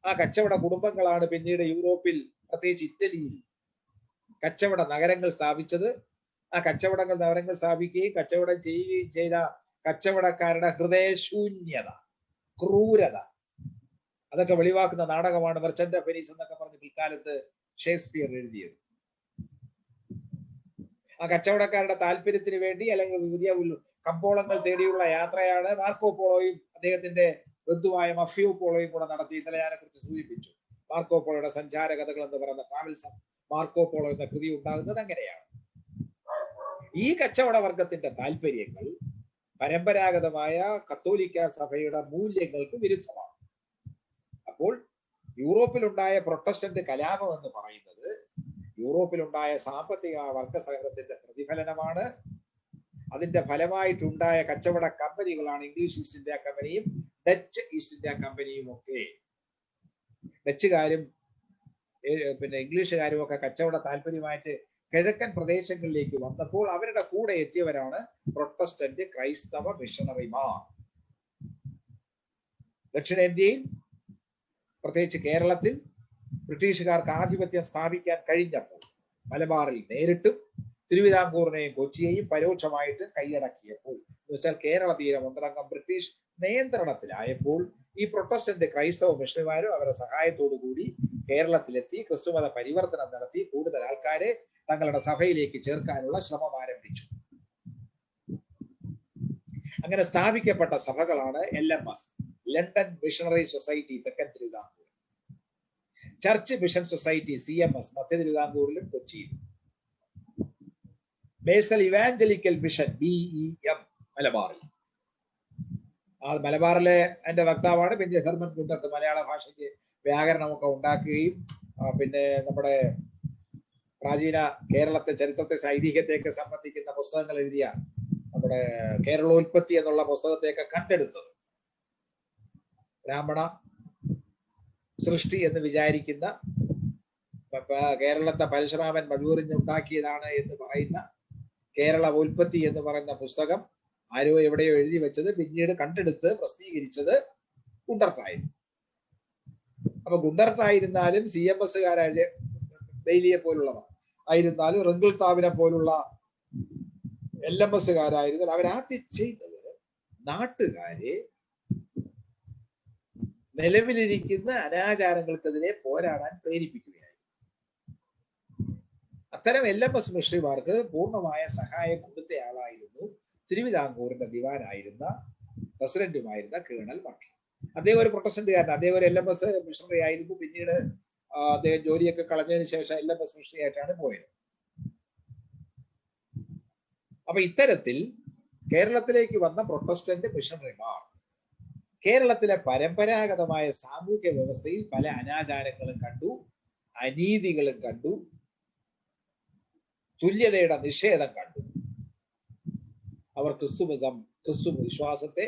ആ കച്ചവട കുടുംബങ്ങളാണ് പിന്നീട് യൂറോപ്പിൽ, പ്രത്യേകിച്ച് ഇറ്റലിയിൽ കച്ചവട നഗരങ്ങൾ സ്ഥാപിച്ചത്. ആ നഗരങ്ങൾ സ്ഥാപിക്കുകയും കച്ചവടം ചെയ്യുകയും ചെയ്ത കച്ചവടക്കാരുടെ ഹൃദയശൂന്യത, ക്രൂരത, അതൊക്കെ വെളിവാക്കുന്ന നാടകമാണ് മെർച്ചന്റ് ഓഫ് വെനീസ് എന്നൊക്കെ പറഞ്ഞ് പിൽക്കാലത്ത് ഷേക്സ്പിയർ എഴുതിയത്. ആ കച്ചവടക്കാരുടെ താല്പര്യത്തിന് വേണ്ടി അല്ലെങ്കിൽ പുതിയ കമ്പോളങ്ങൾ തേടിയുള്ള യാത്രയാണ് മാർക്കോ പോളോയും അദ്ദേഹത്തിന്റെ ബന്ധുവായ മഫിയോ പോളോയും കൂടെ നടത്തി. ഇന്നലെ ഞാനെ കുറിച്ച് സൂചിപ്പിച്ചു. മാർക്കോ പോളോയുടെ സഞ്ചാര കഥകൾ എന്ന് പറയുന്ന ട്രാവൽസ് മാർക്കോ പോളോ എന്ന കൃതി ഉണ്ടാകുന്നത് അങ്ങനെയാണ്. ഈ കച്ചവട വർഗത്തിന്റെ താല്പര്യങ്ങൾ പരമ്പരാഗതമായ കത്തോലിക്ക സഭയുടെ മൂല്യങ്ങൾക്ക് വിരുദ്ധമാണ്. അപ്പോൾ യൂറോപ്പിലുണ്ടായ പ്രൊട്ടസ്റ്റന്റ് കലാപം എന്ന് പറയുന്നത് യൂറോപ്പിലുണ്ടായ സാമ്പത്തിക വർഗസഹനത്തിന്റെ പ്രതിഫലനമാണ്. അതിന്റെ ഫലമായിട്ടുണ്ടായ കച്ചവട കമ്പനികളാണ് ഇംഗ്ലീഷ് ഈസ്റ്റ് ഇന്ത്യ കമ്പനിയും ഡച്ച് ഈസ്റ്റ് ഇന്ത്യ കമ്പനിയും ഒക്കെ. ഡച്ചുകാരും പിന്നെ ഇംഗ്ലീഷുകാരും ഒക്കെ കച്ചവട താല്പര്യമായിട്ട് കിഴക്കൻ പ്രദേശങ്ങളിലേക്ക് വന്നപ്പോൾ അവരുടെ കൂടെ എത്തിയവരാണ് പ്രൊട്ടസ്റ്റന്റ് ക്രൈസ്തവ മിഷണറിമാർ. ദക്ഷിണേന്ത്യയിൽ, പ്രത്യേകിച്ച് കേരളത്തിൽ ബ്രിട്ടീഷുകാർക്ക് ആധിപത്യം സ്ഥാപിക്കാൻ കഴിഞ്ഞപ്പോൾ മലബാറിൽ നേരിട്ടും തിരുവിതാംകൂറിനെയും കൊച്ചിയെയും പരോക്ഷമായിട്ട് കൈയടക്കിയപ്പോൾ, എന്ന് വെച്ചാൽ കേരള തീരം ഒന്നടങ്കം ബ്രിട്ടീഷ് നിയന്ത്രണത്തിലായപ്പോൾ ഈ പ്രൊട്ടസ്റ്റന്റ് ക്രൈസ്തവ മിഷണറിമാരും അവരുടെ സഹായത്തോടു കൂടി കേരളത്തിലെത്തി ക്രിസ്തുമത പരിവർത്തനം നടത്തി കൂടുതൽ ആൾക്കാരെ തങ്ങളുടെ സഭയിലേക്ക് ചേർക്കാനുള്ള ശ്രമം ആരംഭിച്ചു. അങ്ങനെ സ്ഥാപിക്കപ്പെട്ട സഭകളാണ് LMS, ലണ്ടൻ മിഷണറി സൊസൈറ്റി തെക്കൻ Thiruvithamkoor, church mission society CMS മധ്യ തിരുവിതാംകൂറിലും കൊച്ചിയിലും, ബേസൽ ഇവാഞ്ചലിക്കൽ മിഷൻ BEM മലബാറിൽ. ആ മലബാറിലെ എന്റെ വക്താവാണ് പിന്നെ ഹെർമൻ ഗുണ്ടർട്ട്. മലയാള ഭാഷയ്ക്ക് വ്യാകരണമൊക്കെ ഉണ്ടാക്കുകയും പിന്നെ നമ്മുടെ പ്രാചീന കേരളത്തെ ചരിത്രത്തെ ഐതിഹ്യത്തെയൊക്കെ സംബന്ധിക്കുന്ന പുസ്തകങ്ങൾ എഴുതിയ നമ്മുടെ കേരളോൽപ്പത്തി എന്നുള്ള പുസ്തകത്തെയൊക്കെ കണ്ടെടുത്തത് ബ്രാഹ്മണ സൃഷ്ടി എന്ന് വിചാരിക്കുന്ന കേരളത്തെ പരശുരാമൻ മഴൂറിഞ്ഞുണ്ടാക്കിയതാണ് എന്ന് പറയുന്ന കേരള ഉൽപ്പത്തി എന്ന് പറയുന്ന പുസ്തകം ആരോ എവിടെയോ എഴുതി വെച്ചത് പിന്നീട് കണ്ടെടുത്ത് പ്രസിദ്ധീകരിച്ചത് ഗുണ്ടർട്ടായിരുന്നു. അപ്പൊ ഗുണ്ടർട്ടായിരുന്നാലും CMSകാരായ ബെയിലിയെ പോലുള്ളവർ ആയിരുന്നാലും റിങ്കിൾത്താവിനെ പോലുള്ള LMSകാരായിരുന്നാൽ അവരാദ്യം ചെയ്തത് നാട്ടുകാരെ നിലവിലിരിക്കുന്ന അനാചാരങ്ങൾക്കെതിരെ പോരാടാൻ പ്രേരിപ്പിക്കുകയായിരുന്നു. അത്തരം LMS മിഷണറിമാർക്ക് പൂർണ്ണമായ സഹായം കൊടുത്തയാളായിരുന്നു തിരുവിതാംകൂറിന്റെ ദിവാനായിരുന്ന പ്രസിഡന്റുമായിരുന്ന കേണൽ മക്ലർ. അദ്ദേഹം ഒരു പ്രൊട്ടസ്റ്റന്റുകാരൻ, അദ്ദേഹം ഒരു LMS മിഷണറി ആയിരുന്നു. പിന്നീട് അദ്ദേഹം ജോലിയൊക്കെ കളഞ്ഞതിന് ശേഷം LMS മിഷണറി ആയിട്ടാണ് പോയത്. അപ്പൊ ഇത്തരത്തിൽ കേരളത്തിലേക്ക് വന്ന പ്രൊട്ടസ്റ്റന്റ് മിഷണറിമാർ കേരളത്തിലെ പരമ്പരാഗതമായ സാമൂഹ്യ വ്യവസ്ഥയിൽ പല അനാചാരങ്ങളും കണ്ടു, അനീതികളും കണ്ടു, തുല്യതയുടെ നിഷേധം കണ്ടു. അവർ ക്രിസ്തു വിശ്വാസത്തെ,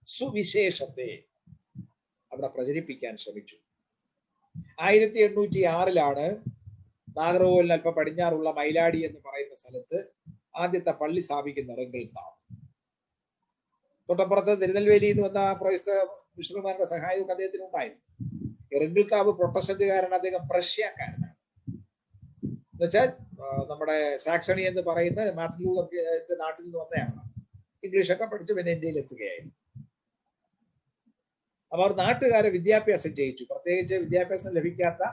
സുവിശേഷത്തെ അവിടെ പ്രചരിപ്പിക്കാൻ ശ്രമിച്ചു. 1806 നാഗർകോവിലിന് അല്പം പടിഞ്ഞാറുള്ള മൈലാടി എന്ന് പറയുന്ന സ്ഥലത്ത് ആദ്യത്തെ പള്ളി സ്ഥാപിക്കുന്ന റെങ്കിൾത്താവ്. തൊട്ടപ്പുറത്ത് തിരുനെൽവേലിയിൽ നിന്ന് വന്ന ക്രൈസ്തവ മിഷണറിമാരുടെ സഹായവും അദ്ദേഹത്തിന് ഉണ്ടായിരുന്നു. റെങ്കിൾത്താവ് പ്രൊട്ടസ്റ്റന്റുകാരൻ, അദ്ദേഹം പ്രഷ്യക്കാരനാണ്. എന്നുവെച്ചാൽ നമ്മുടെ സാക്സണി എന്ന് പറയുന്ന മാർട്ടിൻ ലൂതറിന്റെ നാട്ടിൽ നിന്ന് വന്നയാണ്. ഇംഗ്ലീഷൊക്കെ പഠിച്ച് പിന്നെ ഇന്ത്യയിൽ എത്തുകയായിരുന്നു. അവർ നാട്ടുകാരെ വിദ്യാഭ്യാസം ചെയ്യിച്ചു. പ്രത്യേകിച്ച് വിദ്യാഭ്യാസം ലഭിക്കാത്ത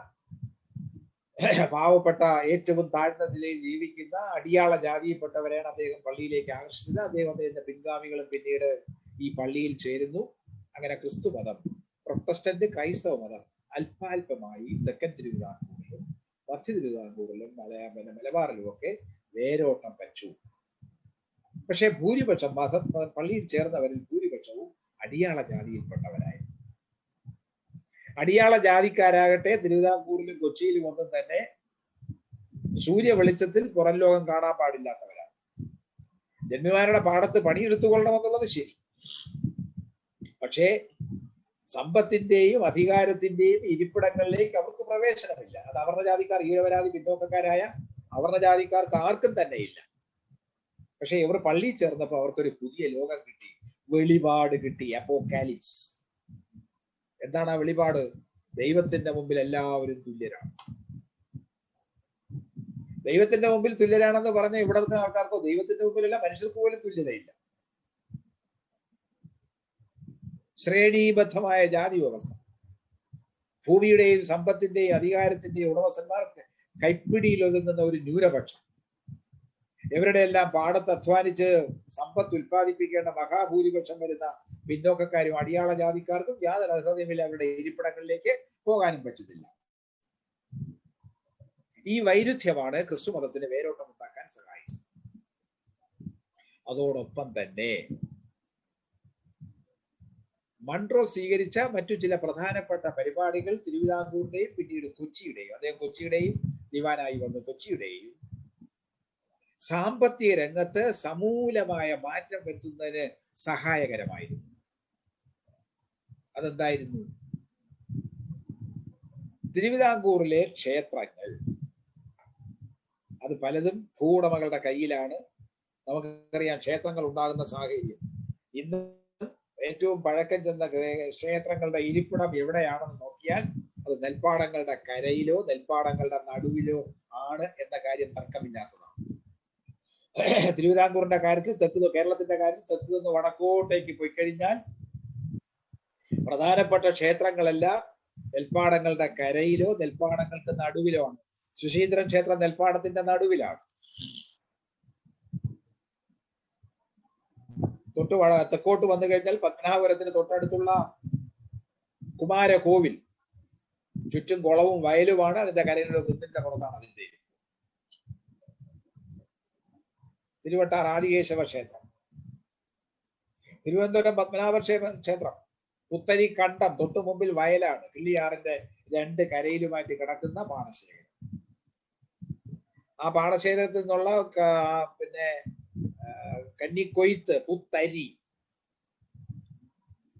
പാവപ്പെട്ട ഏറ്റവും താഴ്ന്ന നിലയിൽ ജീവിക്കുന്ന അടിയാള ജാതിയിൽപ്പെട്ടവരെയാണ് അദ്ദേഹം പള്ളിയിലേക്ക് ആകർഷിച്ചത്. അദ്ദേഹത്തിന്റെ പിൻഗാമികളും പിന്നീട് ഈ പള്ളിയിൽ ചേരുന്നു. അങ്ങനെ ക്രിസ്തു മതം, പ്രൊട്ടസ്റ്റന്റ് ക്രൈസ്തവ മതം അല്പാൽപമായി തെക്കൻ തിരുവിതാംകൂറിലും മധ്യ തിരുവിതാംകൂറിലും മലബാറിലും ഒക്കെ വേരോട്ടം വച്ചു. പക്ഷെ ഭൂരിപക്ഷം പള്ളിയിൽ ചേർന്നവരിൽ ഭൂരിപക്ഷവും അടിയാള ജാതിയിൽപ്പെട്ടവരായിരുന്നു. അടിയാള ജാതിക്കാരാകട്ടെ തിരുവിതാംകൂറിലും കൊച്ചിയിലും ഒന്നും തന്നെ സൂര്യ വെളിച്ചത്തിൽ പുറം ലോകം കാണാൻ പാടില്ലാത്തവരാണ്. ജന്മിമാരുടെ പാടത്ത് പണിയെടുത്തുകൊള്ളണമെന്നുള്ളത് ശരി, പക്ഷേ സമ്പത്തിന്റെയും അധികാരത്തിന്റെയും ഇരിപ്പിടങ്ങളിലേക്ക് അവർക്ക് പ്രവേശനമില്ല. അത് അവർണ ജാതിക്കാർ, ഈഴവരാതി പിന്നോക്കക്കാരായ അവർണ ജാതിക്കാർക്ക് ആർക്കും തന്നെ ഇല്ല. പക്ഷെ ഇവർ പള്ളി ചേർന്നപ്പോൾ അവർക്കൊരു പുതിയ ലോകം കിട്ടി, വെളിപാട് കിട്ടി, അപ്പോക്കാലിപ്സ്. എന്താണ് ആ വെളിപാട്? ദൈവത്തിന്റെ മുമ്പിൽ എല്ലാവരും തുല്യരാണ്. ദൈവത്തിന്റെ മുമ്പിൽ തുല്യരാണെന്ന് പറഞ്ഞ ഇവിടുത്തെ ആൾക്കാർക്കോ ദൈവത്തിന്റെ മുമ്പിലല്ല, മനുഷ്യർക്ക് പോലും തുല്യതയില്ല. ശ്രേണീബദ്ധമായ ജാതി വ്യവസ്ഥ. ഭൂമിയുടെയും സമ്പത്തിന്റെയും അധികാരത്തിന്റെയും ഉടമസ്ഥന്മാർക്ക് കൈപ്പിടിയിൽ ഒതുങ്ങുന്ന ഒരു ന്യൂനപക്ഷം. ഇവരുടെ എല്ലാം പാടത്ത് അധ്വാനിച്ച് സമ്പത്ത് ഉൽപ്പാദിപ്പിക്കേണ്ട മഹാഭൂരിപക്ഷം വരുന്ന പിന്നോക്കക്കാരും അടിയാള ജാതിക്കാർക്കും യാതൊരു അർഹതയുമില്ല. അവരുടെ ഇരിപ്പിടങ്ങളിലേക്ക് പോകാനും പറ്റുന്നില്ല. ഈ വൈരുദ്ധ്യമാണ് ക്രിസ്തു മതത്തിന് വേരോട്ടം ഉണ്ടാക്കാൻ സഹായിച്ചത്. അതോടൊപ്പം തന്നെ മൺട്രോ സ്വീകരിച്ച മറ്റു ചില പ്രധാനപ്പെട്ട പരിപാടികൾ തിരുവിതാംകൂറിന്റെയും പിന്നീട് കൊച്ചിയുടെയും, അദ്ദേഹം കൊച്ചിയുടെയും ദിവാനായി വന്നു, കൊച്ചിയുടെയും സാമ്പത്തിക രംഗത്ത് സമൂലമായ മാറ്റം വരുത്തുന്നതിന് സഹായകരമായിരുന്നു. അതെന്തായിരുന്നു? തിരുവിതാംകൂറിലെ ക്ഷേത്രങ്ങൾ അത് പലതും ഭൂവുടമകളുടെ കയ്യിലാണ്. നമുക്കറിയാം ക്ഷേത്രങ്ങൾ ഉണ്ടാകുന്ന സാഹചര്യം. ഇന്ന് ഏറ്റവും പഴക്കം ചെന്ന ക്ഷേത്രങ്ങളുടെ ഇരിപ്പിടം എവിടെയാണെന്ന് നോക്കിയാൽ അത് നെൽപ്പാടങ്ങളുടെ കരയിലോ നെൽപ്പാടങ്ങളുടെ നടുവിലോ ആണ് എന്ന കാര്യം തർക്കമില്ലാത്തതാണ്. തിരുവിതാംകൂറിന്റെ കാര്യത്തിൽ കേരളത്തിന്റെ കാര്യത്തിൽ തെക്ക് നിന്ന് വടക്കോട്ടേക്ക് പോയി കഴിഞ്ഞാൽ പ്രധാനപ്പെട്ട ക്ഷേത്രങ്ങളെല്ലാം നെൽപ്പാടങ്ങളുടെ കരയിലോ നെൽപ്പാടങ്ങൾക്ക് നടുവിലോ ആണ്. സുശീന്ദ്രൻ ക്ഷേത്രം നെൽപ്പാടത്തിന്റെ നടുവിലാണ്. തെക്കോട്ട് വന്നു കഴിഞ്ഞാൽ പത്മനാഭപുരത്തിന് തൊട്ടടുത്തുള്ള കുമാരകോവിൽ ചുറ്റും കുളവും വയലുമാണ്. അതിന്റെ കരയിലുള്ള കുന്നിന്റെ പുറത്താണ് അതിന്റെ. തിരുവട്ടാർ ആദികേശവ ക്ഷേത്രം, തിരുവനന്തപുരം പത്മനാഭ ക്ഷേത്രം, പുത്തരി കണ്ടം തൊട്ടു മുമ്പിൽ വയലാണ്. കിള്ളിയാറിന്റെ രണ്ട് കരയിലുമായിട്ട് കിടക്കുന്ന പാടശേഖരം. ആ പാടശേഖരത്തിൽ നിന്നുള്ള പിന്നെ കന്നിക്കൊയ്ത്ത്, പുത്തരി,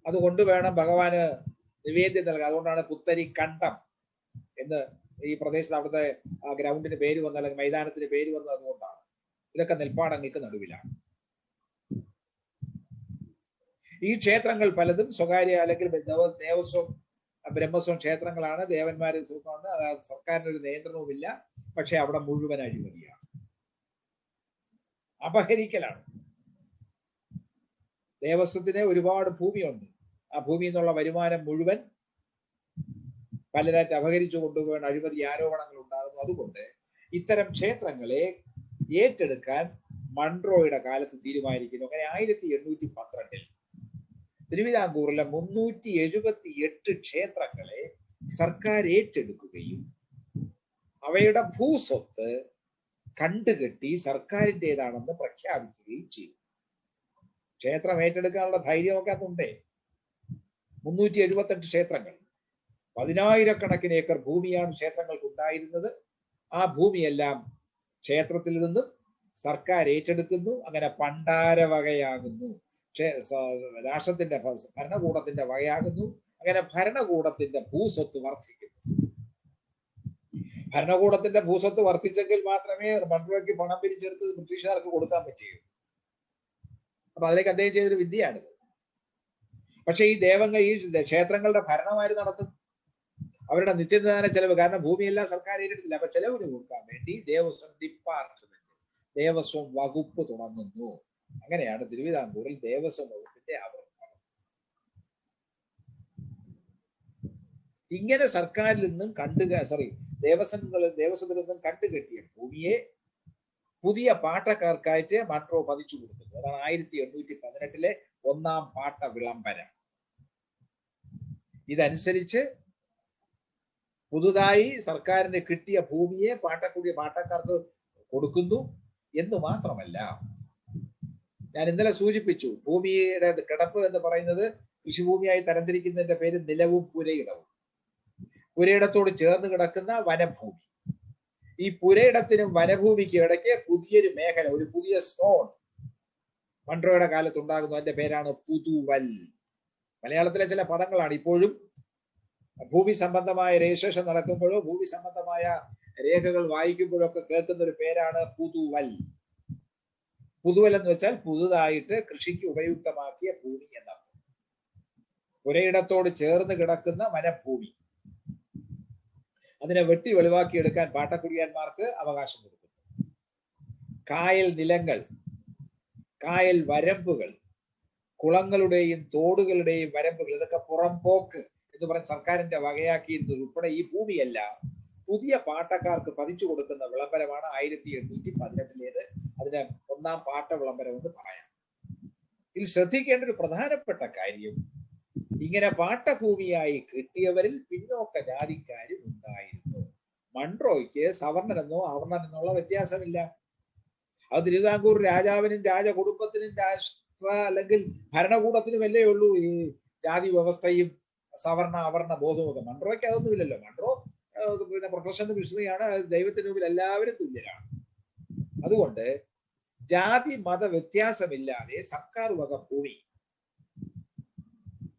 അതുകൊണ്ട് വേണം ഭഗവാന് നിവേദ്യം നൽകുക. അതുകൊണ്ടാണ് പുത്തരി കണ്ടം എന്ന് ഈ പ്രദേശത്ത് അവിടുത്തെ ആ ഗ്രൗണ്ടിന് പേര് വന്നത്, അല്ലെങ്കിൽ മൈതാനത്തിന് പേര് വന്നത് അതുകൊണ്ടാണ്. ഇതൊക്കെ നെൽപ്പാടങ്ങൾക്ക് നടുവിലാണ്. ഈ ക്ഷേത്രങ്ങൾ പലതും സ്വകാര്യ അല്ലെങ്കിൽ ദേവസ്വം ബ്രഹ്മസ്വം ക്ഷേത്രങ്ങളാണ്. ദേവന്മാരെ സുഖമാണ്, അതായത് സർക്കാരിനൊരു നിയന്ത്രണവുമില്ല. പക്ഷെ അവിടെ മുഴുവൻ അഴിമതിയാണ്, അപഹരിക്കലാണ്. ദേവസ്വത്തിന് ഒരുപാട് ഭൂമിയുണ്ട്. ആ ഭൂമിയിൽ നിന്നുള്ള വരുമാനം മുഴുവൻ പലരായിട്ട് അപഹരിച്ചു കൊണ്ടുപോകാൻ അഴിമതി ആരോപണങ്ങൾ ഉണ്ടാകുന്നു. അതുകൊണ്ട് ഇത്തരം ക്ഷേത്രങ്ങളെ ഏറ്റെടുക്കാൻ മൺട്രോയുടെ കാലത്ത് തീരുമാനിക്കുന്നു. അങ്ങനെ 1812 തിരുവിതാംകൂറിലെ 378 ക്ഷേത്രങ്ങളെ സർക്കാർ ഏറ്റെടുക്കുകയും അവയുടെ ഭൂസ്വത്ത് കണ്ടുകെട്ടി സർക്കാരിൻ്റെതാണെന്ന് പ്രഖ്യാപിക്കുകയും ചെയ്തു. ക്ഷേത്രം ഏറ്റെടുക്കാനുള്ള ധൈര്യമൊക്കെ അതുണ്ടേ. 378 ക്ഷേത്രങ്ങൾ, 10,000 ഏക്കർ ഭൂമിയാണ് ക്ഷേത്രങ്ങൾക്ക് ഉണ്ടായിരുന്നത്. ആ ഭൂമിയെല്ലാം ക്ഷേത്രത്തിൽ നിന്നും സർക്കാർ ഏറ്റെടുക്കുന്നു. അങ്ങനെ പണ്ടാര വകയാകുന്നു, രാഷ്ട്രത്തിന്റെ ഭരണകൂടത്തിന്റെ വകയാകുന്നു. അങ്ങനെ ഭരണകൂടത്തിന്റെ ഭൂസ്വത്ത് വർദ്ധിക്കുന്നു. ഭരണകൂടത്തിന്റെ ഭൂസ്വത്ത് വർദ്ധിച്ചെങ്കിൽ മാത്രമേ മൺട്രോയ്ക്ക് പണം പിരിച്ചെടുത്ത് ബ്രിട്ടീഷുകാർക്ക് കൊടുക്കാൻ പറ്റുകയുള്ളൂ. അപ്പൊ അതിലേക്ക് അദ്ദേഹം ചെയ്തൊരു വിദ്യയാണിത്. പക്ഷെ ഈ ദേവങ്ങൾ, ഈ ക്ഷേത്രങ്ങളുടെ ഭരണം ആര് നടത്തും? അവരുടെ നിത്യനിദാന ചെലവ്, കാരണം ഭൂമിയെല്ലാം സർക്കാർ ഏറ്റെടുത്തില്ല. അപ്പൊ ചെലവിന് കൊടുക്കാൻ വേണ്ടി ദേവസ്വം ഡിപ്പാർട്ട്മെന്റ്, ദേവസ്വം വകുപ്പ് തുടങ്ങുന്നു. അങ്ങനെയാണ് തിരുവിതാംകൂറിൽ ദേവസ്വം വകുപ്പിന്റെ ആവിർഭാവം. ഇങ്ങനെ സർക്കാരിൽ നിന്നും ദേവസ്വത്തിൽ നിന്നും കണ്ടുകെട്ടിയ ഭൂമിയെ പുതിയ പാട്ടക്കാർക്കായിട്ട് മൺട്രോ പതിച്ചു കൊടുക്കുന്നു. അതാണ് 1818 ഒന്നാം പാട്ട വിളംബരം. ഇതനുസരിച്ച് പുതുതായി സർക്കാരിന് കിട്ടിയ ഭൂമിയെ പാട്ടക്കാർക്ക് കൊടുക്കുന്നു എന്ന് മാത്രമല്ല, ഞാൻ ഇന്നലെ സൂചിപ്പിച്ചു, ഭൂമിയുടെ കിടപ്പ് എന്ന് പറയുന്നത് കൃഷിഭൂമിയായി തരംതിരിക്കുന്നതിന്റെ പേര് നിലവും പുരയിടവും. പുരയിടത്തോട് ചേർന്ന് കിടക്കുന്ന വനഭൂമി. ഈ പുരയിടത്തിനും വനഭൂമിക്കും ഇടയ്ക്ക് പുതിയൊരു മേഖല, ഒരു പുതിയ സോൺ മൺട്രോയുടെ കാലത്ത് ഉണ്ടാകുന്നു. അതിന്റെ പേരാണ് പുതുവൽ. മലയാളത്തിലെ ചില പദങ്ങളാണ് ഇപ്പോഴും ഭൂമി സംബന്ധമായ രജിസ്ട്രേഷൻ നടക്കുമ്പോഴോ ഭൂമി സംബന്ധമായ രേഖകൾ വായിക്കുമ്പോഴോ ഒക്കെ കേൾക്കുന്ന ഒരു പേരാണ് പുതുവൽ. പുതുവൽ എന്ന് വെച്ചാൽ പുതുതായിട്ട് കൃഷിക്ക് ഉപയുക്തമാക്കിയ ഭൂമി എന്നർത്ഥം. പുരയിടത്തോട് ചേർന്ന് കിടക്കുന്ന വനഭൂമി, അതിനെ വെട്ടി വെളിവാക്കിയെടുക്കാൻ പാട്ടക്കുടിയാന്മാർക്ക് അവകാശം കൊടുക്കുന്നു. കായൽ നിലങ്ങൾ, കായൽ വരമ്പുകൾ, കുളങ്ങളുടെയും തോടുകളുടെയും വരമ്പുകൾ, ഇതൊക്കെ പുറംപോക്ക് എന്ന് പറഞ്ഞ് സർക്കാരിന്റെ വകയാക്കിയിരുന്നത് ഉൾപ്പെടെ ഈ ഭൂമിയെല്ലാം പുതിയ പാട്ടക്കാർക്ക് പതിച്ചു കൊടുക്കുന്ന വിളംബരമാണ് 1818 അതിന്റെ ഒന്നാം പാട്ട വിളംബരം എന്ന് പറയാം. ഇതിൽ ശ്രദ്ധിക്കേണ്ട ഒരു പ്രധാനപ്പെട്ട കാര്യം, ഇങ്ങനെ പാട്ടഭൂമിയായി കിട്ടിയവരിൽ പിന്നോക്ക ജാതിക്കാരും ഉണ്ടായിരുന്നു. മൺട്രോയ്ക്ക് സവർണനെന്നോ അവർണനെന്നുള്ള വ്യത്യാസമില്ല. അത് തിരുവിതാംകൂർ രാജാവിനും രാജകുടുംബത്തിനും രാഷ്ട്ര അല്ലെങ്കിൽ ഭരണകൂടത്തിനുമല്ലേ ഉള്ളൂ ഈ ജാതി വ്യവസ്ഥയും സവർണ അവർണ ബോധമൊക്കെ. മൺട്രോയ്ക്ക് അതൊന്നുമില്ലല്ലോ. മൺട്രോ പിന്നെ പ്രൊട്ടസ്റ്റന്റ് മിഷണറിയാണ്. ദൈവത്തിന് മുമ്പിൽ എല്ലാവരും തുല്യരാണ്. അതുകൊണ്ട് ജാതി മത വ്യത്യാസമില്ലാതെ സർക്കാർ വക ഭൂമി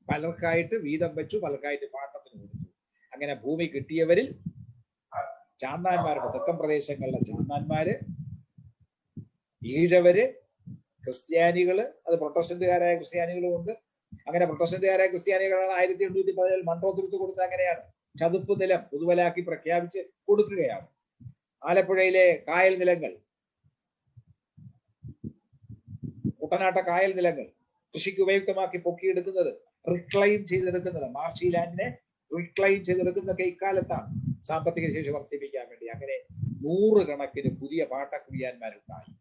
പലർക്കായിട്ട് വീതം വെച്ചു, പലർക്കായിട്ട് പാട്ടത്തിന് കൊടുത്തു. അങ്ങനെ ഭൂമി കിട്ടിയവരിൽ ചാന്നാന്മാരുടെ, തെക്കൻ പ്രദേശങ്ങളിലെ ചാന്നാന്മാര്, ഈഴവര്, ക്രിസ്ത്യാനികള്, അത് പ്രൊട്ടസ്റ്റന്റുകാരായ ക്രിസ്ത്യാനികളും ഉണ്ട്. അങ്ങനെ പ്രൊട്ടസ്റ്റന്റുകാരായ ക്രിസ്ത്യാനികളാണ് 1817 മൺട്രോ തുരുത്ത് കൊടുത്തത്. അങ്ങനെയാണ് ചതുപ്പ് നിലം പുതുവലാക്കി പ്രഖ്യാപിച്ച് കൊടുക്കുകയാണ്. ആലപ്പുഴയിലെ കായൽ നിലങ്ങൾ, കുട്ടനാട്ട കായൽ നിലങ്ങൾ കൃഷിക്ക് ഉപയുക്തമാക്കി പൊക്കിയെടുക്കുന്നത്, റിക്ലൈം ചെയ്തെടുക്കുന്നത്, മാർഷി ലാൻഡിനെ റിക്ലൈം ചെയ്തെടുക്കുന്നതൊക്കെ ഇക്കാലത്താണ് സാമ്പത്തിക ശേഷി വർദ്ധിപ്പിക്കാൻ വേണ്ടി. അങ്ങനെ 100 കണക്കിന് പുതിയ പാട്ടക്കുടിയാന്മാരുണ്ടായി.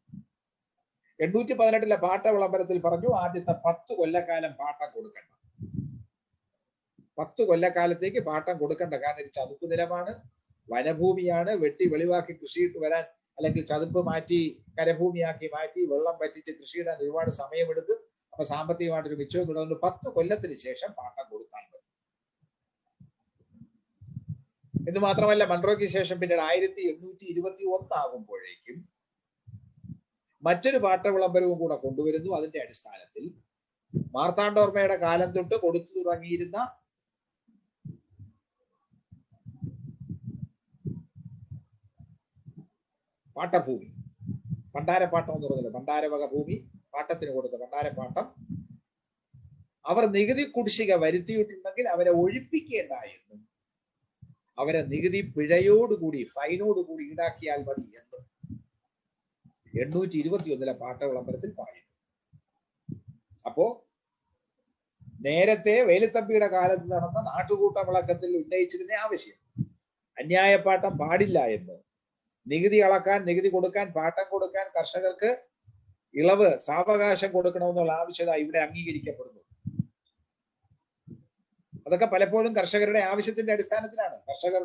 818 പാട്ട വിളംബരത്തിൽ പറഞ്ഞു ആദ്യത്തെ 10 കൊല്ലക്കാലം പാട്ടം കൊടുക്കണ്ട. 10 കൊല്ലക്കാലത്തേക്ക് പാട്ടം കൊടുക്കണ്ട. കാരണം ഇത് ചതുപ്പ് നിലമാണ്, വനഭൂമിയാണ്. വെട്ടി വെളിവാക്കി കൃഷിയിട്ട് വരാൻ, അല്ലെങ്കിൽ ചതുപ്പ് മാറ്റി കരഭൂമിയാക്കി മാറ്റി വെള്ളം വറ്റിച്ച് കൃഷിയിടാൻ ഒരുപാട് സമയമെടുക്കും. അപ്പൊ സാമ്പത്തികമായിട്ടൊരു മിച്ചവും കിട്ടുന്നുണ്ട്. 10 കൊല്ലത്തിന് ശേഷം പാട്ടം കൊടുത്താൽ മതി. ഇത് മാത്രമല്ല, മൺട്രോയ്ക്ക് ശേഷം പിന്നീട് 1821 ആകുമ്പോഴേക്കും മറ്റൊരു പാട്ട വിളംബരവും കൂടെ കൊണ്ടുവരുന്നു. അതിന്റെ അടിസ്ഥാനത്തിൽ മാർത്താണ്ഡവർമ്മയുടെ കാലം തൊട്ട് കൊടുത്തു തുടങ്ങിയിരുന്ന പാട്ടഭൂമി, ഭണ്ഡാരപ്പാട്ടം എന്ന് പറഞ്ഞത്, ഭണ്ഡാരവക ഭൂമി പാട്ടത്തിന് കൊടുത്ത ഭണ്ഡാരപ്പാട്ടം, അവർ നികുതി കുടിശ്ശിക വരുത്തിയിട്ടുണ്ടെങ്കിൽ അവരെ ഒഴിപ്പിക്കേണ്ട എന്നും അവരെ നികുതി പിഴയോടുകൂടി, ഫൈനോടുകൂടി ഈടാക്കിയാൽ മതി എന്നും 821 പാട്ട വിളംബരത്തിൽ പറയുന്നു. അപ്പോ നേരത്തെ വേലുത്തമ്പിയുടെ കാലത്ത് നടന്ന നാട്ടുകൂട്ട വിളക്കത്തിൽ ഉന്നയിച്ചിരുന്ന ആവശ്യം, അന്യായപ്പാട്ടം പാടില്ല എന്ന്, നികുതി അളക്കാൻ, നികുതി കൊടുക്കാൻ, പാട്ടം കൊടുക്കാൻ കർഷകർക്ക് ഇളവ്, സാവകാശം കൊടുക്കണമെന്നുള്ള ആവശ്യത ഇവിടെ അംഗീകരിക്കപ്പെടുന്നു. അതൊക്കെ പലപ്പോഴും കർഷകരുടെ ആവശ്യത്തിന്റെ അടിസ്ഥാനത്തിലാണ്. കർഷകർ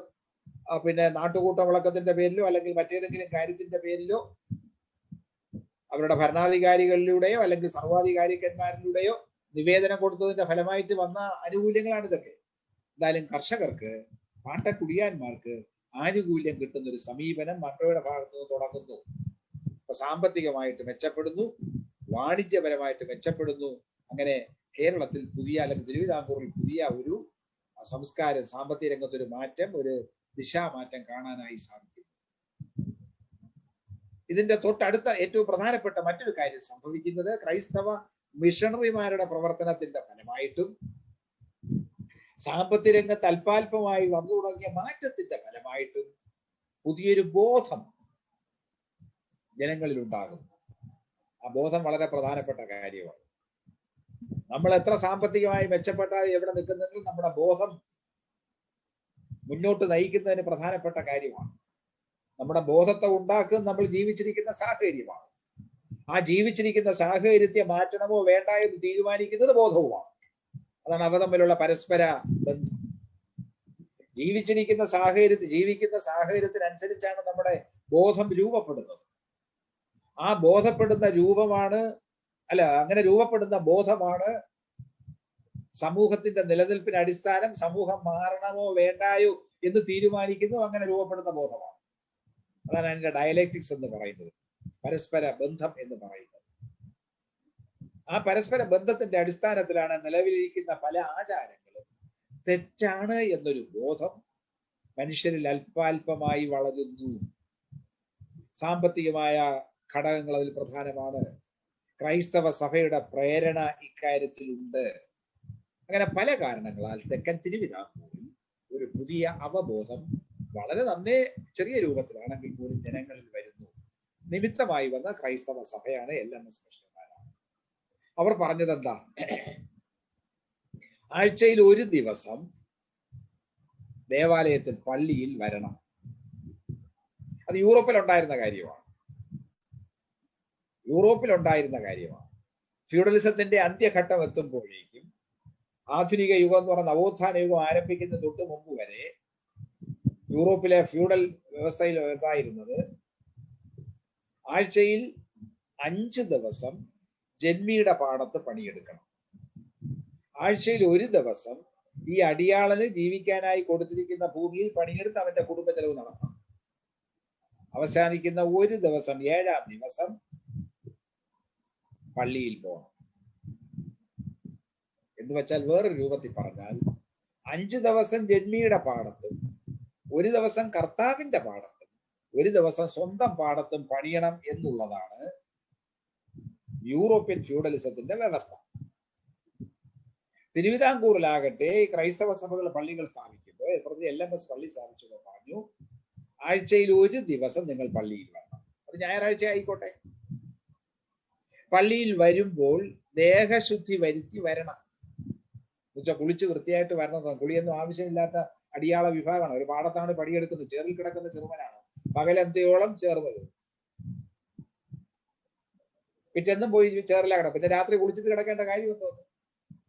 പിന്നെ നാട്ടുകൂട്ട വിളക്കത്തിന്റെ പേരിലോ അല്ലെങ്കിൽ മറ്റേതെങ്കിലും കാര്യത്തിന്റെ പേരിലോ അവരുടെ ഭരണാധികാരികളിലൂടെയോ അല്ലെങ്കിൽ സർവാധികാരിക്കന്മാരിലൂടെയോ നിവേദനം കൊടുത്തതിന്റെ ഫലമായിട്ട് വന്ന ആനുകൂല്യങ്ങളാണ് ഇതൊക്കെ. എന്തായാലും കർഷകർക്ക്, പാട്ടക്കുടിയാന്മാർക്ക് ആനുകൂല്യം കിട്ടുന്ന ഒരു സമീപനം മൺട്രോയുടെ ഭാഗത്ത് നിന്ന് തുടങ്ങുന്നു. അപ്പൊ സാമ്പത്തികമായിട്ട് മെച്ചപ്പെടുന്നു, വാണിജ്യപരമായിട്ട് മെച്ചപ്പെടുന്നു. അങ്ങനെ കേരളത്തിൽ പുതിയ, അല്ലെങ്കിൽ തിരുവിതാംകൂറിൽ പുതിയ ഒരു സംസ്കാരം, സാമ്പത്തിക രംഗത്തൊരു മാറ്റം, ഒരു ദിശാമാറ്റം കാണാനായി സാധിക്കും. ഇതിന്റെ തൊട്ടടുത്ത ഏറ്റവും പ്രധാനപ്പെട്ട മറ്റൊരു കാര്യം സംഭവിക്കുന്നത് ക്രൈസ്തവ മിഷണറിമാരുടെ പ്രവർത്തനത്തിന്റെ ഫലമായിട്ടും സാമ്പത്തിക രംഗത്ത് അല്പാൽപമായി വന്നു തുടങ്ങിയ മാറ്റത്തിന്റെ ഫലമായിട്ടും പുതിയൊരു ബോധം ജനങ്ങളിൽ ഉണ്ടാകുന്നു. ആ ബോധം വളരെ പ്രധാനപ്പെട്ട കാര്യമാണ്. നമ്മൾ എത്ര സാമ്പത്തികമായി മെച്ചപ്പെട്ടാൽ എവിടെ നിൽക്കുന്നെങ്കിലും നമ്മുടെ ബോധം മുന്നോട്ട് നയിക്കുന്നതിന് പ്രധാനപ്പെട്ട കാര്യമാണ്. നമ്മുടെ ബോധത്തെ ഉണ്ടാക്കുന്ന നമ്മൾ ജീവിച്ചിരിക്കുന്ന സാഹചര്യമാണ്. ആ ജീവിച്ചിരിക്കുന്ന സാഹചര്യത്തെ മാറ്റണമോ വേണ്ട എന്ന് തീരുമാനിക്കുന്നത് ബോധവുമാണ്. അതാണ് അവ തമ്മിലുള്ള പരസ്പര ബന്ധം. ജീവിക്കുന്ന സാഹചര്യത്തിനനുസരിച്ചാണ് നമ്മുടെ ബോധം രൂപപ്പെടുന്നത്. ആ ബോധപ്പെടുന്ന അങ്ങനെ രൂപപ്പെടുന്ന ബോധമാണ് സമൂഹത്തിന്റെ നിലനിൽപ്പിന് അടിസ്ഥാനം. സമൂഹം മാറണമോ വേണ്ടായോ എന്ന് തീരുമാനിക്കുന്നു അങ്ങനെ രൂപപ്പെടുന്ന ബോധമാണ്. അതാണ് അതിന്റെ ഡയലക്റ്റിക്സ് എന്ന് പറയുന്നത്, പരസ്പര ബന്ധം എന്ന് പറയുന്നത്. ആ പരസ്പര ബന്ധത്തിന്റെ അടിസ്ഥാനത്തിലാണ് നിലവിലിരിക്കുന്ന പല ആചാരങ്ങളും തെറ്റാണ് എന്നൊരു ബോധം മനുഷ്യരിൽ അല്പാൽപമായി വളരുന്നു. സാമ്പത്തികമായ ഘടകങ്ങൾ അതിൽ പ്രധാനമാണ്. ക്രൈസ്തവ സഭയുടെ പ്രേരണ ഇക്കാര്യത്തിലുണ്ട്. അങ്ങനെ പല കാരണങ്ങളാൽ തെക്കൻ തിരുവിതാംകൂറിൽ ഒരു പുതിയ അവബോധം വളരെ നന്നേ ചെറിയ രൂപത്തിലാണെങ്കിൽ പോലും ജനങ്ങളിൽ വരുന്നു. നിമിത്തമായി വന്ന ക്രൈസ്തവ സഭയാണ് LMS മിഷണറിമാരാണ്. അവർ പറഞ്ഞത് എന്താ? ആഴ്ചയിൽ ഒരു ദിവസം ദേവാലയത്തിൽ പള്ളിയിൽ വരണം. അത് യൂറോപ്പിൽ ഉണ്ടായിരുന്ന കാര്യമാണ്. ഫ്യൂഡലിസത്തിന്റെ അന്ത്യഘട്ടം എത്തുമ്പോഴേക്കും ആധുനിക യുഗം എന്ന് പറഞ്ഞ നവോത്ഥാന യുഗം ആരംഭിക്കുന്ന തൊട്ട് മുമ്പ് വരെ യൂറോപ്പിലെ ഫ്യൂഡൽ വ്യവസ്ഥയിൽ ഉണ്ടായിരുന്നത് ആഴ്ചയിൽ 5 ദിവസം ജന്മിയുടെ പാടത്ത് പണിയെടുക്കണം. ആഴ്ചയിൽ ഒരു ദിവസം ഈ അടിയാളന് ജീവിക്കാനായി കൊടുത്തിരിക്കുന്ന ഭൂമിയിൽ പണിയെടുത്ത് അവന്റെ കുടുംബ ചെലവ് നടത്താം. അവസാനിക്കുന്ന ഒരു ദിവസം 7-ാം ദിവസം പള്ളിയിൽ പോകണം. എന്ന് വെച്ചാൽ വേറൊരു രൂപത്തിൽ പറഞ്ഞാൽ 5 ദിവസം ജന്മിയുടെ പാടത്തും ഒരു ദിവസം കർത്താവിന്റെ പാടത്തും ഒരു ദിവസം സ്വന്തം പാടത്തും പണിയണം എന്നുള്ളതാണ് യൂറോപ്യൻ ഫ്യൂഡലിസത്തിന്റെ വ്യവസ്ഥ. തിരുവിതാംകൂറിലാകട്ടെ ക്രൈസ്തവ സഭകൾ പള്ളികൾ സ്ഥാപിക്കുമ്പോൾ LMS പള്ളി സ്ഥാപിച്ചപ്പോൾ പറഞ്ഞു ആഴ്ചയിൽ ഒരു ദിവസം നിങ്ങൾ പള്ളിയിൽ വരണം. അത് ഞായറാഴ്ച ആയിക്കോട്ടെ. പള്ളിയിൽ വരുമ്പോൾ ദേഹശുദ്ധി വരുത്തി വരണം. എന്നുവെച്ചാൽ കുളിച്ച് വൃത്തിയായിട്ട് വരണം. കുളിയൊന്നും ആവശ്യമില്ലാത്ത അടിയാള വിഭാഗമാണ്. ഒരു പാടത്താണ് പണിയെടുക്കുന്നത്. ചേറിൽ കിടക്കുന്ന ചെറുമനാണ്. പകലന്തിയോളം ചേർന്നത്. പിറ്റെന്നും പോയി ചേറില കിടക്കും. പിന്നെ രാത്രി കുളിച്ചിട്ട് കിടക്കേണ്ട കാര്യം തോന്നുന്നു.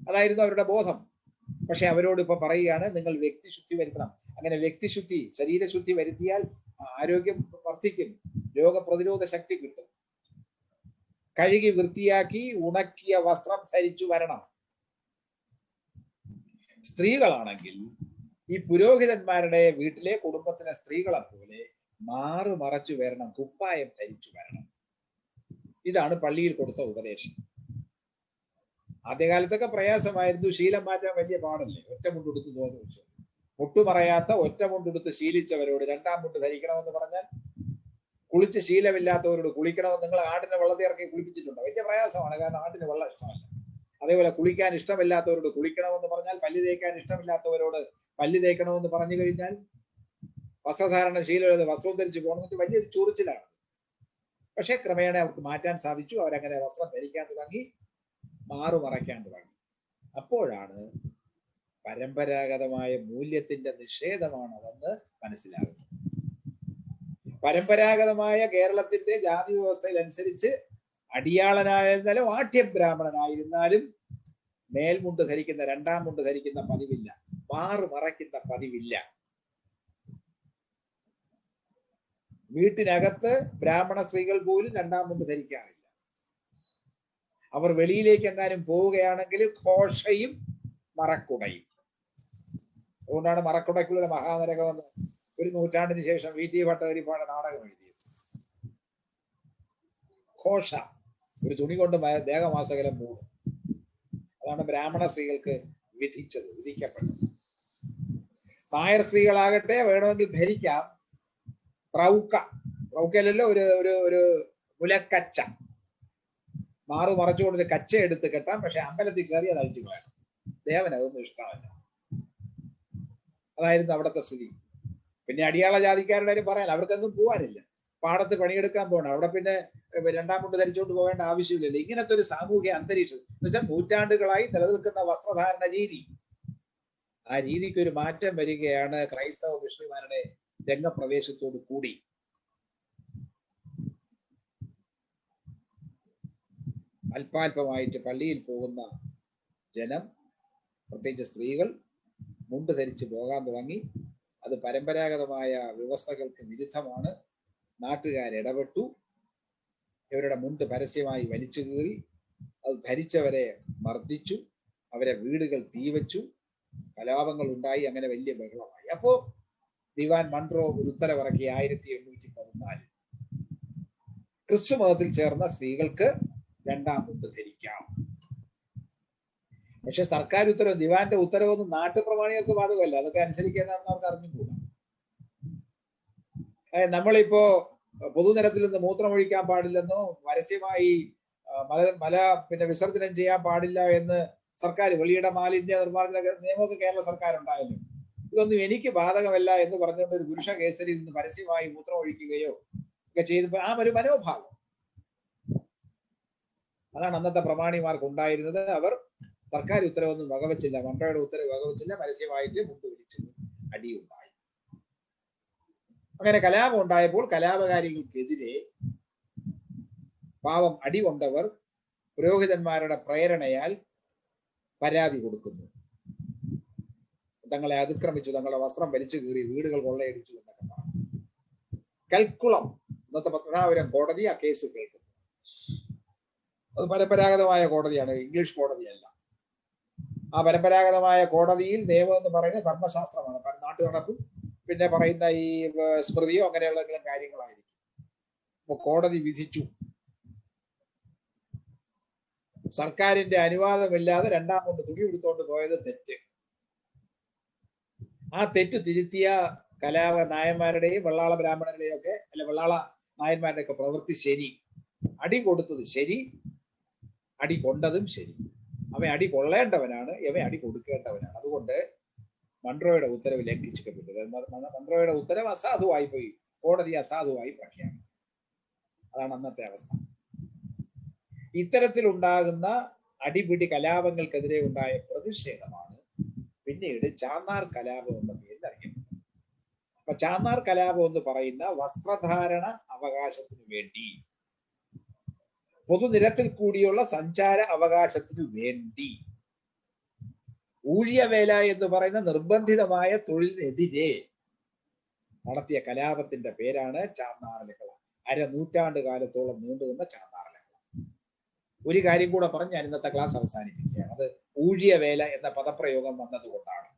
അതായിരുന്നു അവരുടെ ബോധം. പക്ഷെ അവരോട് ഇപ്പൊ പറയുകയാണ് നിങ്ങൾ വ്യക്തിശുദ്ധി വരുത്തണം. അങ്ങനെ വ്യക്തിശുദ്ധി, ശരീരശുദ്ധി വരുത്തിയാൽ ആരോഗ്യം വർദ്ധിക്കും, രോഗപ്രതിരോധ ശക്തി കിട്ടും. കഴുകി വൃത്തിയാക്കി ഉണക്കിയ വസ്ത്രം ധരിച്ചു വരണം. സ്ത്രീകളാണെങ്കിൽ ഈ പുരോഹിതന്മാരുടെ വീട്ടിലെ കുടുംബത്തിലെ സ്ത്രീകളെ പോലെ മാറു മറച്ചു വരണം, കുപ്പായം ധരിച്ചു വരണം. ഇതാണ് പള്ളിയിൽ കൊടുത്ത ഉപദേശം. ആദ്യകാലത്തൊക്കെ പ്രയാസമായിരുന്നു. ശീലം മാറ്റാൻ വലിയ പാടല്ലേ. ഒറ്റ മുണ്ടെടുത്ത് തോന്നിച്ചു മുട്ടുമറയാത്ത ഒറ്റ മുണ്ടെടുത്ത് ശീലിച്ചവരോട് 2-ാം മുണ്ട് ധരിക്കണമെന്ന് പറഞ്ഞാൽ, കുളിച്ച് ശീലമില്ലാത്തവരോട് കുളിക്കണമെന്ന് നിങ്ങൾ ആടിനെ വെള്ളത്തിൽ ഇറക്കി കുളിപ്പിച്ചിട്ടുണ്ടോ? വലിയ പ്രയാസമാണ്. കാരണം ആടിന് വെള്ളം ഇഷ്ടമല്ല. അതേപോലെ കുളിക്കാൻ ഇഷ്ടമില്ലാത്തവരോട് കുളിക്കണമെന്ന് പറഞ്ഞാൽ, പല്ല് തേക്കാൻ ഇഷ്ടമില്ലാത്തവരോട് പല്ല് തേക്കണമെന്ന് പറഞ്ഞു കഴിഞ്ഞാൽ, വസ്ത്രധാരണ ശീലം വസ്ത്രം ധരിച്ച് പോകണമെന്ന് വലിയൊരു ചൊറിച്ചിലാണ്. പക്ഷെ ക്രമേണ അവർക്ക് മാറ്റാൻ സാധിച്ചു. അവരങ്ങനെ വസ്ത്രം ധരിക്കാൻ തുടങ്ങി, മാറുമറയ്ക്കാൻ തുടങ്ങി. അപ്പോഴാണ് പരമ്പരാഗതമായ മൂല്യത്തിന്റെ നിഷേധമാണ് അതെന്ന് മനസ്സിലാകുന്നത്. പരമ്പരാഗതമായ കേരളത്തിന്റെ ജാതി വ്യവസ്ഥയിൽ അനുസരിച്ച് അടിയാളനായിരുന്നാലും ആഠ്യബ്രാഹ്മണനായിരുന്നാലും മേൽമുണ്ട് ധരിക്കുന്ന, 2-ാം മുണ്ട് ധരിക്കുന്ന പതിവില്ല, മാറുമറയ്ക്കുന്ന പതിവില്ല. വീട്ടിനകത്ത് ബ്രാഹ്മണ സ്ത്രീകൾ പോലും 2-ാം മുണ്ട് ധരിക്കാറില്ല. അവർ വെളിയിലേക്ക് എങ്ങാനും പോവുകയാണെങ്കിൽ ഘോഷയും മറക്കുടയും. അതുകൊണ്ടാണ് മറക്കുടയ്ക്കുള്ള മഹാനരകം എന്ന് ഒരു നൂറ്റാണ്ടിന് ശേഷം VT ഭട്ടതിരിപ്പാട് നാടകം എഴുതിയത്. ഘോഷ, ഒരു തുണി കൊണ്ട് ദേഹമാസകലം മൂടും. അതാണ് ബ്രാഹ്മണ സ്ത്രീകൾക്ക് വിധിക്കപ്പെട്ടത്. നായർ സ്ത്രീകളാകട്ടെ വേണമെങ്കിൽ ധരിക്കാം റൗക്കല്ലോ ഒരു ഒരു ഒരു മുലക്കച്ച, മാറു മറച്ചുകൊണ്ടൊരു കച്ച എടുത്ത് കെട്ടാം. പക്ഷെ അമ്പലത്തിൽ കയറി അത് അഴിച്ചു വേണം. ദേവന് അതൊന്നും ഇഷ്ടമല്ല. അതായിരുന്നു അവിടുത്തെ സ്ഥിതി. പിന്നെ അടിയാള ജാതിക്കാരുടെ കാര്യം പറയാൻ, അവർക്കൊന്നും പോകാനില്ല. പാടത്ത് പണിയെടുക്കാൻ പോകണം. അവിടെ പിന്നെ രണ്ടാം മുണ്ട് ധരിച്ചുകൊണ്ട് പോകേണ്ട ആവശ്യമില്ലല്ലോ. ഇങ്ങനത്തെ ഒരു സാമൂഹ്യ അന്തരീക്ഷം എന്ന് വെച്ചാൽ നൂറ്റാണ്ടുകളായി നിലനിൽക്കുന്ന വസ്ത്രധാരണ രീതി, ആ രീതിക്ക് ഒരു മാറ്റം വരികയാണ് ക്രൈസ്തവ മിഷണറിമാരുടെ രംഗപ്രവേശത്തോടു കൂടി. അല്പാൽപമായിട്ട് പള്ളിയിൽ പോകുന്ന ജനം, പ്രത്യേകിച്ച് സ്ത്രീകൾ, മുണ്ട് ധരിച്ച് പോകാൻ തുടങ്ങി. അത് പരമ്പരാഗതമായ വ്യവസ്ഥകൾക്ക് വിരുദ്ധമാണ്. നാട്ടുകാരിടപെട്ടു. ഇവരുടെ മുണ്ട് പരസ്യമായി വലിച്ചു കീറി. അത് ധരിച്ചവരെ മർദ്ദിച്ചു. അവരെ വീടുകൾ തീവച്ചു. കലാപങ്ങൾ ഉണ്ടായി. അങ്ങനെ വലിയ ബഹളമായി. അപ്പോ ദിവാൻ മൺട്രോ ഒരു ഉത്തരവിറക്കി 1814. ക്രിസ്തു മതത്തിൽ ചേർന്ന സ്ത്രീകൾക്ക് രണ്ടാം മുണ്ട് ധരിക്കാം. പക്ഷെ സർക്കാർ ഉത്തരവ്, ദിവാന്റെ ഉത്തരവൊന്നും നാട്ടുപ്രമാണികൾക്ക് ബാധകമല്ല. അതൊക്കെ അനുസരിക്കേണ്ടതെന്ന് അവർക്ക് അറിഞ്ഞുകൂടാ. നമ്മളിപ്പോ പൊതുനിരത്തിൽ നിന്ന് മൂത്രമൊഴിക്കാൻ പാടില്ലെന്നോ പരസ്യമായി മല പിന്നെ വിസർജനം ചെയ്യാൻ പാടില്ല എന്ന് സർക്കാർ, വെളിയിട മാലിന്യ നിർമ്മാർജ്ജന നിയമമൊക്കെ കേരള സർക്കാർ ഉണ്ടായല്ലോ. ഇതൊന്നും എനിക്ക് ബാധകമല്ല എന്ന് പറഞ്ഞുകൊണ്ട് ഒരു പുരുഷ കേസരിയിൽ നിന്ന് പരസ്യമായി മൂത്രമൊഴിക്കുകയോ ഒക്കെ ചെയ്തപ്പോൾ ആ ഒരു മനോഭാവം, അതാണ് അന്നത്തെ പ്രമാണിമാർക്ക് ഉണ്ടായിരുന്നത്. അവർ സർക്കാർ ഉത്തരവൊന്നും വകവച്ചില്ല, മൺട്രോയുടെ ഉത്തരവ് വകവച്ചില്ല. പരസ്യമായിട്ട് മുണ്ട് വിരിച്ചത് അടിയുണ്ടായി. അങ്ങനെ കലാപം ഉണ്ടായപ്പോൾ കലാപകാരികൾക്കെതിരെ പാവം അടികൊണ്ടവർ പുരോഹിതന്മാരുടെ പ്രേരണയാൽ പരാതി കൊടുക്കുന്നു. തങ്ങളെ അതിക്രമിച്ചു, തങ്ങളുടെ വസ്ത്രം വലിച്ചു കീറി, വീടുകൾ കൊള്ളയടിച്ചു എന്നൊക്കെ പറഞ്ഞു. കൽക്കുളം, ഇന്നത്തെ പത്മനാഭപുരം കോടതി ആ കേസ് കേൾക്കുന്നു. അത് പരമ്പരാഗതമായ കോടതിയാണ്, ഇംഗ്ലീഷ് കോടതിയല്ല. ആ പരമ്പരാഗതമായ കോടതിയിൽ നിയമം എന്ന് പറയുന്നത് ധർമ്മശാസ്ത്രമാണ്. നാട്ടു നടപ്പും പിന്നെ പറയുന്ന ഈ സ്മൃതിയോ അങ്ങനെയുള്ള കാര്യങ്ങളായിരിക്കും. അപ്പൊ കോടതി വിധിച്ചു, സർക്കാരിന്റെ അനുവാദമില്ലാതെ രണ്ടാം മുണ്ട് തുണി എടുത്തോണ്ട് പോയത് തെറ്റ്. ആ തെറ്റ് തിരുത്തിയ കലാപ നായന്മാരുടെയും വെള്ളാള ബ്രാഹ്മണരുടെയും ഒക്കെ, അല്ല വെള്ളാള നായന്മാരുടെ ഒക്കെ പ്രവൃത്തി ശരി. അടി കൊടുത്തത് ശരി, അടി കൊണ്ടതും ശരി. അവൻ അടി കൊള്ളേണ്ടവനാണ്, ഇവൻ അടി കൊടുക്കേണ്ടവനാണ്. അതുകൊണ്ട് മൺട്രോയുടെ ഉത്തരവ് ലംഘിച്ചിട്ടുണ്ട്. മൺട്രോയുടെ ഉത്തരവ് അസാധുവായി പോയി, കോടതി അസാധുവായി പ്രഖ്യാപിച്ചു. അതാണ് അന്നത്തെ അവസ്ഥ. ഇത്തരത്തിലുണ്ടാകുന്ന അടിപിടി കലാപങ്ങൾക്കെതിരെ ഉണ്ടായ പ്രതിഷേധമാണ് പിന്നീട് ചാന്നാർ കലാപം എന്ന പേരിൽ അറിയപ്പെട്ടത്. അപ്പൊ ചാന്നാർ കലാപം എന്ന് പറയുന്ന വസ്ത്രധാരണ അവകാശത്തിനു വേണ്ടി, പൊതുനിരത്തിൽ കൂടിയുള്ള സഞ്ചാര അവകാശത്തിനു വേണ്ടി, ഊഴിയവേല എന്ന് പറയുന്ന നിർബന്ധിതമായ തൊഴിലിനെതിരെ നടത്തിയ കലാപത്തിന്റെ പേരാണ് ചാന്നാർ ലഹള. അരനൂറ്റാണ്ട് കാലത്തോളം നീണ്ടുനിന്ന ചാന്നാർ ലഹള. ഒരു കാര്യം കൂടെ പറഞ്ഞ് ഞാൻ ഇന്നത്തെ ക്ലാസ് അവസാനിപ്പിക്കുകയാണ്. അത് ഊഴിയവേല എന്ന പദപ്രയോഗം വന്നതുകൊണ്ടാണ്.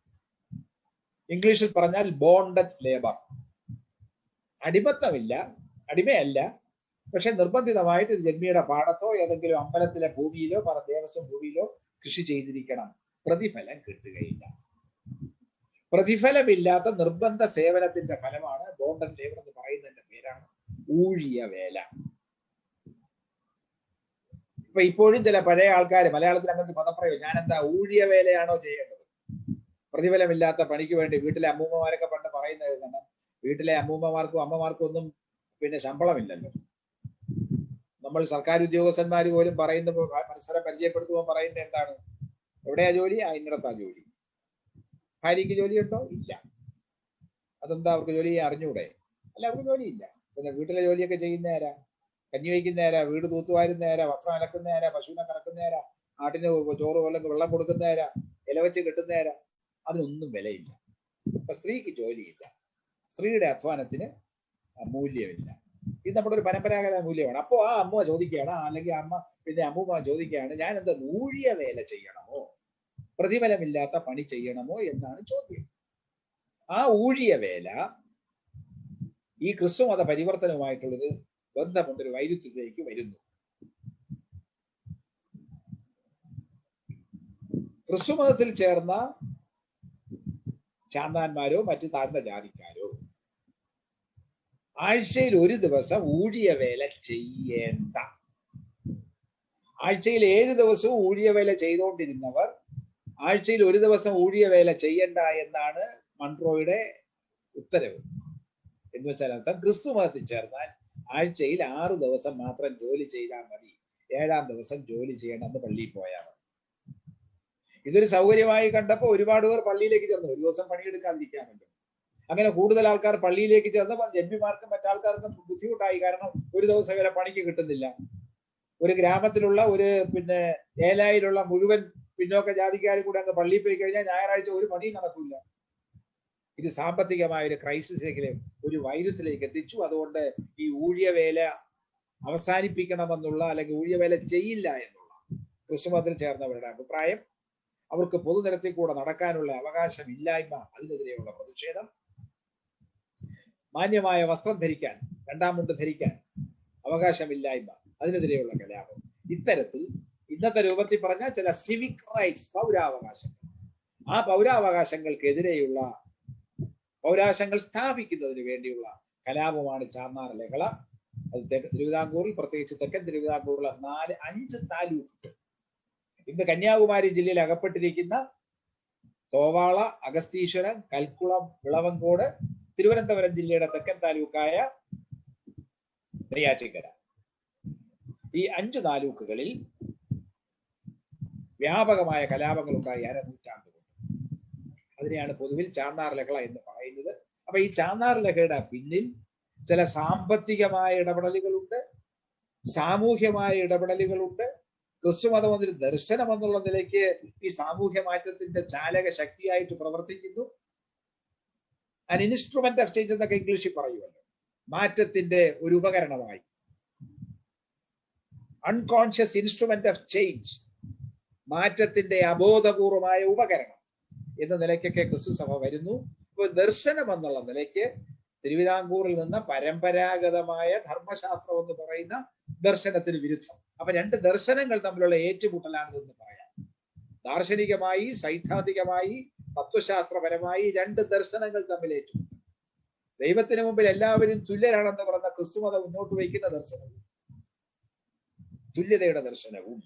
ഇംഗ്ലീഷിൽ പറഞ്ഞാൽ ബോണ്ടഡ് ലേബർ. അടിമത്തമില്ല, അടിമയല്ല, പക്ഷെ നിർബന്ധിതമായിട്ട് ഒരു ജന്മിയുടെ പാടത്തോ ഏതെങ്കിലും അമ്പലത്തിലെ ഭൂമിയിലോ ദേവസ്വം ഭൂമിയിലോ കൃഷി ചെയ്തിരിക്കണം. പ്രതിഫലം കിട്ടുകയില്ല. പ്രതിഫലമില്ലാത്ത നിർബന്ധ സേവനത്തിന്റെ ഫലമാണ് ബോണ്ടഡ് ലേബർ എന്ന് പറയുന്നതിന്റെ പേരാണ് ഊഴിയവേല. ഇപ്പൊ ഇപ്പോഴും ചില പഴയ ആൾക്കാർ മലയാളത്തിൽ അങ്ങനത്തെ പദപ്രയോഗം, ഞാനെന്താ ഊഴിയവേലയാണോ ചെയ്യേണ്ടത്? പ്രതിഫലമില്ലാത്ത പണിക്ക് വേണ്ടി വീട്ടിലെ അമ്മൂമ്മമാരൊക്കെ പണ്ട് പറയുന്നത് കാരണം, വീട്ടിലെ അമ്മൂമ്മമാർക്കും അമ്മമാർക്കും ഒന്നും പിന്നെ ശമ്പളമില്ലല്ലോ. നമ്മൾ സർക്കാർ ഉദ്യോഗസ്ഥന്മാർ പോലും പറയുന്ന പരസ്പരം പരിചയപ്പെടുത്തുമ്പോൾ പറയുന്നത് എന്താണ്? എവിടെയാ ജോലി? ഇന്നിടത്താ ജോലി. ഭാര്യയ്ക്ക് ജോലിയുണ്ടോ? ഇല്ല. അതെന്താ അവർക്ക് ജോലി അറിഞ്ഞൂടെ? അല്ല, അവർക്ക് ജോലിയില്ല. പിന്നെ വീട്ടിലെ ജോലിയൊക്കെ ചെയ്യുന്ന ആരാ? കഞ്ഞി വയ്ക്കുന്ന ആരാ? വീട് തൂത്തുവാരുന്ന ആരാ? വസ്ത്രം അലക്കുന്ന ആരാ? പശുവിനെ കറക്കുന്ന ആരാ? ആട്ടിന് ചോറ് വെള്ളം കൊടുക്കുന്ന ആരാ? ഇല വെച്ച് കെട്ടുന്ന ആരാ? അതിനൊന്നും വിലയില്ല. അപ്പൊ സ്ത്രീക്ക് ജോലിയില്ല, സ്ത്രീയുടെ അധ്വാനത്തിന് മൂല്യമില്ല. ഇത് നമ്മുടെ ഒരു പരമ്പരാഗത മൂല്യമാണ്. അപ്പോ ആ അമ്മ ചോദിക്കുകയാണ്, അല്ലെങ്കിൽ അമ്മൂമ്മ ചോദിക്കുകയാണ്, ഞാൻ എന്താ ഊഴിയ വേല ചെയ്യണമോ, പ്രതിഫലമില്ലാത്ത പണി ചെയ്യണമോ എന്നാണ് ചോദ്യം. ആ ഊഴിയ വേല ഈ ക്രിസ്തുമത പരിവർത്തനവുമായിട്ടുള്ളൊരു ബന്ധമുണ്ട്, ഒരു വൈരുദ്ധ്യത്തിലേക്ക് വരുന്നു. ക്രിസ്തുമതത്തിൽ ചേർന്ന ചാന്താന്മാരോ മറ്റു താഴ്ന്ന ജാതിക്കാരോ ആഴ്ചയിൽ ഒരു ദിവസം ഊഴിയവേല ചെയ്യേണ്ട. ആഴ്ചയിൽ 7 ദിവസവും ഊഴിയവേല ചെയ്തുകൊണ്ടിരുന്നവർ ആഴ്ചയിൽ ഒരു ദിവസം ഊഴിയവേല ചെയ്യണ്ട എന്നാണ് മൺട്രോയുടെ ഉത്തരവ്. എന്ന് വെച്ചാൽ അർത്ഥം ക്രിസ്തു മതത്തിൽ ചേർന്നാൽ ആഴ്ചയിൽ 6 ദിവസം മാത്രം ജോലി ചെയ്താൽ മതി, 7-ാം ദിവസം ജോലി ചെയ്യണമെന്ന് പള്ളിയിൽ പോയാൽ മതി. ഇതൊരു സൗകര്യമായി കണ്ടപ്പോൾ ഒരുപാട് പേർ പള്ളിയിലേക്ക് ചേർന്നു, ഒരു ദിവസം പണിയെടുക്കാതിരിക്കാൻ വേണ്ടി. അങ്ങനെ കൂടുതൽ ആൾക്കാർ പള്ളിയിലേക്ക് ചേർന്നപ്പോൾ ജന്മിമാർക്കും മറ്റാൾക്കാർക്കും ബുദ്ധിമുട്ടായി. കാരണം ഒരു ദിവസം വരെ പണിക്ക് കിട്ടുന്നില്ല. ഒരു ഗ്രാമത്തിലുള്ള ഒരു ഏലായിലുള്ള മുഴുവൻ പിന്നോക്ക ജാതിക്കാരും കൂടെ അങ്ങ് പള്ളിയിൽ പോയി കഴിഞ്ഞാൽ ഞായറാഴ്ച ഒരു പണിയും നടക്കില്ല. ഇത് സാമ്പത്തികമായ ഒരു ക്രൈസിസിലേക്ക്, ഒരു വൈരുദ്ധ്യത്തിലേക്ക് എത്തിച്ചു. അതുകൊണ്ട് ഈ ഊഴിയവേല അവസാനിപ്പിക്കണമെന്നുള്ള, അല്ലെങ്കിൽ ഊഴിയവേല ചെയ്യില്ല എന്നുള്ള ക്രിസ്തുമതത്തിൽ ചേർന്നവരുടെ അഭിപ്രായം, അവർക്ക് പൊതുനിരത്തിൽ കൂടെ നടക്കാനുള്ള അവകാശം ഇല്ലായ്മ, അതിനെതിരെയുള്ള പ്രതിഷേധം, മാന്യമായ വസ്ത്രം ധരിക്കാൻ, 2-ാം മുണ്ട് ധരിക്കാൻ അവകാശമില്ലായ്മ, അതിനെതിരെയുള്ള കലാപം. ഇത്തരത്തിൽ ഇന്നത്തെ രൂപത്തിൽ പറഞ്ഞ ചില സിവിക് റൈറ്റ്സ്, പൗരാവകാശങ്ങൾ, ആ പൗരാവകാശങ്ങൾക്കെതിരെയുള്ള, പൗരാവകാശങ്ങൾ സ്ഥാപിക്കുന്നതിന് വേണ്ടിയുള്ള കലാപമാണ് ചാന്നാർ ലഹള. അത് തിരുവിതാംകൂറിൽ, പ്രത്യേകിച്ച് തെക്കൻ തിരുവിതാംകൂറിലെ 4-5 താലൂക്കുകൾ, ഇന്ന് കന്യാകുമാരി ജില്ലയിൽ അകപ്പെട്ടിരിക്കുന്ന തോവാള, അഗസ്തീശ്വരം, കൽക്കുളം, വിളവങ്കോട്, തിരുവനന്തപുരം ജില്ലയുടെ തെക്കൻ താലൂക്കായ നെയ്യാറ്റിൻകര, ഈ 5 താലൂക്കുകളിൽ വ്യാപകമായ കലാപങ്ങൾ ഉണ്ടായി അരനൂറ്റാണ്ട് കൊണ്ട്. അതിനെയാണ് പൊതുവിൽ ചാന്നാർ ലഹള എന്ന് പറയുന്നത്. അപ്പൊ ഈ ചാന്നാർ ലഹളയുടെ പിന്നിൽ ചില സാമ്പത്തികമായ ഇടപെടലുകളുണ്ട്, സാമൂഹ്യമായ ഇടപെടലുകളുണ്ട്. ക്രിസ്തുമതം എന്നൊരു ദർശനം എന്നുള്ള നിലയ്ക്ക് ഈ സാമൂഹ്യ മാറ്റത്തിന്റെ ചാലക ശക്തിയായിട്ട് പ്രവർത്തിക്കുന്നു. an instrument of change എന്നൊക്കെ ഇംഗ്ലീഷിൽ പറയുമല്ലോ. മാറ്റത്തിന്റെ ഒരു ഉപകരണമായി, അൺകോൺഷ്യസ് ഇൻസ്ട്രുമെന്റ് ഓഫ് ചേഞ്ച്, മാറ്റത്തിന്റെ അബോധപൂർവമായ ഉപകരണം എന്ന നിലയ്ക്കൊക്കെ ക്രിസ്തു സഭ വരുന്നു. ഇപ്പോൾ ദർശനം എന്നുള്ള നിലയ്ക്ക് തിരുവിതാംകൂറിൽ നിന്ന് പരമ്പരാഗതമായ ധർമ്മശാസ്ത്രം എന്ന് പറയുന്ന ദർശനത്തിന് വിരുദ്ധം. അപ്പൊ 2 ദർശനങ്ങൾ തമ്മിലുള്ള ഏറ്റുമുട്ടലാണ് എന്ന് പറയാം. ദാർശനികമായി, സൈദ്ധാന്തികമായി, തത്വശാസ്ത്രപരമായി 2 ദർശനങ്ങൾ തമ്മിൽ ഏറ്റുമുട്ടും. ദൈവത്തിന് മുമ്പിൽ എല്ലാവരും തുല്യരാണെന്ന് പറഞ്ഞ ക്രിസ്തുമതം മുന്നോട്ട് വയ്ക്കുന്ന ദർശനവും, തുല്യതയുടെ ദർശനവും,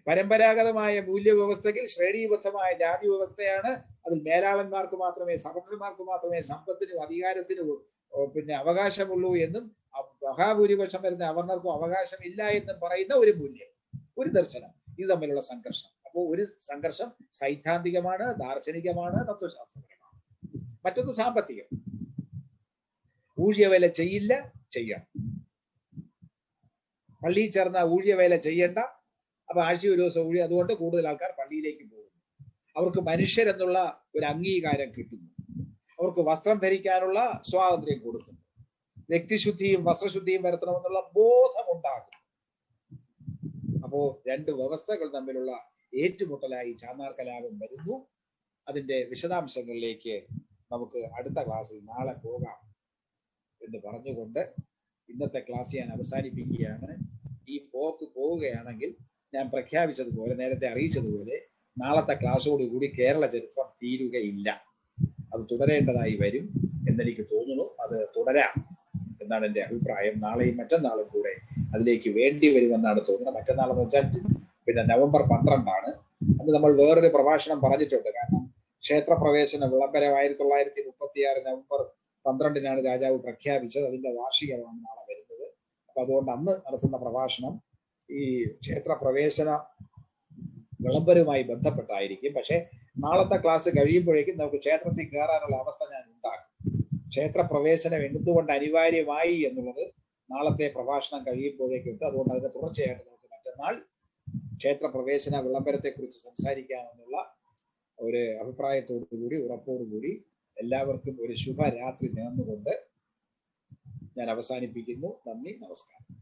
പരമ്പരാഗതമായ മൂല്യവ്യവസ്ഥയിൽ ശ്രേണീബദ്ധമായ ജാതി വ്യവസ്ഥയാണ്. അതിൽ മേലാളന്മാർക്ക് മാത്രമേ, സവർണന്മാർക്ക് മാത്രമേ സമ്പത്തിനും അധികാരത്തിനും അവകാശമുള്ളൂ എന്നും മഹാഭൂരിപക്ഷം വരുന്ന അവർണർക്കും അവകാശമില്ല എന്നും പറയുന്ന ഒരു മൂല്യം, ഒരു ദർശനം. ഇത് തമ്മിലുള്ള സംഘർഷം. അപ്പോൾ ഒരു സംഘർഷം സൈദ്ധാന്തികമാണ്, ദാർശനികമാണ്, തത്വശാസ്ത്രപരമാണ്. മറ്റൊന്ന് സാമ്പത്തികം. ഊഴിയവേല ചെയ്യില്ല, ചെയ്യണം. പള്ളിയിൽ ചേർന്ന ഊഴിയവേല ചെയ്യേണ്ട. അപ്പൊ ആഴ്ച ഒരു ദിവസം ഊഴി, അതുകൊണ്ട് കൂടുതൽ ആൾക്കാർ പള്ളിയിലേക്ക് പോകുന്നു. അവർക്ക് മനുഷ്യരെന്നുള്ള ഒരു അംഗീകാരം കിട്ടുന്നു. അവർക്ക് വസ്ത്രം ധരിക്കാനുള്ള സ്വാതന്ത്ര്യം കൊടുക്കുന്നു. വ്യക്തിശുദ്ധിയും വസ്ത്രശുദ്ധിയും വരുത്തണമെന്നുള്ള ബോധമുണ്ടാകും. അപ്പോ 2 വ്യവസ്ഥകൾ തമ്മിലുള്ള ഏറ്റുമുട്ടലായി ചാന്നാർ കലാപം വരുന്നു. അതിന്റെ വിശദാംശങ്ങളിലേക്ക് നമുക്ക് അടുത്ത ക്ലാസ്സിൽ നാളെ പോകാം എന്ന് പറഞ്ഞുകൊണ്ട് ഇന്നത്തെ ക്ലാസ് ഞാൻ അവസാനിപ്പിക്കുകയാണ്. ഈ പോവുകയാണെങ്കിൽ ഞാൻ പ്രഖ്യാപിച്ചതുപോലെ, നേരത്തെ അറിയിച്ചതുപോലെ, നാളത്തെ ക്ലാസ്സോടുകൂടി കേരള ചരിത്രം തീരുകയില്ല. അത് തുടരേണ്ടതായി വരും എന്നെനിക്ക് തോന്നുന്നു. അത് തുടരാം എന്നാണ് എൻ്റെ അഭിപ്രായം. നാളെയും മറ്റന്നാളും കൂടെ അതിലേക്ക് വേണ്ടി വരുമെന്നാണ് തോന്നുന്നത്. മറ്റന്നാളെന്ന് വെച്ചാൽ നവംബർ 12 അന്ന് നമ്മൾ വേറൊരു പ്രഭാഷണം പറഞ്ഞിട്ടുണ്ട്. കാരണം ക്ഷേത്രപ്രവേശന വിളംബരം 1936 നവംബർ 12 രാജാവ് പ്രഖ്യാപിച്ചത്. അതിന്റെ വാർഷികമാണ് നാളെ വരുന്നത്. അപ്പൊ അതുകൊണ്ട് അന്ന് നടത്തുന്ന പ്രഭാഷണം ഈ ക്ഷേത്രപ്രവേശന വിളംബരവുമായി ബന്ധപ്പെട്ടായിരിക്കും. പക്ഷെ നാളത്തെ ക്ലാസ് കഴിയുമ്പോഴേക്കും നമുക്ക് ക്ഷേത്രത്തിൽ കയറാനുള്ള അവസ്ഥ ഞാൻ ഉണ്ടാക്കും. ക്ഷേത്രപ്രവേശനം എന്തുകൊണ്ട് അനിവാര്യമായി എന്നുള്ളത് നാളത്തെ പ്രഭാഷണം കഴിയുമ്പോഴേക്കും ഉണ്ട്. അതുകൊണ്ട് അതിന്റെ തുടർച്ചയായിട്ട് നമുക്ക് മറ്റന്നാൾ ക്ഷേത്രപ്രവേശന വിളംബരത്തെ കുറിച്ച് സംസാരിക്കാമെന്നുള്ള ഒരു അഭിപ്രായത്തോടുകൂടി, ഉറപ്പോടുകൂടി എല്ലാവർക്കും ഒരു ശുഭരാത്രി നേർന്നുകൊണ്ട് ഞാൻ അവസാനിപ്പിക്കുന്നു. നന്ദി, നമസ്കാരം.